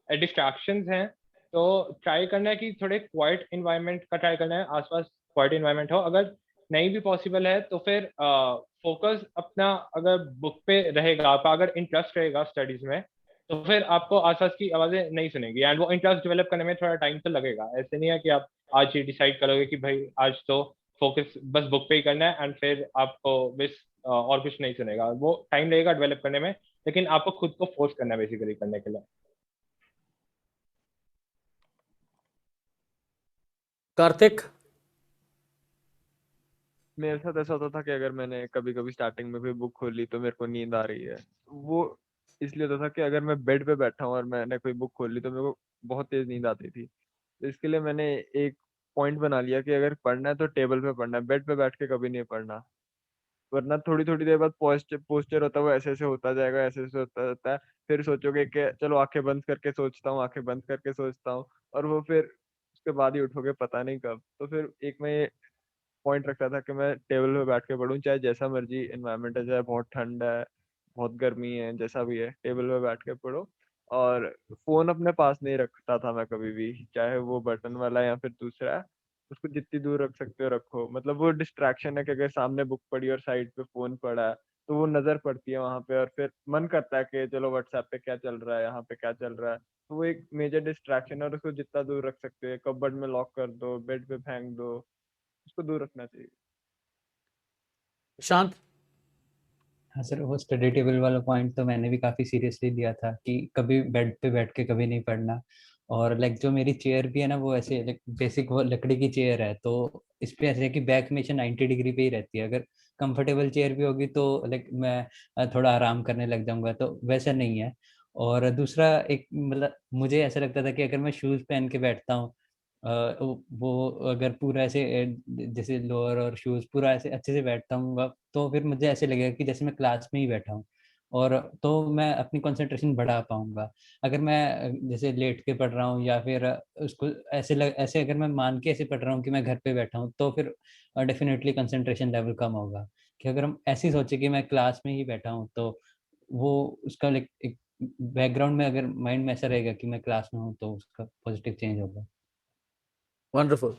डिस्ट्रैक्शंस हैं, तो ट्राई करना है कि थोड़े क्वाइट इन्वायरमेंट का ट्राई करना है, आसपास क्वाइट इन्वायरमेंट हो। अगर नहीं भी पॉसिबल है तो फिर फोकस अपना अगर बुक पे रहेगा, आपका अगर इंटरेस्ट रहेगा स्टडीज में, तो फिर आपको आसपास की आवाजें नहीं सुनेगी, एंड वो इंटरेस्ट डेवलप करने में थोड़ा टाइम तो लगेगा। ऐसे नहीं है कि आप आज ही डिसाइड करोगे कि भाई आज तो फोकस बस बुक पे ही करना है एंड फिर आपको बस और कुछ नहीं सुनेगा, वो टाइम लगेगा डेवलप करने में, लेकिन आपको खुद को फोर्स करना है बेसिकली करने के लिए। कार्तिक। मेरे साथ ऐसा होता था कि अगर मैंने कभी कभी स्टार्टिंग में कोई बुक खोली तो मेरे को नींद आ रही है, वो इसलिए होता था कि अगर मैं बेड पे बैठा हूँ और मैंने कोई बुक खोली तो मेरे को बहुत तेज नींद आती थी। तो इसके लिए मैंने एक पॉइंट बना लिया कि अगर पढ़ना है तो टेबल पे पढ़ना है, बेड पे बैठ के कभी नहीं पढ़ना, वरना थोड़ी थोड़ी देर बाद पोस्चर होता है वो ऐसे ऐसे होता जाएगा, ऐसे ऐसे होता जाता है। फिर सोचोगे कि चलो आंखें बंद करके सोचता हूँ, आंखें बंद करके सोचता हूँ, और वो फिर उसके बाद ही उठोगे पता नहीं कब। तो फिर एक मैं पॉइंट रखता था कि मैं टेबल पे बैठ के पढूं, चाहे जैसा मर्जी इन्वायरमेंट है, चाहे बहुत ठंड है बहुत गर्मी है, जैसा भी है टेबल पे बैठ के पढ़ो। और फोन अपने पास नहीं रखता था मैं कभी भी, चाहे वो बटन वाला या फिर दूसरा है, उसको जितनी दूर रख सकते हो रखो। मतलब वो डिस्ट्रैक्शन है कि अगर सामने बुक पड़ी और साइड पे फोन पड़ा है तो वो नजर पड़ती है वहां पे, और फिर मन करता है कि चलो व्हाट्सएप पे क्या चल रहा है, यहाँ पे क्या चल रहा है। तो वो एक मेजर डिस्ट्रैक्शन है और उसको जितना दूर रख सकते हो, कबर्ड में लॉक कर दो, बेड पे फेंक दो, उसको दूर रखना चाहिए। शांत। हाँ सर, वो स्टडी टेबल वाला पॉइंट तो मैंने भी काफ़ी सीरियसली लिया था कि कभी बेड पे बैठ के कभी नहीं पढ़ना। और लाइक जो मेरी चेयर भी है ना, वो ऐसे लाइक बेसिक वो लकड़ी की चेयर है, तो इस पे ऐसे है कि बैक हमेशा 90 डिग्री पे ही रहती है। अगर कंफर्टेबल चेयर भी होगी तो लाइक मैं थोड़ा आराम करने लग जाऊंगा, तो वैसा नहीं है। और दूसरा एक मतलब मुझे ऐसा लगता था कि अगर मैं शूज़ पहन के बैठता हूँ, वो अगर पूरा ऐसे जैसे लोअर और शूज़ पूरा ऐसे अच्छे से बैठता हूँ, तो फिर मुझे ऐसे लगेगा कि जैसे मैं क्लास में ही बैठा हूँ, और तो मैं अपनी कंसंट्रेशन बढ़ा पाऊंगा। अगर मैं जैसे लेट के पढ़ रहा हूँ या फिर उसको ऐसे अगर मैं मान के ऐसे पढ़ रहा हूँ कि मैं घर पे बैठा हूँ, तो फिर डेफिनेटली कंसंट्रेशन लेवल कम होगा। कि अगर हम ऐसे ही सोचे कि मैं क्लास में ही बैठा हूँ, तो वो उसका लाइक एक बैकग्राउंड में अगर माइंड में ऐसा रहेगा कि मैं क्लास में हूँ तो उसका पॉजिटिव चेंज होगा। वंडरफुल।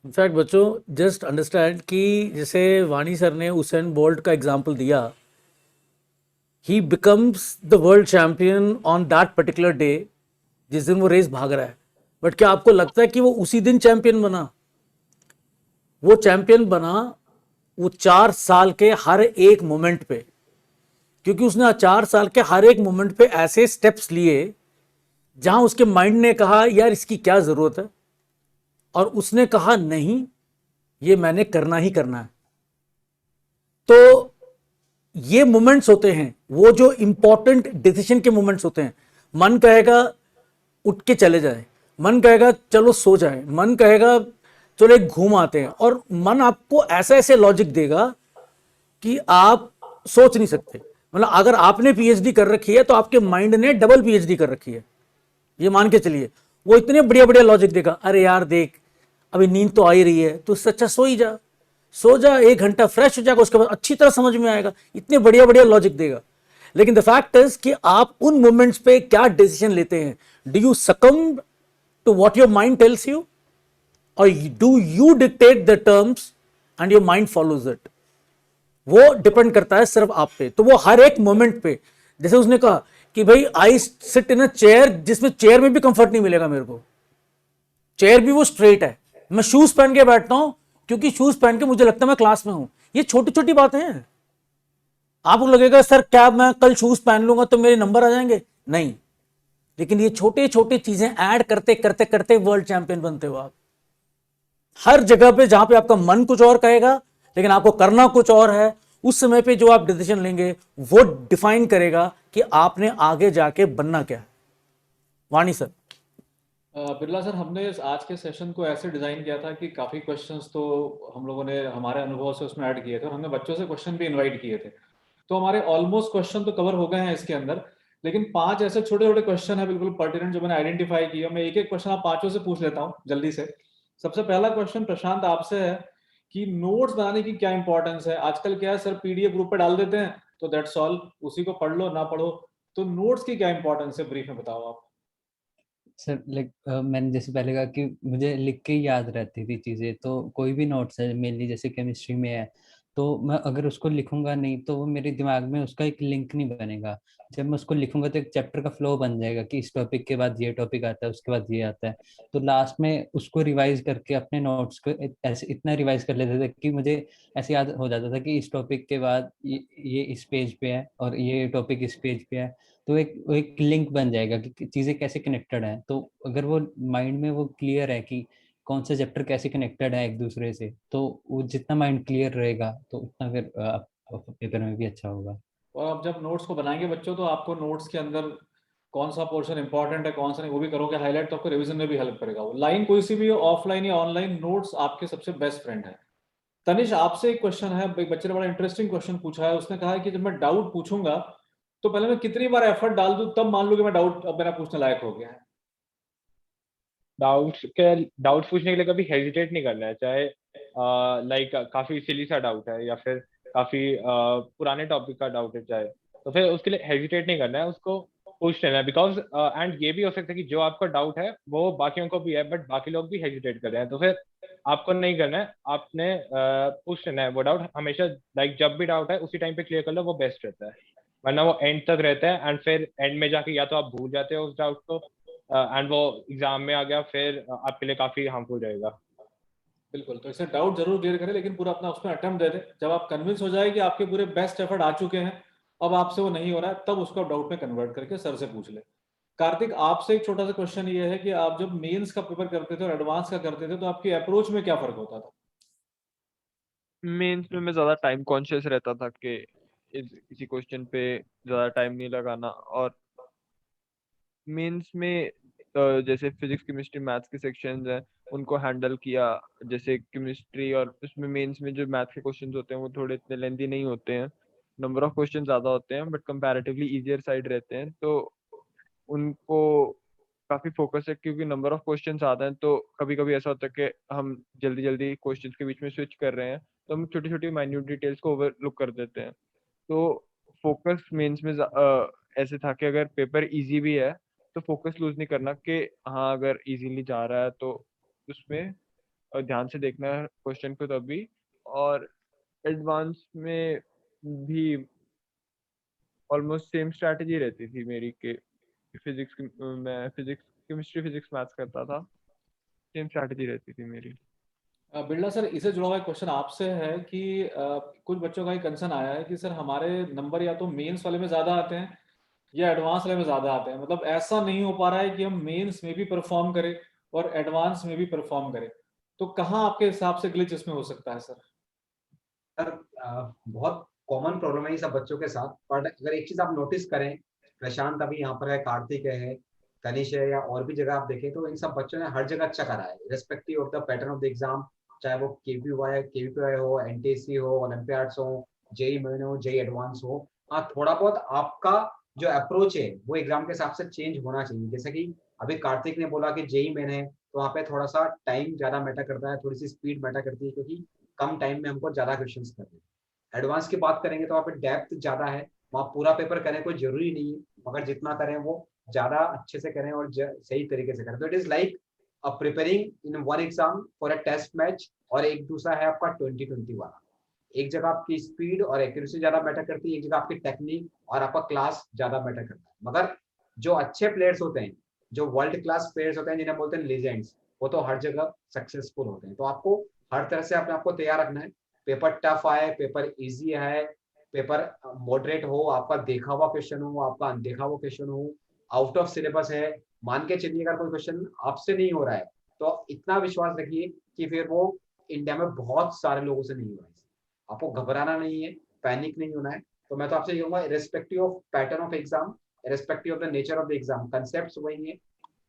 इनफैक्ट बच्चों जस्ट अंडरस्टैंड कि जैसे वाणी सर ने उसेन बोल्ट का एग्जांपल दिया, ही becomes the world champion on that particular day जिस दिन वो रेस भाग रहा है, बट क्या आपको लगता है कि वो उसी दिन चैंपियन बना? वो चैंपियन बना वो 4 साल के हर एक मोमेंट पे, क्योंकि उसने 4 साल के हर एक मोमेंट पे ऐसे स्टेप्स लिए जहां उसके माइंड ने कहा यार इसकी क्या जरूरत है, और उसने कहा नहीं ये मैंने करना ही करना है। तो ये मोमेंट्स होते हैं वो जो इंपॉर्टेंट डिसीजन के मोमेंट्स होते हैं। मन कहेगा उठ के चले जाए, मन कहेगा चलो सो जाए, मन कहेगा चलो एक घूम आते हैं, और मन आपको ऐसे ऐसे लॉजिक देगा कि आप सोच नहीं सकते। मतलब अगर आपने पीएचडी कर रखी है तो आपके माइंड ने डबल पीएचडी कर रखी है, ये मान के चलिए। वो इतने बढ़िया बढ़िया लॉजिक देगा, अरे यार देख अभी नींद तो आ ही रही है, तो इससे अच्छा सो ही जा, सो जा, 1 घंटा फ्रेश हो जाएगा, उसके बाद अच्छी तरह समझ में आएगा। इतने बढ़िया बढ़िया लॉजिक देगा। लेकिन द फैक्ट इज कि आप उन मोमेंट्स पे क्या डिसीजन लेते हैं। Do you succumb to what your mind tells you, और do you dictate the terms and your mind follows it? वो डिपेंड करता है सिर्फ आप पे। तो वो हर एक मोमेंट पे, जैसे उसने कहा कि भाई I sit in a chair जिसमें चेयर में भी कंफर्ट नहीं मिलेगा मेरे को, चेयर भी वो स्ट्रेट है, मैं शूज पहन के बैठता हूं क्योंकि शूज पहन के मुझे लगता है मैं क्लास में हूं। ये छोटी छोटी बातें हैं। आपको लगेगा सर क्या मैं कल शूज पहन लूंगा तो मेरे नंबर आ जाएंगे? नहीं, लेकिन ये छोटे छोटे चीजें ऐड करते करते करते वर्ल्ड चैंपियन बनते हो आप। हर जगह पे जहां पे आपका मन कुछ और कहेगा लेकिन आपको करना कुछ और है, उस समय पे जो आप डिसीजन लेंगे वो डिफाइन करेगा कि आपने आगे जाके बनना क्या है। वाणी सर। बिरला सर, हमने आज के सेशन को ऐसे डिजाइन किया था कि काफी क्वेश्चंस तो हम लोगों ने हमारे अनुभव से उसमें ऐड किए थे, और हमने बच्चों से क्वेश्चन भी इनवाइट किए थे। तो हमारे ऑलमोस्ट क्वेश्चन तो कवर हो गए हैं इसके अंदर, लेकिन 5 ऐसे छोटे छोटे क्वेश्चन है बिल्कुल पर्टिनेंट जो मैंने आइडेंटिफाई किया। मैं एक एक क्वेश्चन आप पांचों से पूछ लेता हूँ जल्दी से। सबसे पहला क्वेश्चन प्रशांत आपसे है कि नोट्स बनाने की क्या इंपॉर्टेंस है? आजकल क्या है सर, पीडीएफ ग्रुप पे डाल देते हैं तो दैट्स ऑल, उसी को पढ़ लो ना पढ़ो। तो नोट्स की क्या इंपॉर्टेंस है, ब्रीफ में बताओ आप। सर लाइक मैंने जैसे पहले कहा कि मुझे लिख के ही याद रहती थी चीज़ें, तो कोई भी नोट्स है मेनली जैसे केमिस्ट्री में है तो मैं अगर उसको लिखूंगा नहीं तो वो मेरे दिमाग में उसका एक लिंक नहीं बनेगा। जब मैं उसको लिखूंगा तो एक चैप्टर का फ्लो बन जाएगा कि इस टॉपिक के बाद ये टॉपिक आता है, उसके बाद ये आता है। तो लास्ट में उसको रिवाइज करके अपने नोट्स को ऐसे इतना रिवाइज कर लेते थे कि मुझे ऐसे याद हो जाता था कि इस टॉपिक के बाद ये इस पेज पे है और ये टॉपिक इस पेज पे है। तो एक लिंक बन जाएगा कि चीज़ें कैसे कनेक्टेड हैं। तो अगर वो माइंड में वो क्लियर है कि कौन सा चैप्टर कैसे कनेक्टेड है एक दूसरे से, तो वो जितना माइंड क्लियर रहेगा तो उतना फिर पेपर में भी अच्छा होगा। और आप जब नोट्स को बनाएंगे बच्चों, तो आपको नोट्स के अंदर कौन सा पोर्शन इंपॉर्टेंट है कौन सा नहीं वो भी करोगे हाईलाइट, तो आपको रिवीजन में भी हेल्प करेगा। वो लाइन कोई सी भी हो, ऑफलाइन या ऑनलाइन, नोट्स आपके सबसे बेस्ट फ्रेंड है। तनिष आपसे एक क्वेश्चन है, एक बच्चे ने बड़ा इंटरेस्टिंग क्वेश्चन पूछा है। उसने कहा है कि जब मैं डाउट पूछूंगा तो पहले मैं कितनी बार एफर्ट डाल दूं तब मान लूं कि मैं डाउट अब मेरा पूछने लायक हो गया है। डाउट्स पूछने के लिए कभी हेजिटेट नहीं करना है, चाहे लाइक काफी सिली सा डाउट है या फिर काफी पुराने टॉपिक का डाउट है चाहे, तो फिर उसके लिए हेजिटेट नहीं करना है, उसको पूछ लेना है। बिकॉज एंड ये भी हो सकता है कि जो आपका डाउट है वो बाकियों को भी है बट बाकी लोग भी हेजिटेट कर रहे हैं, तो फिर आपको नहीं करना है, आपने पूछ लेना है वो डाउट हमेशा। लाइक जब भी डाउट है उसी टाइम पे क्लियर कर लो, वो बेस्ट रहता है। वरना वो एंड तक रहता है एंड फिर एंड में जाके या तो आप भूल जाते हो उस डाउट को एंड वो एग्जाम में आ गया, फिर आपके लिए काफी हार्मफुल रहेगा। बिल्कुल, तो इसे डाउट जरूर क्लियर करें, लेकिन पूरा अपना उसमें अटेम्प्ट दे दें। जब आप कन्विंस हो जाए कि आपके पूरे बेस्ट एफर्ट आ चुके हैं, अब आपसे वो नहीं हो रहा है, तब उसको आप डाउट में कन्वर्ट करके सर से पूछ ले। कार्तिक आपसे एक छोटा सा क्वेश्चन ये है कि आप जब मेंस का पेपर करते थे और एडवांस का करते थे तो आपकी अप्रोच में क्या फर्क होता था? मेंस में मैं ज्यादा टाइम कॉन्शियस रहता था कि किसी क्वेश्चन पे ज्यादा टाइम नहीं लगाना, और मेंस में जैसे फिजिक्स केमिस्ट्री मैथ्स के सेक्शंस हैं उनको हैंडल किया। जैसे केमिस्ट्री और उसमें मेंस में जो मैथ्स के क्वेश्चंस होते हैं वो थोड़े इतने लेंथी नहीं होते हैं, नंबर ऑफ क्वेश्चन ज्यादा होते हैं बट कंपैरेटिवली इजियर साइड रहते हैं, तो उनको काफी फोकस है क्योंकि नंबर ऑफ क्वेश्चन ज्यादा हैं। तो कभी कभी ऐसा होता है कि हम जल्दी जल्दी क्वेश्चन के बीच में स्विच कर रहे हैं तो हम छोटी छोटी माइन्यूट डिटेल्स को ओवरलुक कर देते हैं। तो फोकस मेंस में ऐसे था कि अगर पेपर इजी भी है तो फोकस लूज नहीं करना कि हाँ अगर इजीली जा रहा है तो उसमें ध्यान से देखना है क्वेश्चन को तभी। और एडवांस में भी ऑलमोस्ट सेम स्ट्रैटेजी रहती थी मेरी कि मैं फिजिक्स केमिस्ट्री फिजिक्स मैथ्स करता था, सेम स्ट्रैटेजी रहती थी मेरी। बिरला सर, इसे जुड़ा हुआ एक क्वेश्चन आपसे है कि कुछ बच्चों का एक कंसर्न आया है कि सर हमारे नंबर या तो मेंस वाले में ज्यादा आते हैं या एडवांस वाले में ज्यादा आते हैं, मतलब ऐसा नहीं हो पा रहा है कि हम मेंस में भी परफॉर्म करें और एडवांस में भी परफॉर्म करें, तो कहाँ आपके हिसाब से ग्लिच इसमें हो सकता है सर? सर बहुत कॉमन प्रॉब्लम है ये सब बच्चों के साथ। बट अगर एक चीज आप नोटिस करें, प्रशांत अभी यहाँ पर है, कार्तिक है, तनिष है, या और भी जगह आप देखें तो इन सब बच्चों ने हर जगह अच्छा करा है respective of the pattern of the exam, चाहे वो केवीपीवाई हो, एनटीएससी हो, ओलंपियाड्स हो, जेई मेन हो, जेई एडवांस हो। हाँ, थोड़ा बहुत आपका जो अप्रोच है वो एग्जाम के हिसाब से चेंज होना चाहिए। जैसे कि अभी कार्तिक ने बोला कि जेई मेन है तो वहाँ पे थोड़ा सा टाइम ज्यादा मैटर करता है, थोड़ी सी स्पीड मैटर करती है, क्योंकि कम टाइम में हमको ज्यादा क्वेश्चंस करने हैं। एडवांस की बात करेंगे तो वहाँ पे डेप्थ ज्यादा है, वहाँ पूरा पेपर करें कोई जरूरी नहीं है, मगर जितना करें वो ज्यादा अच्छे से करें और सही तरीके से करें। तो it is like preparing in one exam for a test match, और एक दूसरा है आपका 2020 वाला। एक जगह आपकी स्पीड और एक्यूरेसी ज्यादा मैटर करती है, एक जगह आपकी टेक्निक और आपका क्लास ज्यादा मैटर करता है। मगर जो अच्छे प्लेयर्स होते हैं, जो वर्ल्ड क्लास प्लेयर्स होते हैं, जिन्हें बोलते हैं लीजेंड्स, वो तो हर जगह सक्सेसफुल होते हैं। तो आपको हर तरह से अपने आपको तैयार रखना है। पेपर टफ आए, पेपर इजी है, पेपर मॉडरेट हो, आपका देखा हुआ क्वेश्चन हो, आपका अनदेखा हुआ क्वेश्चन हो, आउट ऑफ सिलेबस है, मान के चलिए अगर कोई क्वेश्चन आपसे नहीं हो रहा है तो इतना विश्वास रखिए कि फिर वो इंडिया में बहुत सारे लोगों से नहीं हो रहा है। आपको घबराना नहीं है, पैनिक नहीं होना है। तो मैं तो आपसे कहूंगा, irrespective of pattern of exam, irrespective of the nature of the exam, concept वही है,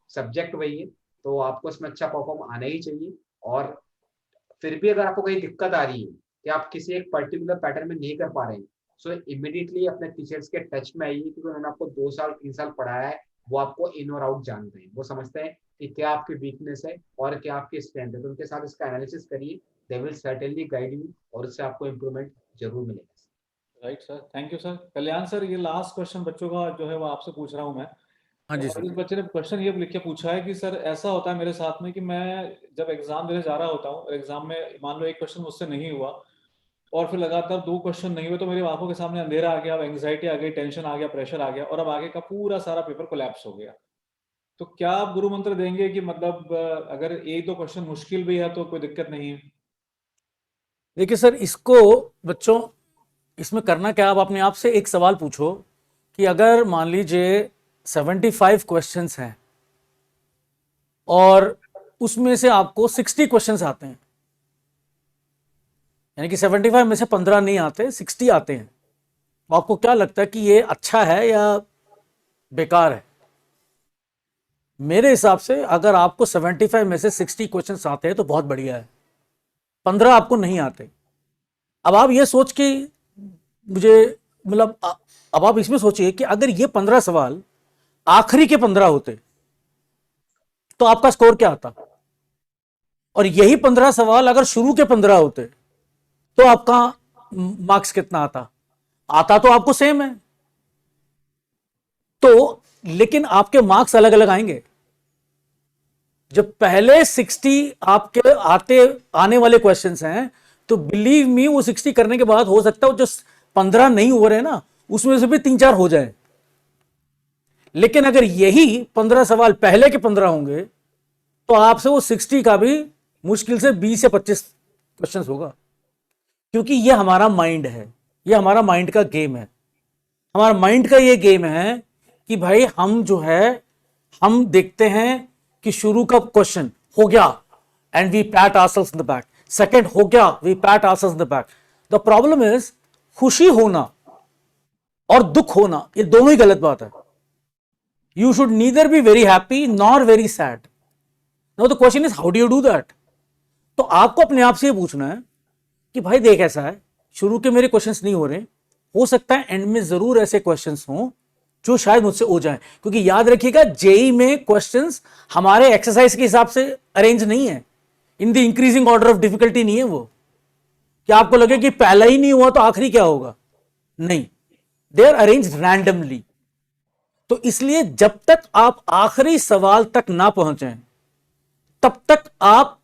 सब्जेक्ट वही है, तो आपको इसमें अच्छा परफॉर्म आना ही चाहिए। और फिर भी अगर आपको कोई दिक्कत आ रही है कि आप किसी एक पर्टिकुलर पैटर्न में नहीं कर पा रहे हैं, सो इमिडिएटली अपने टीचर्स के टच में आइए, क्योंकि उन्होंने आपको 2 साल 3 साल पढ़ाया है, वो आपको इन और आउट जानते हैं, वो समझते हैं कि क्या आपकी वीकनेस है और क्या आपकी स्ट्रेंथ है। तो उनके साथ इसका एनालिसिस करिए, they will certainly guide you, और उससे आपको इम्प्रूवमेंट जरूर मिलेगा। Right sir, thank you sir. Kalyan sir, ये लास्ट क्वेश्चन बच्चों का जो है वो आपसे पूछ रहा हूँ मैं। हाँ जी और सर। इस बच्चे ने क्वेश्चन ये लिख के पूछा है कि सर ऐसा होता है मेरे साथ में कि मैं जब एग्जाम देने जा रहा होता हूँ, एग्जाम में मान लो एक क्वेश्चन मुझसे नहीं हुआ और फिर लगातार 2 क्वेश्चन नहीं हुए, तो मेरी आंखों के सामने अंधेरा आ गया, एंग्जाइटी आ गई, टेंशन आ गया, प्रेशर आ गया, और अब आगे का पूरा सारा पेपर कोलैप्स हो गया। तो क्या आप गुरु मंत्र देंगे कि मतलब अगर 1-2 क्वेश्चन मुश्किल भी है तो कोई दिक्कत नहीं है? देखिए सर, इसको बच्चों इसमें करना क्या, आप अपने आप से एक सवाल पूछो कि अगर मान लीजिए 75 क्वेश्चंस हैं और उसमें से आपको 60 क्वेश्चंस आते हैं, यानी कि 75 में से 15 नहीं आते, 60 आते हैं, तो आपको क्या लगता है कि ये अच्छा है या बेकार है? मेरे हिसाब से अगर आपको 75 में से 60 क्वेश्चंस आते हैं तो बहुत बढ़िया है। 15 आपको नहीं आते, अब आप ये सोच के मुझे मतलब अब आप इसमें सोचिए कि अगर ये 15 सवाल आखिरी के 15 होते तो आपका स्कोर क्या आता, और यही 15 सवाल अगर शुरू के 15 होते तो आपका मार्क्स कितना आता? आता तो आपको सेम है, तो लेकिन आपके मार्क्स अलग अलग आएंगे। जब पहले 60 आपके आने वाले क्वेश्चंस हैं, तो बिलीव मी वो 60 करने के बाद हो सकता है जो 15 नहीं हो रहे ना, उसमें से भी 3-4 हो जाए। लेकिन अगर यही 15 सवाल पहले के 15 होंगे तो आपसे वो 60 का भी मुश्किल से 20 से 25 क्वेश्चन होगा, क्योंकि ये हमारा माइंड है, ये हमारा माइंड का गेम है। हमारा माइंड का ये गेम है कि भाई हम जो है हम देखते हैं कि शुरू का क्वेश्चन हो गया and V PAT ourselves in the back, second हो गया V PAT ourselves in the back. The problem is खुशी होना और दुख होना ये दोनों ही गलत बात है। You should neither be very happy nor very sad. Now the question is how do you do that. तो आपको अपने आप से पूछना है कि भाई देख ऐसा है, शुरू के मेरे क्वेश्चंस नहीं हो रहे, हो सकता है एंड में जरूर ऐसे क्वेश्चंस हों जो शायद मुझसे हो जाएं, क्योंकि याद रखिएगा जेई में क्वेश्चंस हमारे एक्सरसाइज के हिसाब से अरेंज नहीं है, in the increasing order of difficulty नहीं है वो, कि आपको लगे कि पहला ही नहीं हुआ तो आखिरी क्या होगा, नहीं, दे आर अरेंज्ड रैंडमली। तो इसलिए जब तक आप आखिरी सवाल तक ना पहुंचें तब तक आप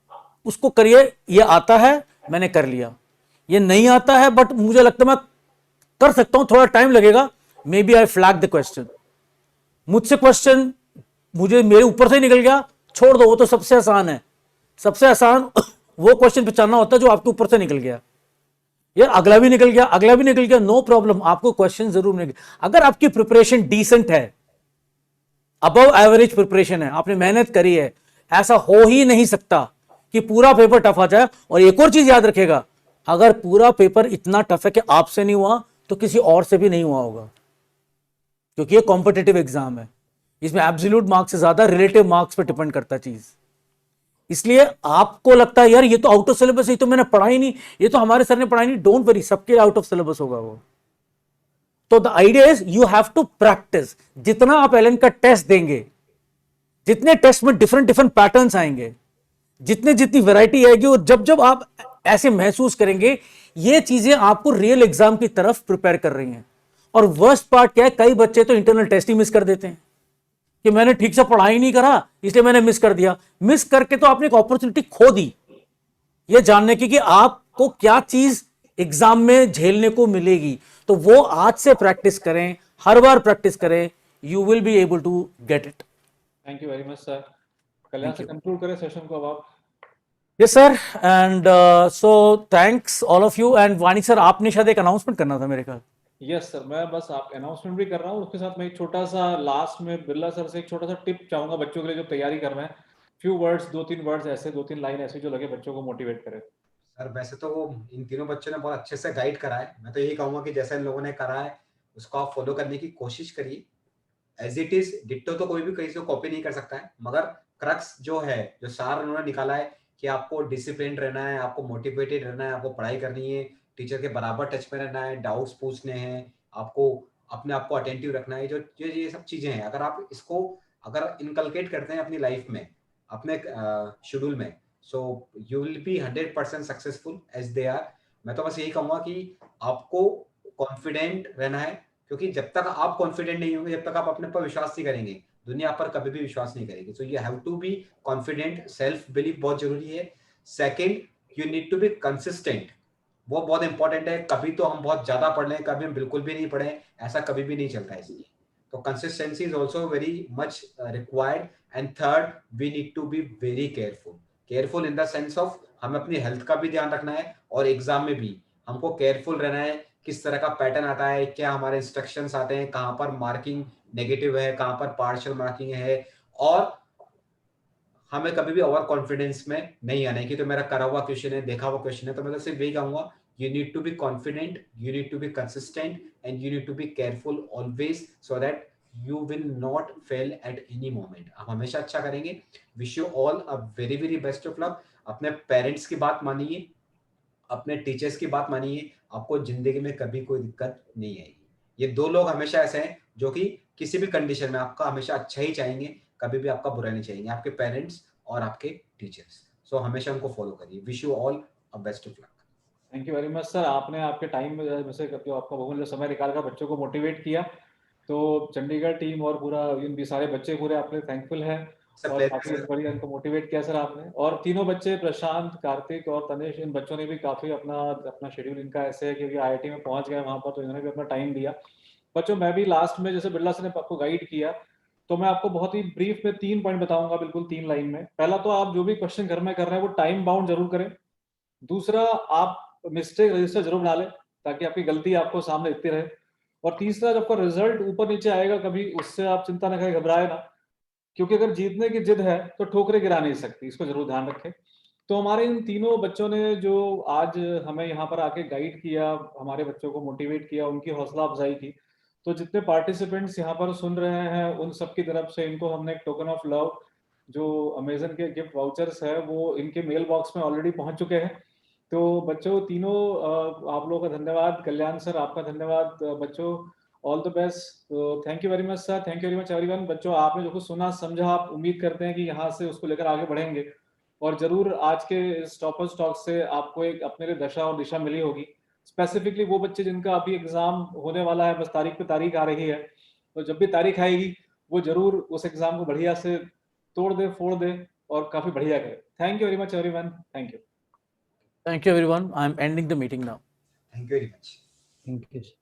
उसको करिए। ये आता है मैंने कर लिया, ये नहीं आता है बट मुझे लगता है मैं कर सकता हूं, थोड़ा टाइम लगेगा, may be I flag the question. मुझसे क्वेश्चन मुझे मेरे ऊपर से ही निकल गया, छोड़ दो, वो तो सबसे आसान है। सबसे आसान वो क्वेश्चन पहचानना होता है जो आपके ऊपर से निकल गया। यार अगला भी निकल गया, अगला भी निकल गया, नो प्रॉब्लम, आपको क्वेश्चन जरूर मिलेगा। अगर आपकी प्रिपरेशन डिसेंट है, अबव एवरेज प्रिपरेशन है, आपने मेहनत करी है, ऐसा हो ही नहीं सकता कि पूरा पेपर टफ आ जाए। और एक और चीज याद रखेगा, अगर पूरा पेपर इतना टफ है कि आपसे नहीं हुआ तो किसी और से भी नहीं हुआ होगा, क्योंकि ये कॉम्पिटिटिव एग्जाम है। इसमें एब्सोल्यूट मार्क्स से ज्यादा रिलेटिव मार्क्स पर डिपेंड करता है चीज। इसलिए आपको लगता है यार ये तो आउट ऑफ सिलेबस है, ये तो मैंने पढ़ा ही नहीं, ये तो हमारे सर ने पढ़ाई नहीं, डोंट वरी, सबके आउट ऑफ सिलेबस होगा वो। तो the idea is you have to practice. जितना आप एलन का टेस्ट देंगे, जितने टेस्ट में डिफरेंट डिफरेंट पैटर्न्स आएंगे, जितनी वैरायटी आएगी, और जब जब आप ऐसे महसूस करेंगे, ये चीजें आपको रियल एग्जाम की तरफ प्रिपेयर कर रही हैं। और वर्स्ट पार्ट क्या है, कई बच्चे तो इंटरनल टेस्ट ही मिस कर देते हैं कि मैंने ठीक से पढ़ाई नहीं करा इसलिए मैंने मिस कर दिया। मिस करके तो आपने एक अपॉर्चुनिटी खो दी ये जानने की कि आपको क्या चीज एग्जाम में झेलने को मिलेगी। तो वो आज से प्रैक्टिस करें, हर बार प्रैक्टिस करें, you will be able to get it. Thank you very much sir. Kalyan से कंक्लूड करें सेशन को अब आप। Yes sir, and so thanks all of you. And Vani sir, आपने शायद एक अनाउंसमेंट करना था मेरे ख्याल। यस सर, मैं बस आप अनाउंसमेंट भी कर रहा हूँ, उसके साथ मैं एक छोटा सा लास्ट में बिरला सर से एक छोटा सा टिप चाहूंगा बच्चों के लिए जो तैयारी कर रहे हैं। फ्यू वर्ड्स, 2-3 वर्ड्स ऐसे, 2-3 लाइन ऐसी जो लगे बच्चों को मोटिवेट करे। सर वैसे तो वो इन तीनों बच्चों ने बहुत अच्छे से गाइड करा है। मैं तो यही कहूंगा कि जैसा इन लोगों ने करा है उसको आप फॉलो करने की कोशिश करिए। एज इट इज डिट्टो तो कोई भी कहीं से कॉपी नहीं कर सकता है, मगर क्रक्स जो है, जो सार उन्होंने निकाला है कि आपको डिसिप्लिन रहना है, आपको मोटिवेटेड रहना है, आपको पढ़ाई करनी है, टीचर के बराबर टच में रहना है, डाउट्स पूछने हैं, आपको अपने आप को अटेंटिव रखना है, जो ये सब चीजें हैं, अगर आप इसको अगर इनकलकेट करते हैं अपनी लाइफ में, अपने शेड्यूल में, so you will be 100% successful as they are. मैं तो बस यही कहूंगा कि आपको कॉन्फिडेंट रहना है, क्योंकि जब तक आप कॉन्फिडेंट नहीं होंगे, जब तक आप अपने पर विश्वास नहीं करेंगे, दुनिया आप पर कभी भी विश्वास नहीं करेगी। So you have to be confident, self belief बहुत जरूरी है। Second, you need to be consistent, वो बहुत इंपॉर्टेंट है। कभी तो हम बहुत ज्यादा पढ़ लें, कभी हम बिल्कुल भी नहीं पढ़े, ऐसा कभी भी नहीं चलता है। इसलिए तो consistency is also very much required. And third, we need to be very careful in the sense of हमें अपनी हेल्थ का भी ध्यान रखना है, और एग्जाम में भी हमको केयरफुल रहना है। किस तरह का पैटर्न आता है, क्या हमारे इंस्ट्रक्शंस आते हैं, कहाँ पर मार्किंग नेगेटिव है, कहाँ पर पार्शियल मार्किंग है, और हमें कभी भी ओवर कॉन्फिडेंस में नहीं आना है कि तो मेरा करा हुआ क्वेश्चन है, देखा हुआ क्वेश्चन है। तो मैं तो सिर्फ यही कहूंगा, you need to be confident, you need to be consistent, and you need to be careful always, so that you will not fail at any moment. आप हमेशा अच्छा करेंगे। Wish you all a very very best of luck. अपने parents की बात मानिए, अपने teachers की बात मानिए, आपको जिंदगी में कभी कोई दिक्कत नहीं आएगी। ये दो लोग हमेशा ऐसे हैं जो कि किसी भी कंडीशन में आपका हमेशा अच्छा ही चाहेंगे, कभी भी आपका बुरा नहीं चाहेंगे, आपके पेरेंट्स और आपके टीचर्स। सो हमेशा उनको फॉलो करिए। Wish you all a best of luck. Thank you very much sir, आपने आपके टाइम में से जो आपका बहुमूल्य समय निकाल कर बच्चों को मोटिवेट किया, तो चंडीगढ़ टीम और पूरा इन सारे बच्चे पूरे आपके थैंकफुल हैं, और काफी बढ़िया इनको मोटिवेट किया सर आपने। और तीनों बच्चे, प्रशांत, कार्तिक और तनेश, इन बच्चों ने भी काफी अपना शेड्यूल इनका ऐसे है क्योंकि IIT में पहुंच गए वहां पर, तो इन्होंने भी अपना टाइम दिया। बच्चों मैं भी लास्ट में जैसे बिरला सर ने आपको गाइड किया, तो मैं आपको बहुत ही ब्रीफ में 3 पॉइंट बताऊंगा, बिल्कुल 3 लाइन में। पहला तो आप जो भी क्वेश्चन घर में कर रहे हैं वो टाइम बाउंड जरूर करें। दूसरा, आप मिस्टेक रजिस्टर जरूर बना लें ताकि आपकी गलती आपको सामने दिखती रहे। और तीसरा, जब आपका रिजल्ट ऊपर नीचे आएगा कभी, उससे आप चिंता न करें, घबराए ना, क्योंकि अगर जीतने की जिद है तो ठोकरें गिरा नहीं सकती, इसको जरूर ध्यान रखें। तो हमारे इन तीनों बच्चों ने जो आज हमें यहाँ पर आके गाइड किया, हमारे बच्चों को मोटिवेट किया, उनकी हौसला अफजाई की, तो जितने पार्टिसिपेंट्स यहाँ पर सुन रहे हैं उन सबकी तरफ से इनको हमने एक टोकन ऑफ लव, जो अमेजन के गिफ्ट वाउचर्स है, वो इनके मेल बॉक्स में ऑलरेडी पहुंच चुके हैं। तो बच्चों तीनों, आप लोगों का धन्यवाद। कल्याण सर आपका धन्यवाद। बच्चों ऑल द बेस्ट। तो thank you very much sir, thank you very much everyone. बच्चों आपने जो कुछ सुना समझा, आप उम्मीद करते हैं कि यहाँ से उसको लेकर आगे बढ़ेंगे, और जरूर आज के इस टॉपर्स टॉक से आपको एक अपने लिए दशा और दिशा मिली होगी। स्पेसिफिकली वो बच्चे जिनका अभी एग्जाम होने वाला है, बस तारीख पे तारीख आ रही है, तो जब भी तारीख आएगी वो जरूर उस एग्जाम को बढ़िया से तोड़ दे, फोड़ दे और काफी बढ़िया करे। Thank you very much everyone, thank you. Thank you everyone. I'm ending the meeting now. Thank you very much. Thank you.